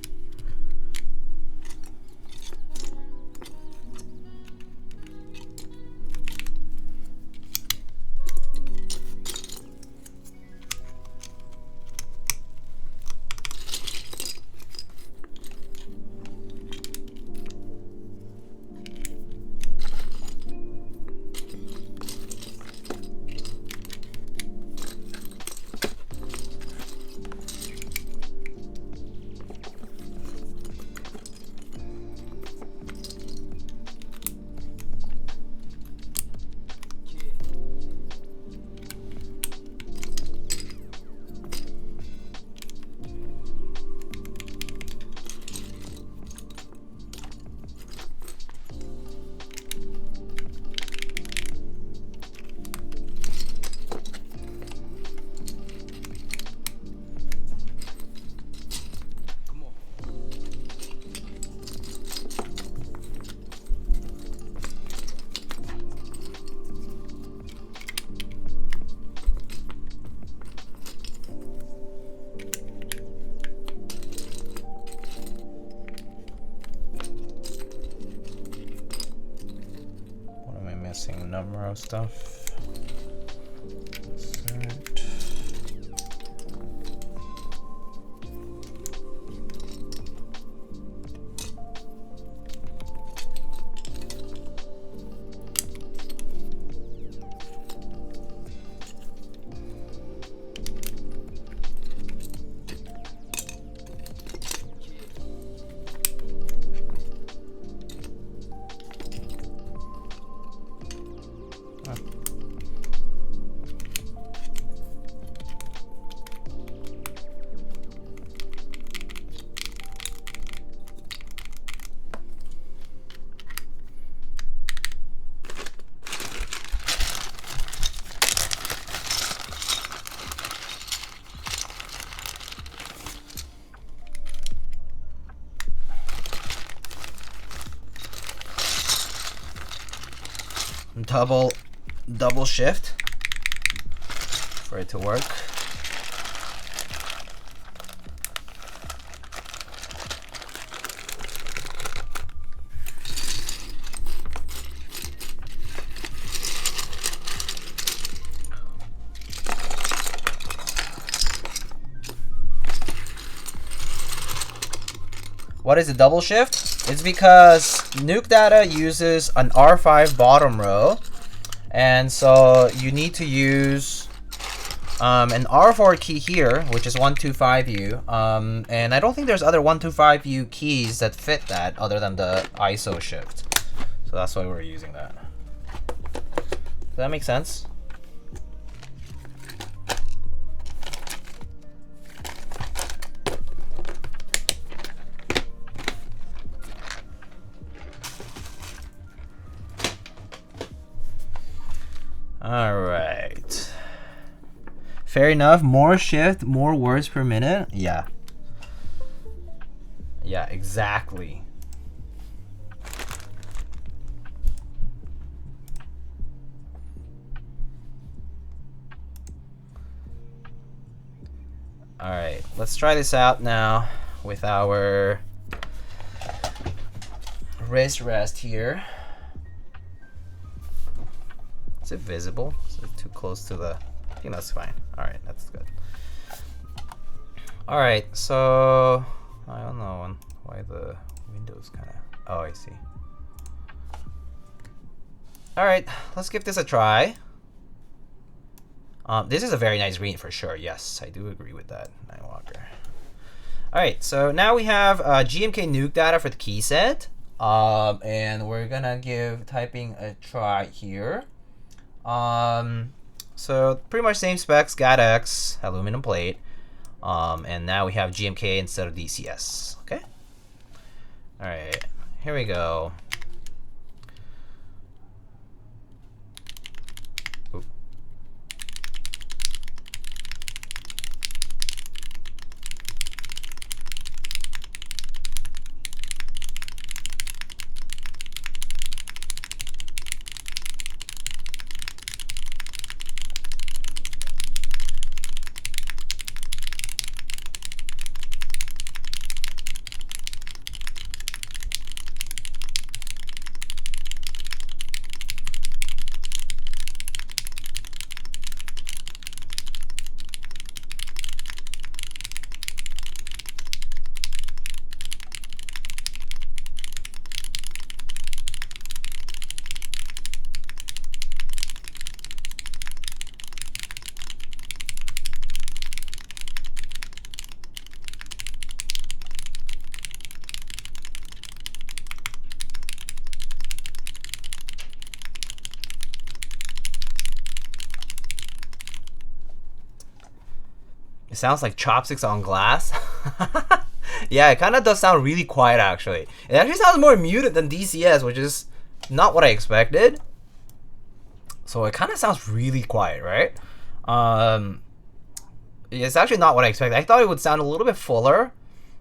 Number of stuff. Insert. Double shift for it to work. What is a double shift? It's because Nuke Data uses an R5 bottom row, and so you need to use an R4 key here, which is 125U, and I don't think there's other 125U keys that fit that other than the ISO shift. So that's why we're using that. Does that make sense? All right. Fair enough. More shift, more words per minute. Yeah. Yeah, exactly. All right, let's try this out now with our wrist rest here. Is it visible? Is it too close to the... I think that's fine. All right, that's good. All right, so I don't know why the window's kind of... Oh, I see. All right, let's give this a try. This is a very nice green for sure. Yes, I do agree with that, Nightwalker. All right, so now we have GMK Nuke Data for the key set. And we're gonna give typing a try here. So pretty much same specs, GATX, aluminum plate. And now we have GMK instead of DCS. Okay. All right, here we go. Oop. It sounds like chopsticks on glass. Yeah, it kind of does sound really quiet actually. It actually sounds more muted than DCS, which is not what I expected. So it kind of sounds really quiet, right? It's actually not what I expected. I thought it would sound a little bit fuller,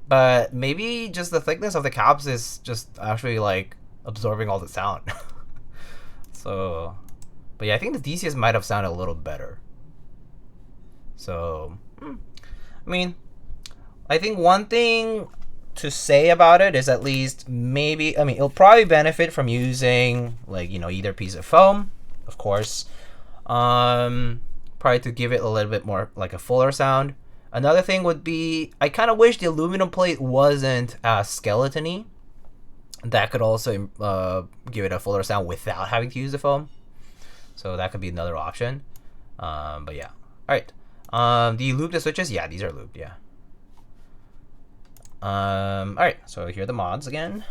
but maybe just the thickness of the caps is just actually like absorbing all the sound. So, but yeah, I think the DCS might have sounded a little better. So, I mean, I think one thing to say about it is at least maybe, I mean, it'll probably benefit from using like, you know, either piece of foam, of course, probably to give it a little bit more like a fuller sound. Another thing would be, I kind of wish the aluminum plate wasn't as skeleton-y. That could also give it a fuller sound without having to use the foam. So that could be another option. But yeah. Alright. Do you lube the switches? Yeah, these are lubed, yeah. Alright, so here are the mods again.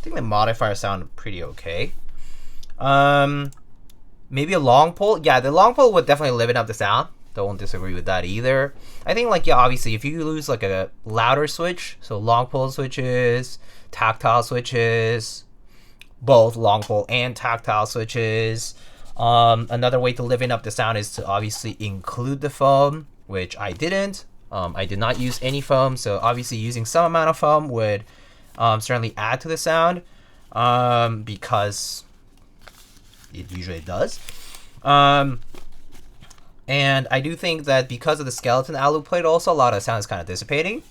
I think the modifier sounded pretty okay. Maybe a long pull. Yeah, the long pull would definitely liven up the sound. Don't disagree with that either. I think like, yeah, obviously if you lose like a louder switch, so long pull switches, tactile switches, both long pull and tactile switches. Another way to liven up the sound is to obviously include the foam, which I didn't. I did not use any foam, so obviously using some amount of foam would certainly add to the sound, because it usually does. And I do think that because of the skeleton alu plate, also a lot of sound is kind of dissipating,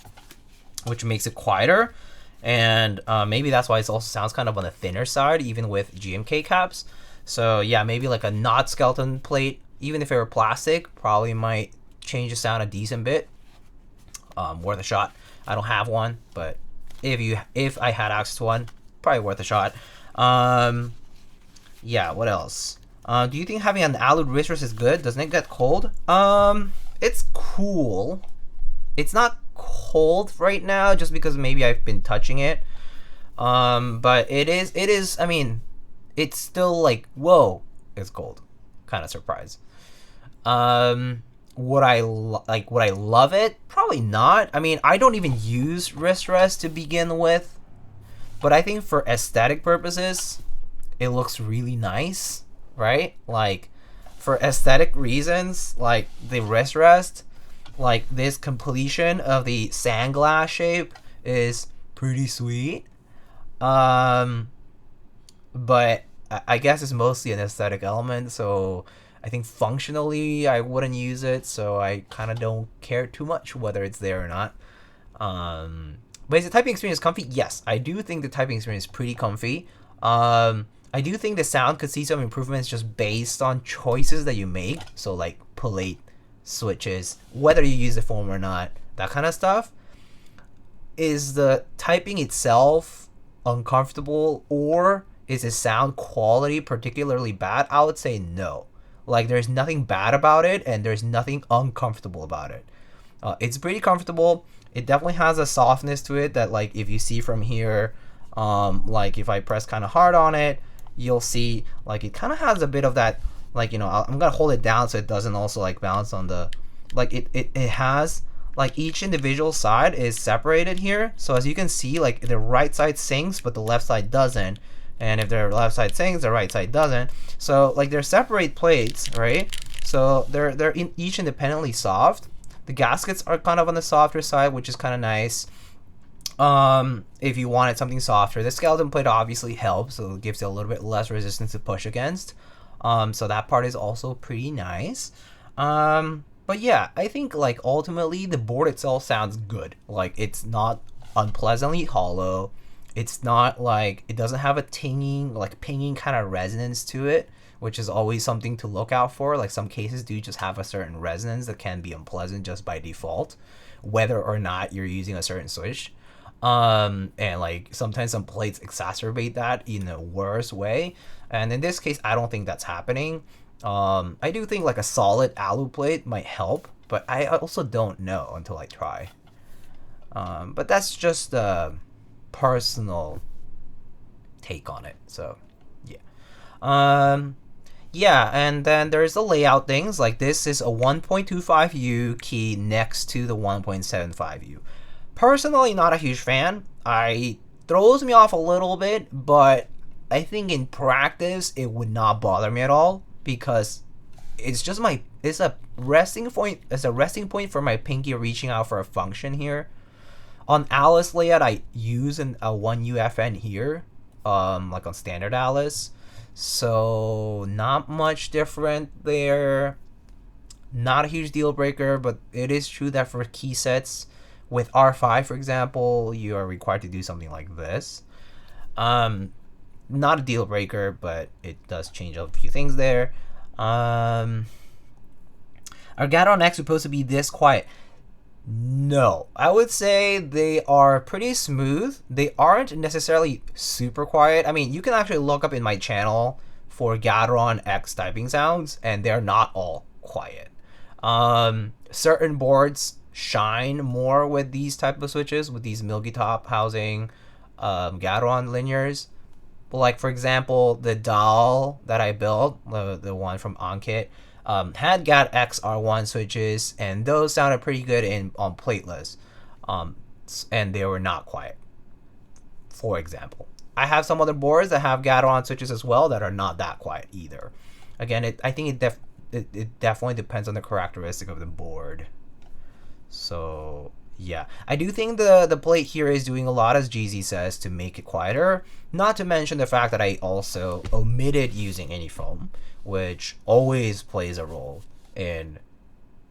which makes it quieter. And maybe that's why it also sounds kind of on the thinner side, even with GMK caps. So yeah, maybe like a not skeleton plate, even if it were plastic, probably might change the sound a decent bit. Worth a shot. I don't have one, but if I had access to one, probably worth a shot. Yeah, what else? Do you think having an alud wrist rest is good? Doesn't it get cold? It's cool. It's not cold right now just because maybe I've been touching it. But it is, I mean, it's still like, whoa, it's cold. Kind of surprised. Would I love it? Probably not. I mean, I don't even use wrist rest to begin with, but I think for aesthetic purposes, it looks really nice, right? Like, for aesthetic reasons, like the wrist rest, like this completion of the sandglass shape is pretty sweet. But I guess it's mostly an aesthetic element, so I think functionally I wouldn't use it, so I kind of don't care too much whether it's there or not. But is the typing experience comfy? Yes, I do think the typing experience is pretty comfy. I do think the sound could see some improvements just based on choices that you make. So like plate switches, whether you use the foam or not, that kind of stuff. Is the typing itself uncomfortable, or is the sound quality particularly bad? I would say no. Like, there's nothing bad about it, and there's nothing uncomfortable about it. It's pretty comfortable. It definitely has a softness to it that, like, if you see from here, like if I press kind of hard on it, you'll see like it kind of has a bit of that, like, you know, I'm gonna hold it down so it doesn't also like bounce on the, like it has like each individual side is separated here. So as you can see, like the right side sings but the left side doesn't, and if the left side sings, the right side doesn't. So like they're separate plates, right? So they're each independently soft. The gaskets are kind of on the softer side, which is kind of nice. If you wanted something softer, the skeleton plate obviously helps, so it gives it a little bit less resistance to push against. So that part is also pretty nice. But yeah, I think like ultimately the board itself sounds good. Like it's not unpleasantly hollow. It's not like, it doesn't have a tinging, like pinging kind of resonance to it, which is always something to look out for. Like some cases do just have a certain resonance that can be unpleasant just by default, whether or not you're using a certain switch. And like sometimes some plates exacerbate that in a worse way. And in this case, I don't think that's happening. I do think like a solid alu plate might help, but I also don't know until I try. But that's just a personal take on it. So yeah. Yeah, and then there's the layout things. Like this is a 1.25U key next to the 1.75U. Personally, not a huge fan. It throws me off a little bit, but I think in practice it would not bother me at all, because it's just it's a resting point. It's a resting point for my pinky reaching out for a function here. On Alice layout, I use a 1UFN here, like on standard Alice. So not much different there. Not a huge deal breaker, but it is true that for key sets with R5, for example, you are required to do something like this. Not a deal breaker, but it does change a few things there. Are Gateron X supposed to be this quiet? No, I would say they are pretty smooth. They aren't necessarily super quiet. I mean, you can actually look up in my channel for Gateron X typing sounds, and they're not all quiet. Certain boards shine more with these type of switches, with these Milky Top housing Gateron linears. But like for example, the doll that I built, the one from Onkit, had Gat X R1 switches, and those sounded pretty good on plateless, and they were not quiet. For example, I have some other boards that have Gateron switches as well that are not that quiet either. Again, I think it definitely depends on the characteristic of the board. So yeah, I do think the plate here is doing a lot, as GZ says, to make it quieter. Not to mention the fact that I also omitted using any foam, which always plays a role in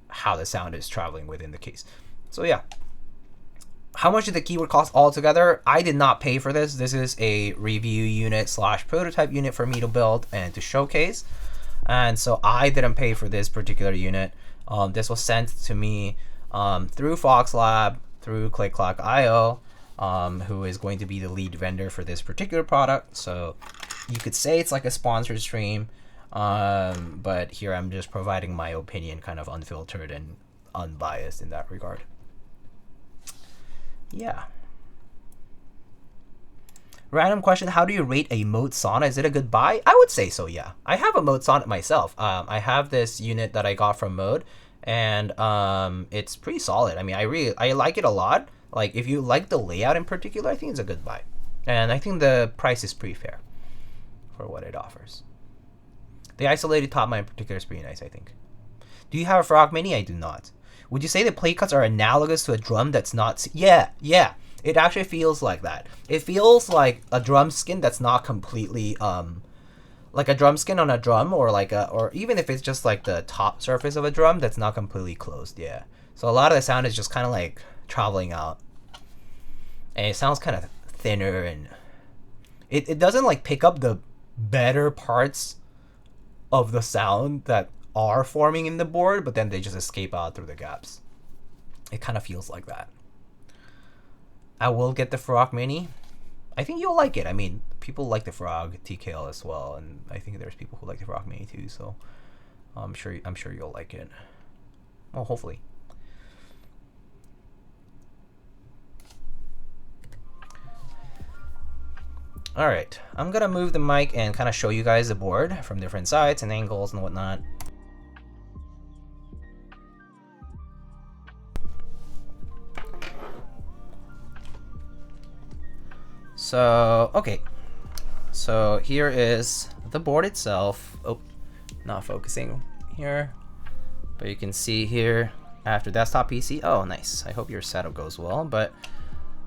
how the sound is traveling within the case. So yeah. How much did the keyboard cost altogether? I did not pay for this. This is a review unit / prototype unit for me to build and to showcase. And so I didn't pay for this particular unit. This was sent to me through Fox Lab, through ClickClock.io, who is going to be the lead vendor for this particular product. So you could say it's like a sponsored stream, but here I'm just providing my opinion, kind of unfiltered and unbiased in that regard. Yeah. Random question, how do you rate a Mode Sonnet? Is it a good buy? I would say so, yeah. I have a Mode Sonnet myself. I have this unit that I got from Mode, and it's pretty solid. I mean, I like it a lot. Like, if you like the layout in particular, I think it's a good buy. And I think the price is pretty fair for what it offers. The isolated top mine in particular is pretty nice, I think. Do you have a Frog Mini? I do not. Would you say the plate cuts are analogous to a drum that's not... Yeah. It actually feels like that. It feels like a drum skin that's not completely... like a drum skin on a drum, or even if it's just like the top surface of a drum that's not completely closed, yeah. So a lot of the sound is just kind of like traveling out. And it sounds kind of thinner, and it doesn't like pick up the better parts of the sound that are forming in the board, but then they just escape out through the gaps. It kind of feels like that. I will get the Frog Mini. I think you'll like it. I mean, people like the Frog TKL as well, and I think there's people who like the Frog Mini too. So I'm sure you'll like it. Well, hopefully. All right, I'm gonna move the mic and kind of show you guys the board from different sides and angles and whatnot. So, okay. So here is the board itself. Oh, not focusing here. But you can see here, after desktop PC. Oh, nice. I hope your setup goes well. But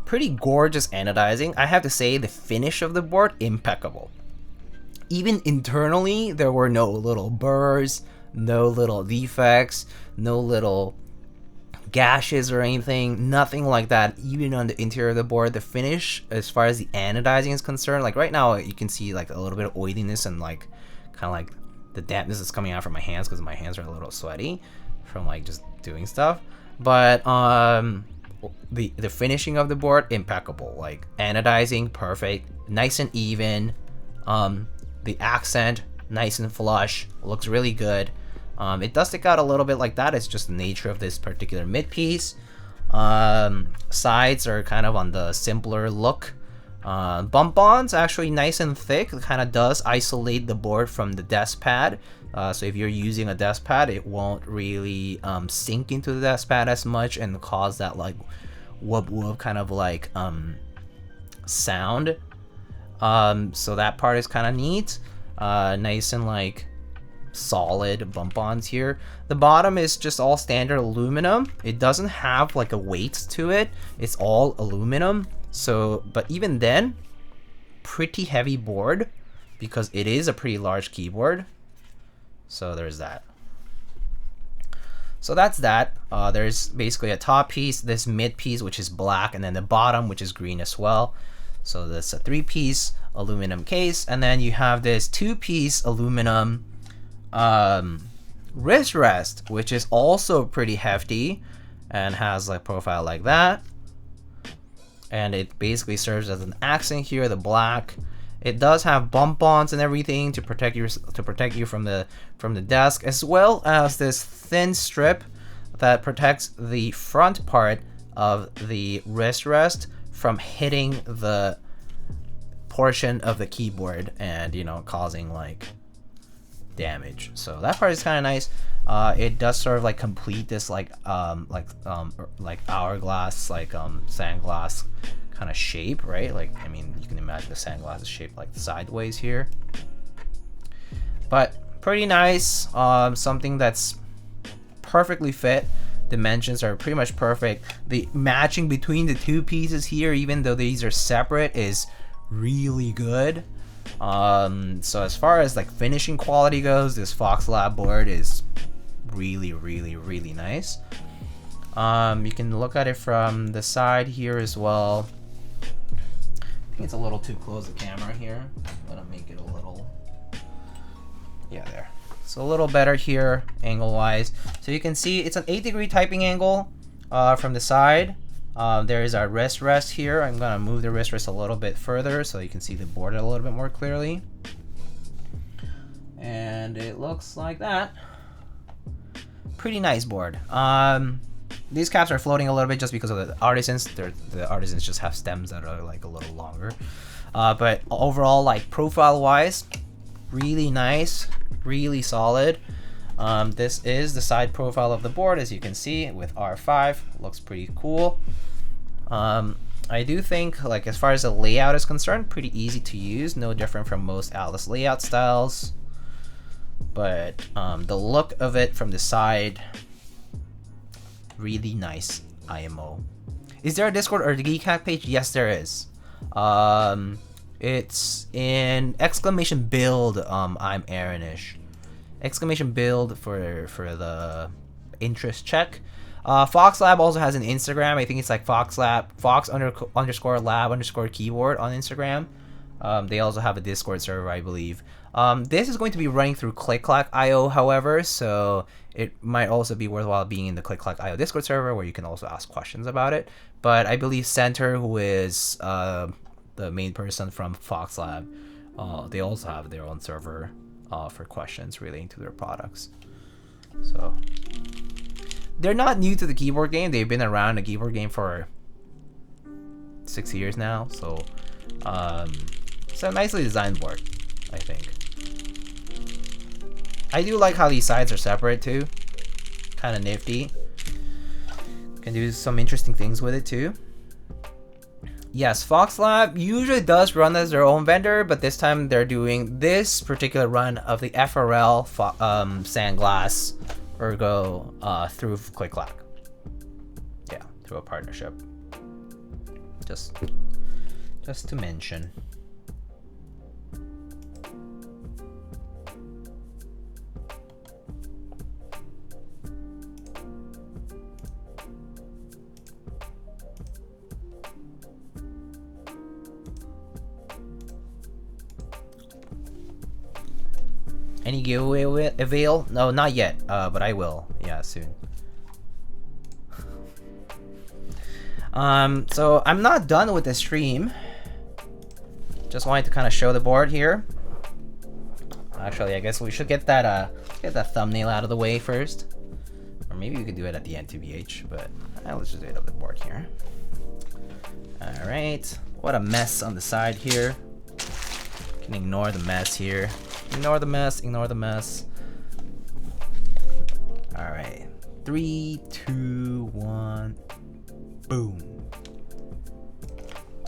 pretty gorgeous anodizing. I have to say the finish of the board, impeccable. Even internally, there were no little burrs, no little defects, no little gashes or anything, nothing like that. Even on the interior of the board, the finish as far as the anodizing is concerned, like right now you can see like a little bit of oiliness and like kind of like the dampness is coming out from my hands because my hands are a little sweaty from like just doing stuff. But the finishing of the board, impeccable. Like anodizing, perfect, nice and even. The accent, nice and flush, looks really good. It does stick out a little bit like that. It's just the nature of this particular mid piece. Sides are kind of on the simpler look. Bump bonds actually nice and thick. It kind of does isolate the board from the desk pad. So if you're using a desk pad, it won't really sink into the desk pad as much and cause that like whoop whoop kind of like sound. So that part is kind of neat. Nice and like solid bump ons here. The bottom is just all standard aluminum. It doesn't have like a weight to it. It's all aluminum. So, but even then, pretty heavy board because it is a pretty large keyboard. So there's that. So that's that. There's basically a top piece, this mid piece, which is black, and then the bottom, which is green as well. So that's a 3-piece aluminum case, and then you have this 2-piece aluminum wrist rest, which is also pretty hefty and has like profile like that. And it basically serves as an accent here, the black. It does have bump ons and everything to protect you from the desk, as well as this thin strip that protects the front part of the wrist rest from hitting the portion of the keyboard and, you know, causing like damage. So that part is kind of nice. It does sort of like complete this like hourglass, like sandglass kind of shape, right? Like, I mean, you can imagine the sandglass is shaped like sideways here, but pretty nice. Something that's perfectly fit. Dimensions are pretty much perfect. The matching between the two pieces here, even though these are separate, is really good. So as far as like finishing quality goes, this Fox Lab board is really nice. You can look at it from the side here as well. I think it's a little too close to camera here. I'm gonna make it a little, yeah, there. So a little better here angle wise. So you can see it's an 8-degree typing angle from the side. There is our wrist rest here. I'm gonna move the wrist rest a little bit further so you can see the board a little bit more clearly. And it looks like that. Pretty nice board. These caps are floating a little bit just because of the artisans. The artisans just have stems that are like a little longer. But overall, like profile wise, really nice, really solid. This is the side profile of the board, as you can see, with R5. Looks pretty cool. I do think, like, as far as the layout is concerned, pretty easy to use, no different from most Atlas layout styles. But the look of it from the side, really nice IMO. Is there a Discord or the Keycaps page? Yes, there is. It's in exclamation build. I'm Aaronish. Exclamation build for the interest check. Fox Lab also has an Instagram. I think it's like Fox _lab _ keyboard on Instagram. They also have a Discord server, I believe. This is going to be running through ClickClack.io, however, so it might also be worthwhile being in the ClickClack.io Discord server where you can also ask questions about it. But I believe Center, who is the main person from Fox Lab, they also have their own server for questions relating to their products. So they're not new to the keyboard game. They've been around the keyboard game for 6 years now. So it's a nicely designed board, I think. I do like how these sides are separate too. Kind of nifty. Can do some interesting things with it too. Yes, Fox Lab usually does run as their own vendor, but this time they're doing this particular run of the FRL Sandglass Ergo through ClickClack. Yeah, through a partnership. Just to mention. Any giveaway avail? No, not yet. But I will. Yeah, soon. So I'm not done with the stream. Just wanted to kind of show the board here. Actually, I guess we should get that thumbnail out of the way first. Or maybe we could do it at the end, TBH. But let's just do it on the board here. All right. What a mess on the side here. Can ignore the mess here. Ignore the mess, ignore the mess. Alright. 3, 2, 1. Boom.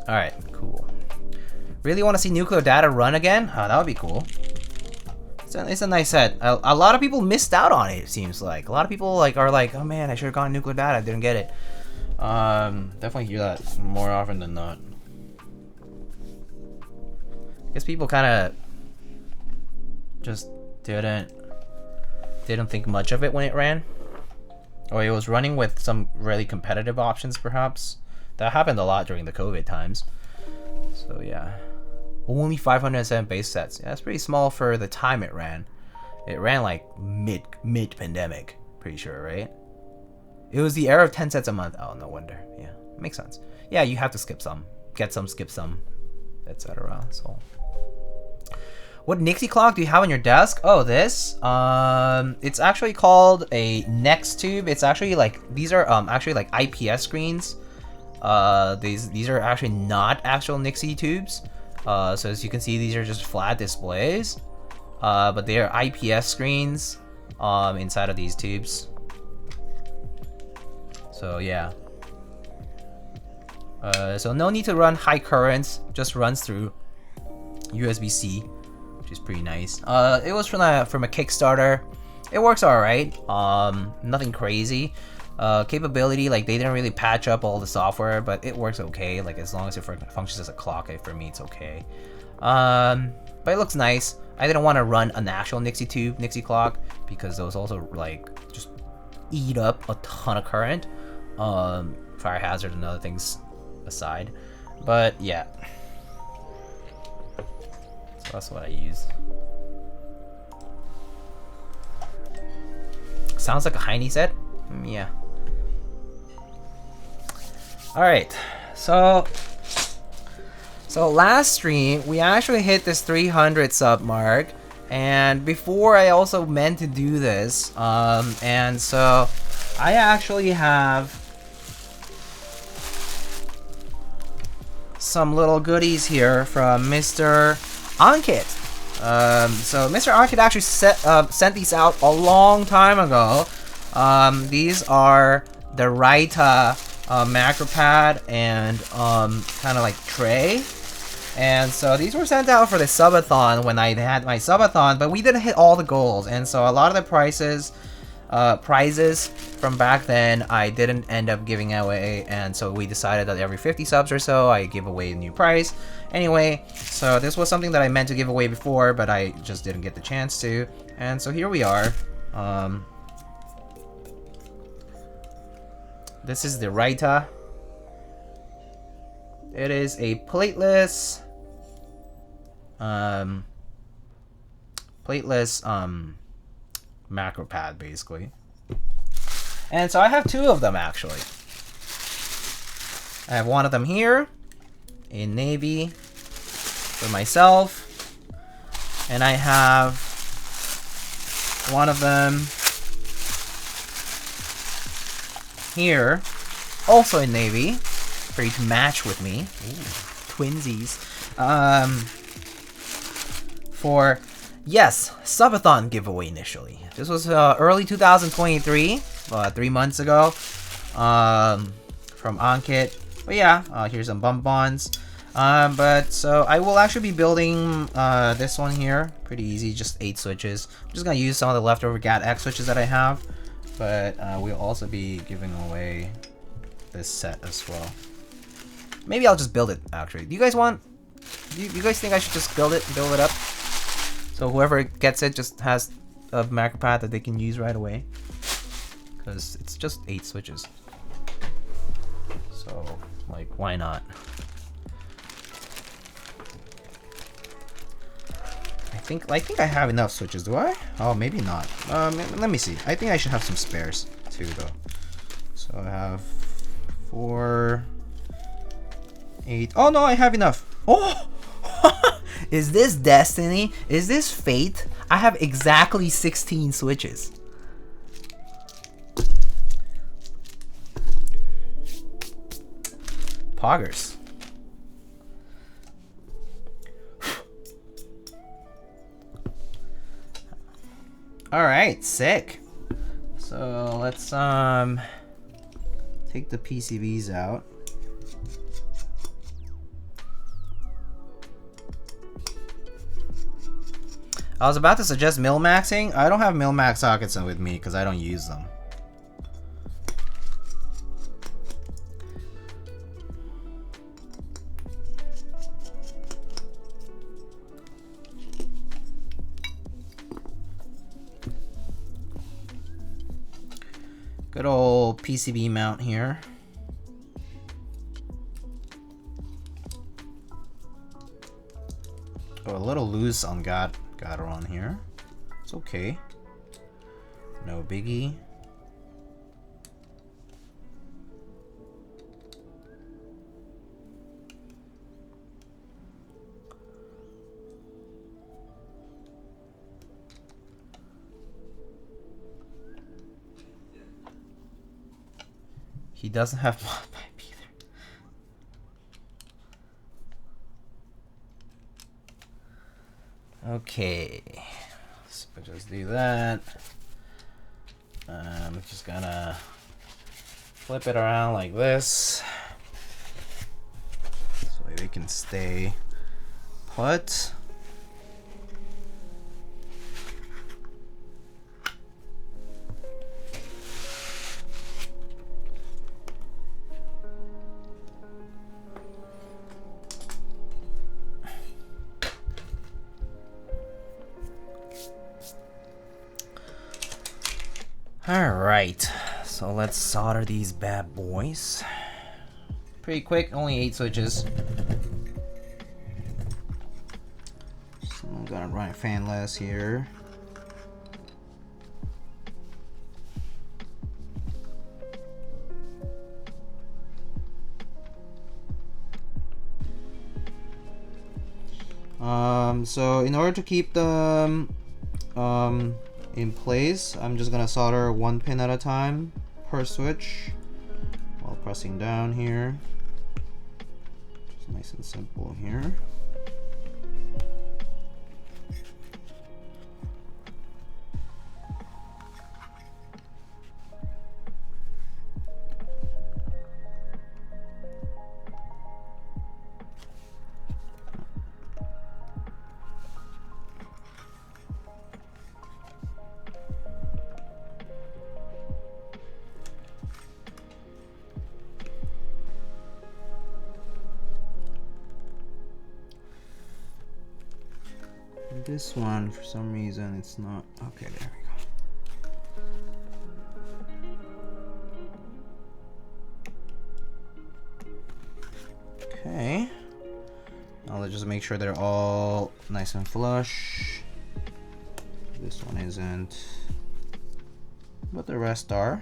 Alright, cool. Really want to see Nuclear Data run again? Oh, that would be cool. It's a nice set. A lot of people missed out on it, it seems like. A lot of people are like, oh man, I should have gotten Nuclear Data, I didn't get it. Definitely hear that more often than not. I guess people kind of just didn't think much of it when it ran, or it was running with some really competitive options perhaps. That happened a lot during the COVID times. So yeah, only 507 base sets. Yeah, that's pretty small for the time it ran. It ran like mid pandemic, pretty sure, right? It was the era of 10 sets a month. Oh, no wonder. Yeah, makes sense. Yeah, you have to skip some, get some, skip some, etc. So what Nixie clock do you have on your desk? Oh, this. It's actually called a Next tube. It's actually like, these are actually like IPS screens. These are actually not actual Nixie tubes. So as you can see, these are just flat displays. But they are IPS screens inside of these tubes. So yeah. So no need to run high currents. Just runs through USB-C. Is pretty nice. It was from a Kickstarter. It works alright. Nothing crazy. Capability, like they didn't really patch up all the software, but it works okay. Like as long as it functions as a clock, for me it's okay. But it looks nice. I didn't want to run an actual Nixie clock because those also like just eat up a ton of current. Fire hazard and other things aside. But yeah. So that's what I use. Sounds like a Heine set? Yeah. Alright, so last stream we actually hit this 300 sub mark, and before I also meant to do this, and so I actually have some little goodies here from Mr. Ankit. So Mr. Ankit actually sent these out a long time ago. These are the RØDE macro pad and kind of like tray, and so these were sent out for the subathon when I had my subathon, but we didn't hit all the goals, and so a lot of the prizes from back then I didn't end up giving away, and so we decided that every 50 subs or so I give away a new prize. Anyway, so this was something that I meant to give away before, but I just didn't get the chance to, and so here we are. This is the RØDE. It is a plateless macro pad basically. And so I have two of them actually. I have one of them here in navy for myself, and I have one of them here, also in navy, for you to match with me. Ooh, twinsies. For, yes, subathon giveaway initially. This was early 2023, 3 months ago, from Ankit. But yeah, here's some bonbons. But so I will actually be building this one here. Pretty easy, just 8 switches. I'm just gonna use some of the leftover Gateron X switches that I have. But we'll also be giving away this set as well. Maybe I'll just build it, actually. Do you guys want... Do you guys think I should just build it up? So whoever gets it just has a macro path that they can use right away. Because it's just 8 switches. So, like, why not? I think I have enough switches, do I? Oh, maybe not. Let me see. I think I should have some spares too, though. So I have 4, 8. Oh no, I have enough. Oh, is this destiny? Is this fate? I have exactly 16 switches. Poggers. All right, sick. So let's take the PCBs out. I was about to suggest mil-maxing. I don't have mil-max sockets with me because I don't use them. Good old PCB mount here. Oh, a little loose on Gateron here. It's okay. No biggie. He doesn't have mod pipe either. Okay, so just do that. I'm just gonna flip it around like this so they can stay put. Alright, so let's solder these bad boys. Pretty quick, only 8 switches. So I'm gonna run fanless here. So in order to keep them in place, I'm just gonna solder 1 pin at a time per switch while pressing down here. Just nice and simple here. This one, for some reason, it's not. Okay, there we go. Okay. Now let's just make sure they're all nice and flush. This one isn't, but the rest are.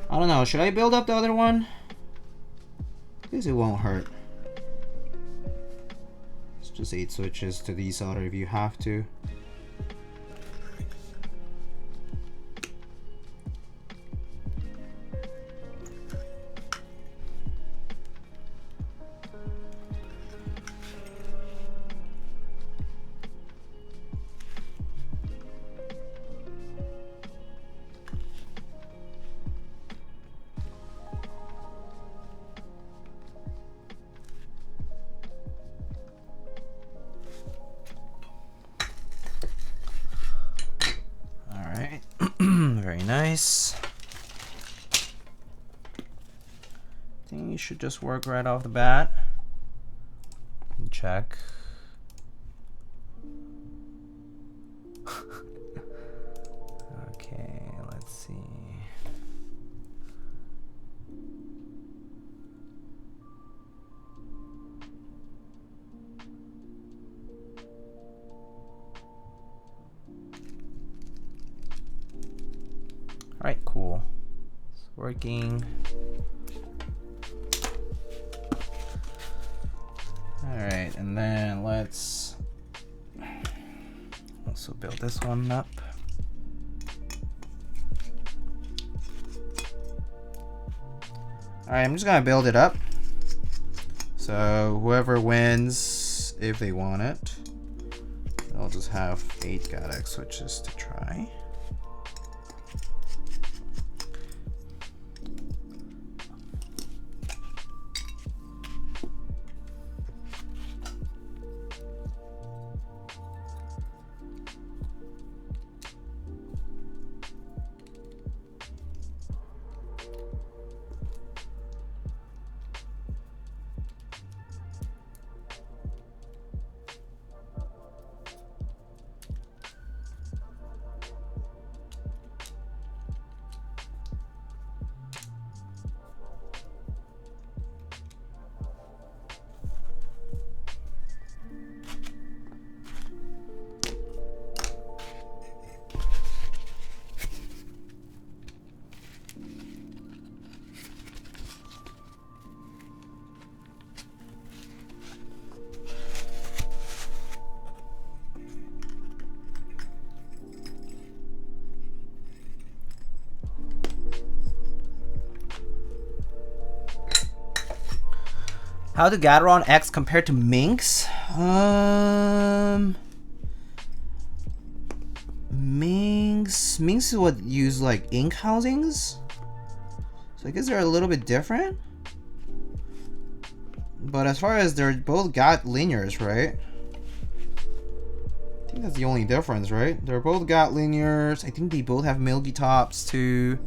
I don't know, should I build up the other one? Because it won't hurt. It's just 8 switches to desolder if you have to. Very nice. I think you should just work right off the bat. Check. Okay, let's see. All right, cool. It's working. All right, and then let's also build this one up. All right, I'm just gonna build it up. So whoever wins, if they want it, I'll just have 8 Gatex switches to try. How do Gateron X compare to Misc? Misc would use like ink housings, so I guess they're a little bit different. But as far as they're both got linears, right? I think that's the only difference, right? They're both got linears. I think they both have milky tops too.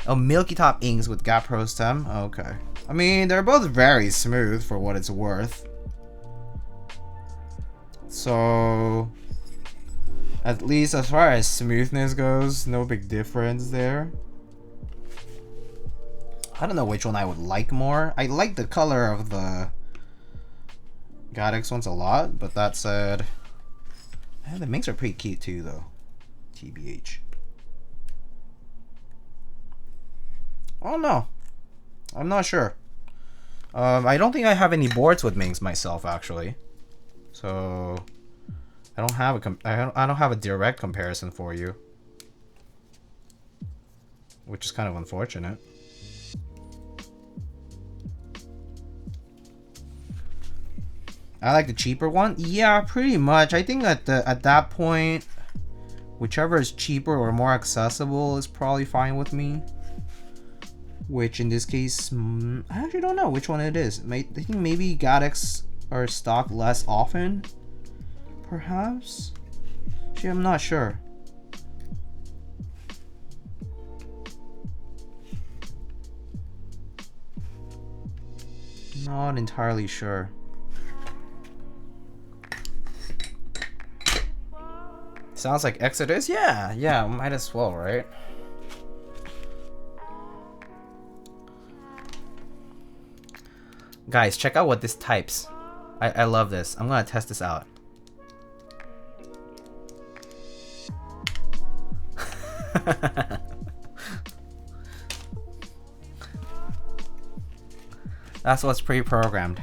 Oh, milky top inks with gap pro stem. Okay. I mean, they're both very smooth for what it's worth. So, at least as far as smoothness goes, no big difference there. I don't know which one I would like more. I like the color of the Gatex ones a lot, but that said, the Miscs are pretty cute too, though. TBH. Oh no, I'm not sure. I don't think I have any boards with Misc myself, actually. So I don't have a direct comparison for you, which is kind of unfortunate. I like the cheaper one. Yeah, pretty much. I think at that point, whichever is cheaper or more accessible is probably fine with me. Which in this case, I actually don't know which one it is. I think maybe Gatex are stocked less often, perhaps. Actually, I'm not sure. Not entirely sure. Sounds like Exodus. Yeah, might as well, right? Guys, check out what this types. I love this. I'm gonna test this out. That's what's pre-programmed.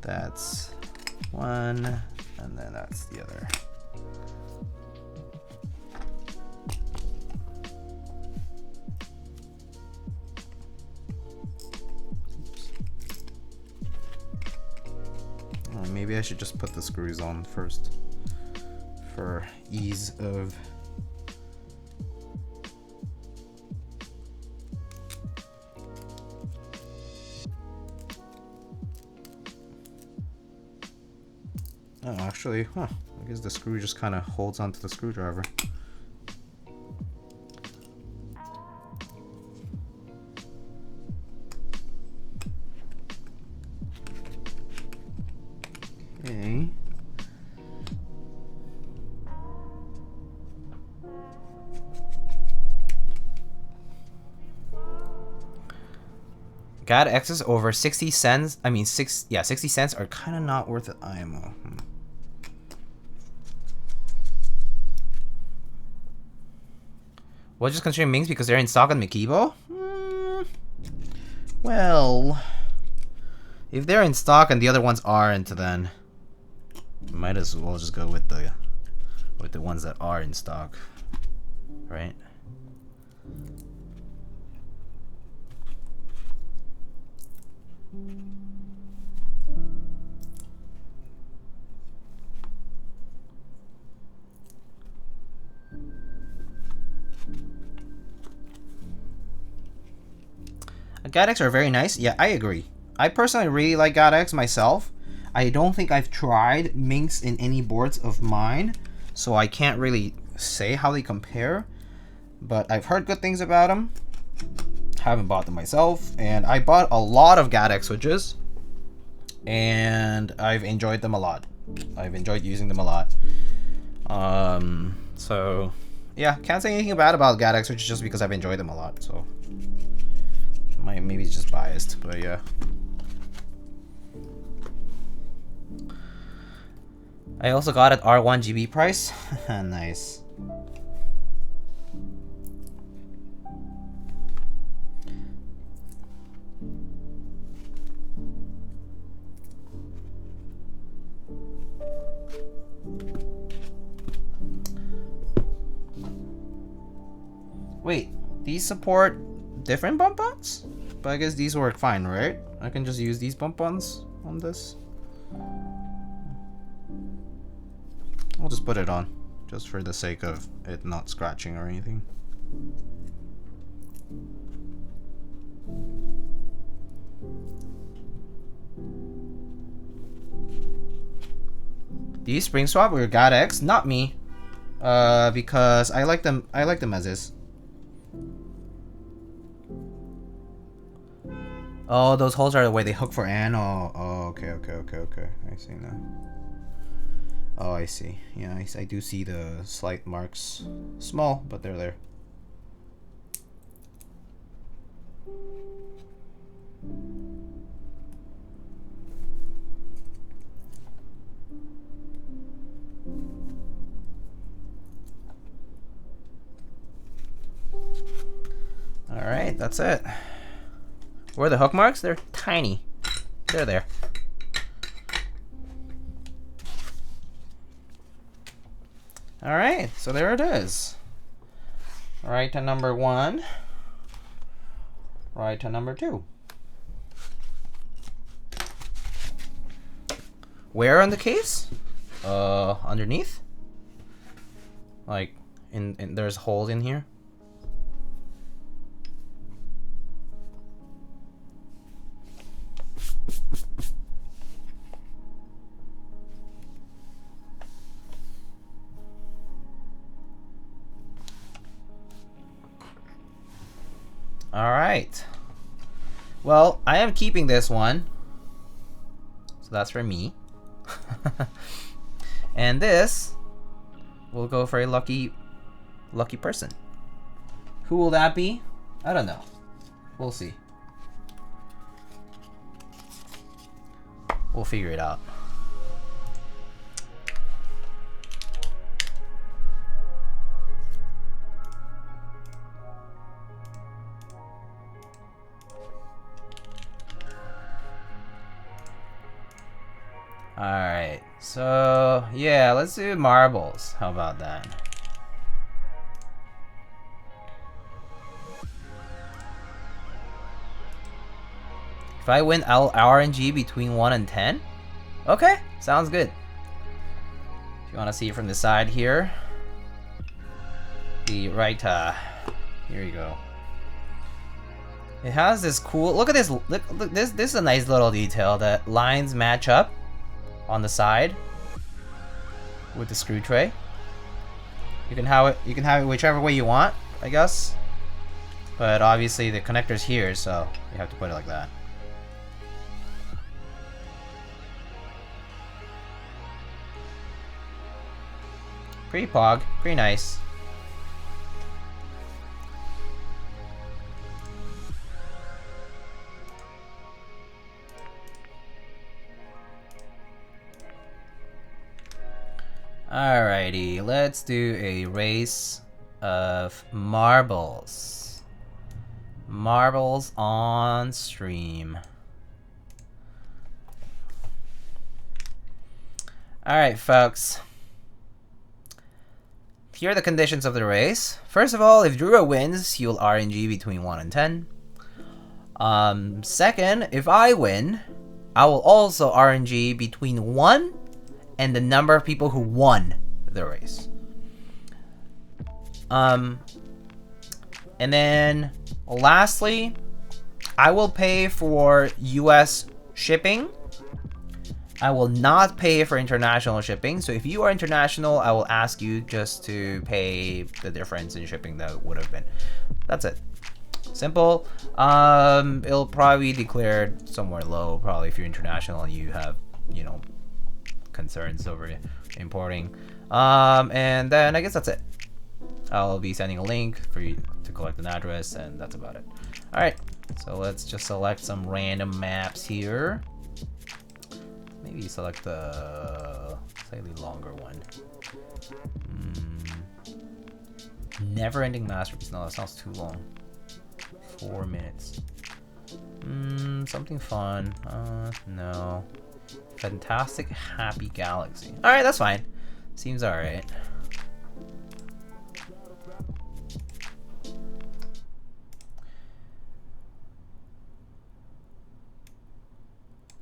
That's one, and then that's the other. Maybe I should just put the screws on first for ease of Oh, actually, huh. I guess the screw just kind of holds onto the screwdriver. Okay. God X's over 60 cents. I mean, 60 cents are kind of not worth it IMO. Well, just considering Mings because they're in stock on Mikibo? Well, if they're in stock and the other ones aren't, then might as well just go with the ones that are in stock, right? Gatex are very nice. Yeah, I agree. I personally really like Gatex myself. I don't think I've tried Minx in any boards of mine, so I can't really say how they compare. But I've heard good things about them. Haven't bought them myself, and I bought a lot of Gatex switches, and I've enjoyed them a lot. I've enjoyed using them a lot. So yeah, can't say anything bad about Gatex switches just because I've enjoyed them a lot. So maybe it's just biased, but yeah. I also got it R1 GB price. Nice. Wait, these support different bump-ons? But I guess these work fine, right? I can just use these bump-ons on this. I'll just put it on, just for the sake of it not scratching or anything. Do you spring swap with your Gatex? Not me. Because I like them as is. Oh, those holes are the way they hook for Ann. Oh, okay. I see now. Oh, I see. Yeah, I do see the slight marks. Small, but they're there. Alright, that's it. Where are the hook marks? They're tiny. They're there. Alright, so there it is. Right to number 1. Right to number 2. Where on the case? Underneath? Like, there's holes in here? Alright. Well, I am keeping this one. So that's for me. And this will go for a lucky person. Who will that be? I don't know. We'll see. We'll figure it out. Alright, so yeah, let's do marbles. How about that? If I win RNG between 1 and 10? Okay, sounds good. If you want to see it from the side here, the right, here you go. It has this cool, look at this, look this is a nice little detail that lines match up on the side. with the screw tray. You can have it whichever way you want, I guess. But obviously the connector's here, so you have to put it like that. Pretty pog, pretty nice. Alrighty, let's do a race of marbles. Marbles on stream. Alright, folks. Here are the conditions of the race. First of all, if Drua wins, he'll RNG between 1 and 10. Second, if I win, I will also RNG between 1 and the number of people who won the race. And then lastly, I will pay for US shipping. I will not pay for international shipping. So if you are international, I will ask you just to pay the difference in shipping that would have been. That's it. Simple. It'll probably be declared somewhere low, probably if you're international and you have, you know, concerns over importing. And then I guess that's it. I'll be sending a link for you to collect an address, and that's about it. Alright, so let's just select some random maps here. Maybe select the slightly longer one. Never-ending masterpiece. No, that sounds too long. 4 minutes. Something fun. No. Fantastic Happy Galaxy. Alright, that's fine. Seems alright.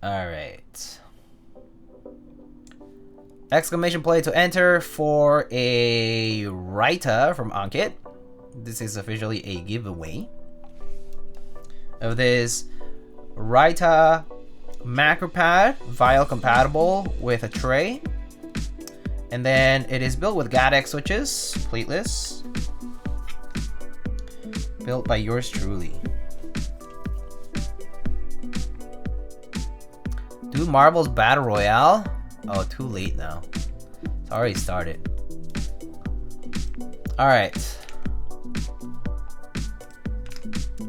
Alright. Exclamation play to enter for a Rita from Ankit. This is officially a giveaway of this Rita macro pad, vial compatible with a tray. And then it is built with GATX switches, plateless. Built by yours truly. Do Marbles Battle Royale? Oh, too late now. It's already started. Alright.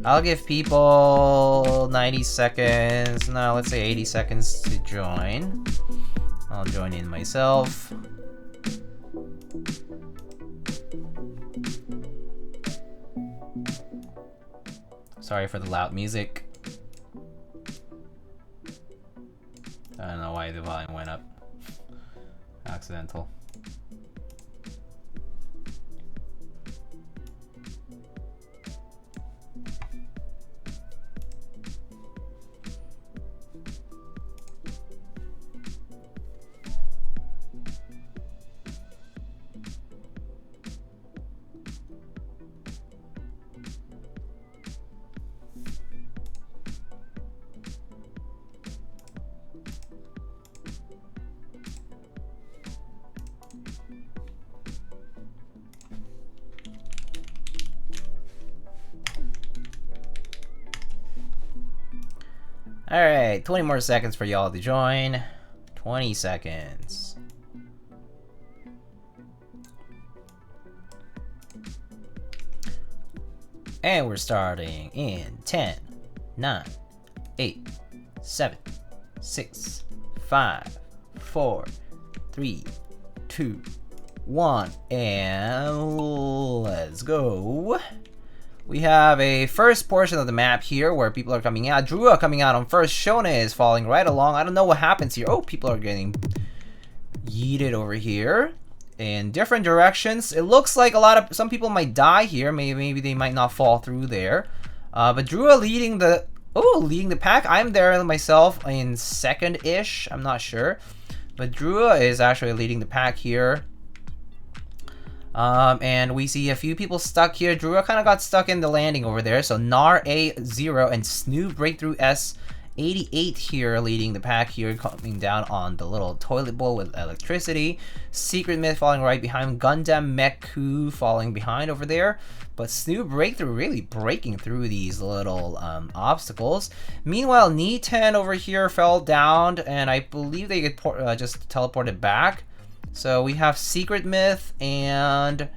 I'll give people 90 seconds. No, let's say 80 seconds to join. I'll join in myself. Sorry for the loud music. I don't know why the volume went up. Accidental. Alright, 20 more seconds for y'all to join. 20 seconds. And we're starting in 10, 9, 8, 7, 6, 5, 4, 3, 2, 1, and let's go. We have a first portion of the map here where people are coming out. Drua coming out on first. Shona is following right along. I don't know what happens here. Oh, people are getting yeeted over here in different directions. It looks like some people might die here. Maybe they might not fall through there. But Drua leading the pack. I'm there myself in second-ish. I'm not sure. But Drua is actually leading the pack here. And we see a few people stuck here. Drua kind of got stuck in the landing over there. So Nar A0 and Snoo Breakthrough S 88 here leading the pack here, coming down on the little toilet bowl with electricity. Secret Myth falling right behind. Gundam Meku falling behind over there. But Snoop Breakthrough really breaking through these little obstacles. Meanwhile, Ni-10 over here fell down, and I believe they get just teleported back. So we have Secret Myth and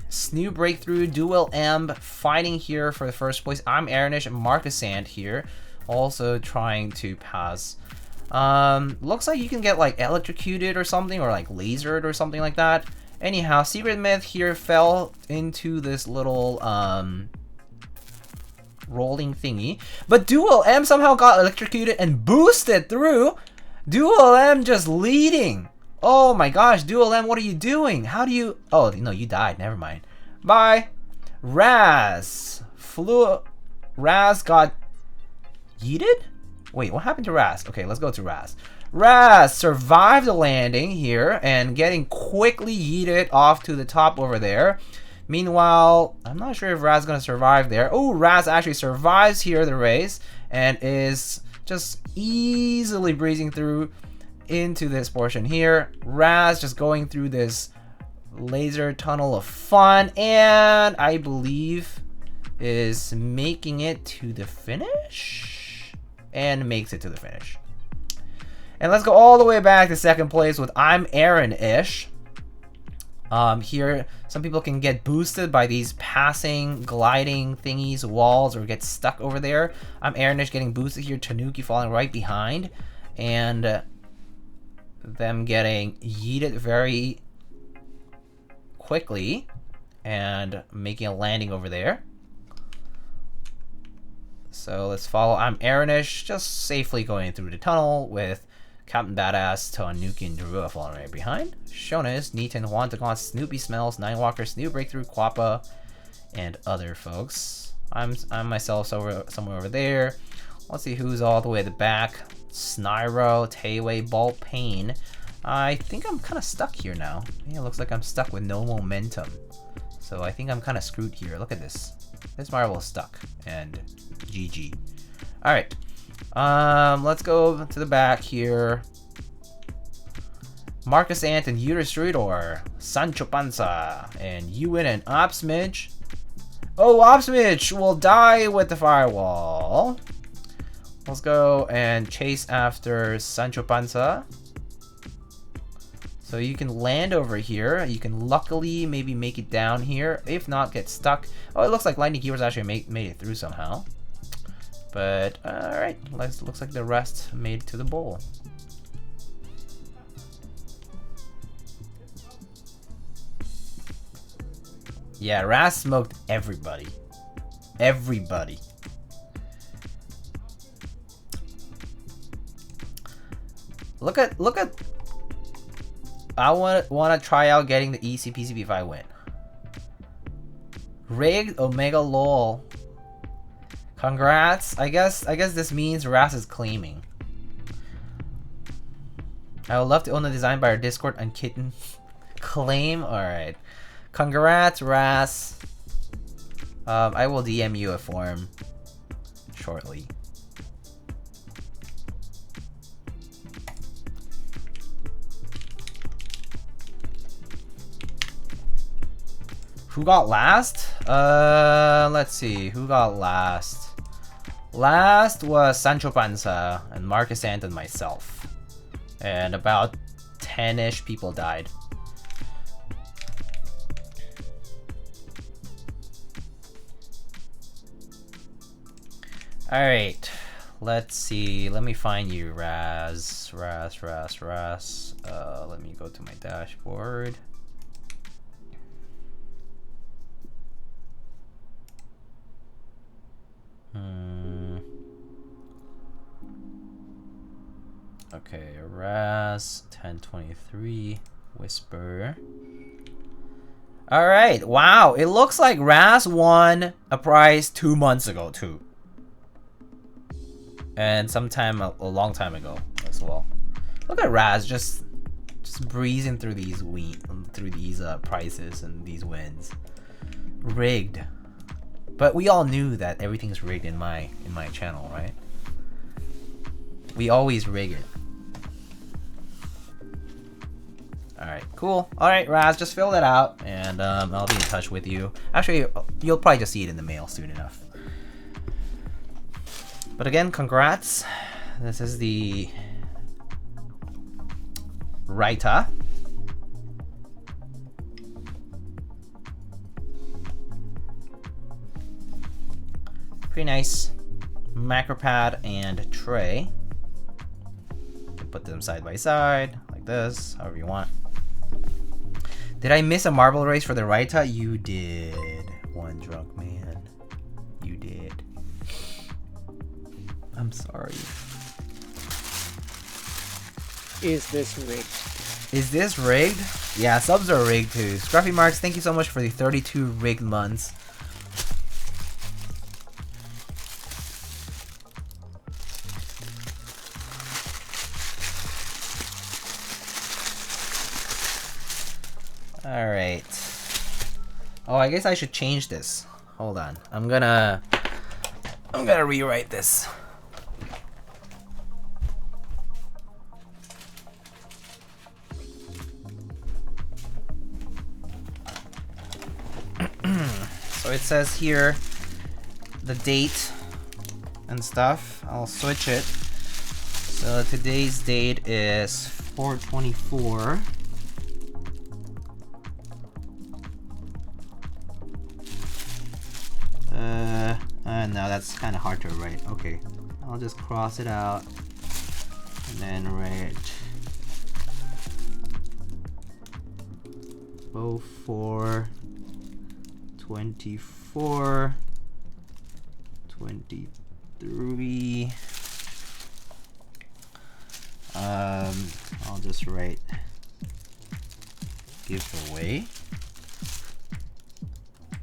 Snoop Breakthrough, Dual M fighting here for the first place. I'm Aranish and Marcus Sand here, also trying to pass. Looks like you can get like electrocuted or something, or like lasered or something like that. Anyhow, Secret Myth here fell into this little rolling thingy, but Dual M somehow got electrocuted and boosted through. Dual M just leading. Oh my gosh, Dual M, what are you doing? How do you... Oh, no, you died. Never mind. Bye. Raz got yeeted? Wait, what happened to Raz? Okay, let's go to Raz. Raz survived the landing here and getting quickly yeeted off to the top over there. Meanwhile, I'm not sure if Raz is going to survive there. Oh, Raz actually survives here the race and is just easily breezing through into this portion here. Raz just going through this laser tunnel of fun, and I believe is making it to the finish, and makes it to the finish. And let's go all the way back to second place with I'm Aaron-ish. Here, some people can get boosted by these passing, gliding thingies, walls, or get stuck over there. I'm Aaron-ish getting boosted here. Tanuki falling right behind, and them getting yeeted very quickly and making a landing over there. So let's follow I'm Aaron-ish, just safely going through the tunnel with Captain Badass, Tanuki, and Darua falling right behind. Shonas, Ni-10, Wantagon, Snoopy Smells, Ninewalker, Snoop Breakthrough, Quappa, and other folks. I'm myself somewhere over there. Let's see who's all the way at the back. Snyro, Tayway, Ball Pain. I think I'm kind of stuck here now. Yeah, it looks like I'm stuck with no momentum. So I think I'm kind of screwed here. Look at this. This marble is stuck. And GG. Alright. Let's go to the back here. Marcus Ant and Uterus Sancho Panza, and Ewan and Opsmidge. Oh, Opsmidge will die with the firewall. Let's go and chase after Sancho Panza. So you can land over here. You can luckily maybe make it down here. If not, get stuck. Oh, it looks like Lightning Keepers actually made it through somehow. But, alright. Looks like the rest made it to the bowl. Yeah, Raz smoked everybody. Everybody. Look at I want to try out getting the ECPCP if I win. Rigged Omega LOL. Congrats. I guess this means Raz is claiming. I would love to own a design by our Discord and Kitten. Claim? Alright. Congrats, Raz. I will DM you a form shortly. Who got last? Let's see. Who got last? Last was Sancho Panza and Marcus Ant and myself. And about 10-ish people died. Alright. Let's see. Let me find you, Raz. Let me go to my dashboard. Okay, Raz 1023 Whisper. All right, wow! It looks like Raz won a prize 2 months ago too, and sometime a long time ago as well. Look at Raz just breezing through these prizes and these wins. Rigged. But we all knew that everything's rigged in my channel, right? We always rig it. Alright, cool. Alright, Raz, just fill that out, and I'll be in touch with you. Actually, you'll probably just see it in the mail soon enough. But again, congrats. This is the Ryta. Pretty nice macro pad and tray. You can put them side by side, like this, however you want. Did I miss a marble race for the Ryta? You did, one drunk man. You did. I'm sorry. Is this rigged? Is this rigged? Yeah, subs are rigged too. Scruffy Marks, thank you so much for the 32 rigged months. Alright. Oh, I guess I should change this. Hold on. I'm gonna rewrite this. So it says here the date and stuff. I'll switch it. So today's date is 4/24. No, that's kind of hard to write. Okay, I'll just cross it out and then write 04/24/23. I'll just write giveaway.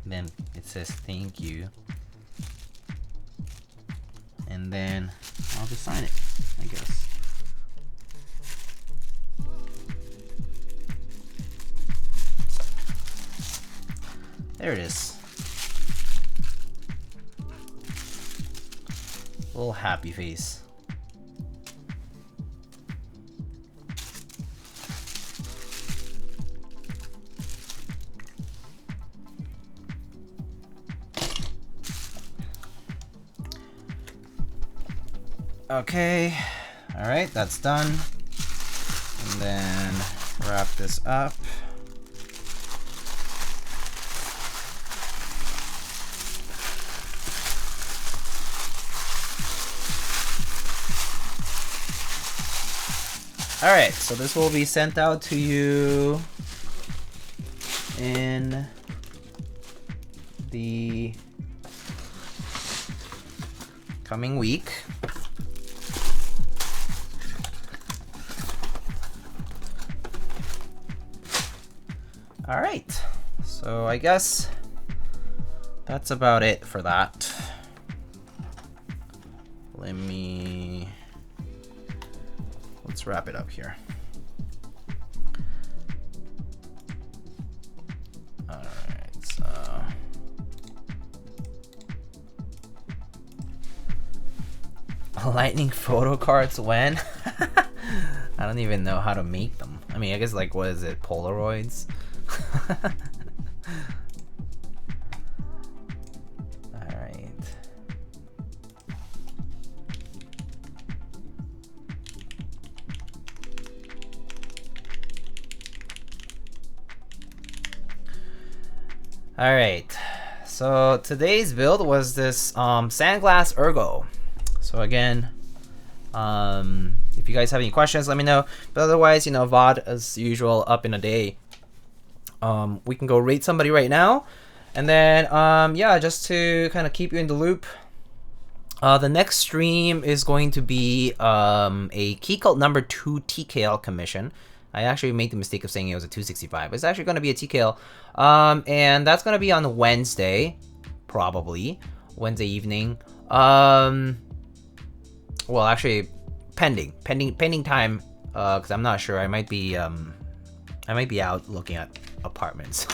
Then it says thank you. And then I'll just sign it, I guess. There it is. Little happy face. Okay, all right, that's done. And then wrap this up. All right, so this will be sent out to you in the coming week. All right, so I guess that's about it for that. Let's wrap it up here. All right, so lightning photo cards when? I don't even know how to make them. I mean, I guess like, what is it, Polaroids? Alright. Alright. So today's build was this Sandglass Ergo. So again, if you guys have any questions, let me know. But otherwise, you know, VOD as usual up in a day. We can go rate somebody right now, and then yeah, just to kind of keep you in the loop, the next stream is going to be a Key Cult number 2 TKL commission. I actually made the mistake of saying it was a 265. It's actually going to be a TKL, and that's going to be on Wednesday, probably Wednesday evening. Well, actually, pending time, because I'm not sure. I might be out looking at apartments.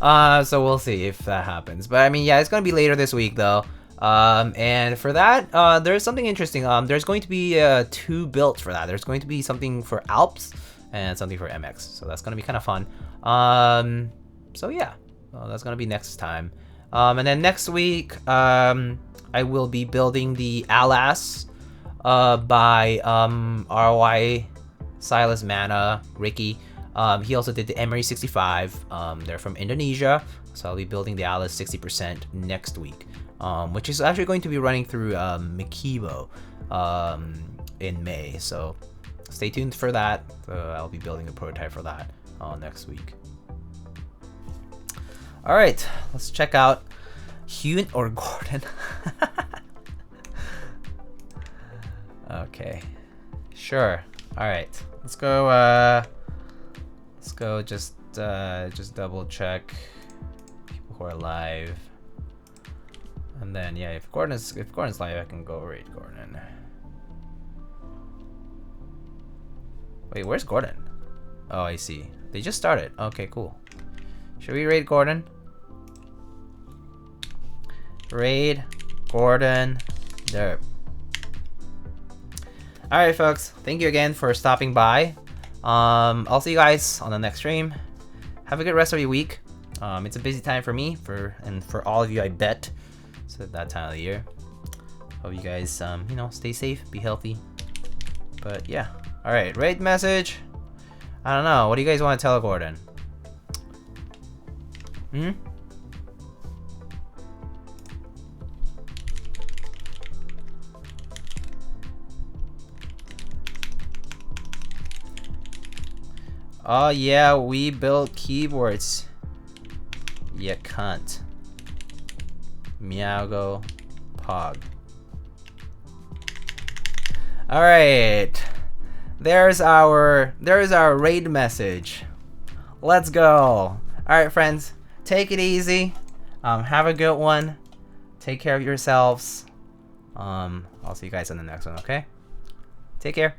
So we'll see if that happens. But I mean, yeah, it's gonna be later this week though. And for that, there's something interesting. There's going to be 2 builds for that. There's going to be something for Alps and something for MX. So that's going to be kind of fun. So yeah, that's going to be next time. And then next week, I will be building the Alas by RY, Silas Mana, Ricky. He also did the Emery 65. They're from Indonesia. So I'll be building the Alas 60% next week. Which is actually going to be running through Mikibo in May. So stay tuned for that. I'll be building a prototype for that next week. All right, let's check out Hewitt or Gordon. Okay, sure. All right, let's go. Let's go. Just double check people who are live. And then yeah, if Gordon's live, I can go raid Gordon. Wait, where's Gordon? Oh, I see. They just started. Okay, cool. Should we raid Gordon? Raid Gordon Derp. Alright folks, thank you again for stopping by. I'll see you guys on the next stream. Have a good rest of your week. It's a busy time for me, and for all of you, I bet. It's at that time of the year. Hope you guys, you know, stay safe, be healthy. But yeah, all right, raid message. I don't know. What do you guys want to tell Gordon? Oh yeah, we built keyboards. You cunt. Meowgo Pog. Alright. There's our raid message. Let's go. Alright friends, take it easy. Have a good one. Take care of yourselves. I'll see you guys in the next one, okay? Take care.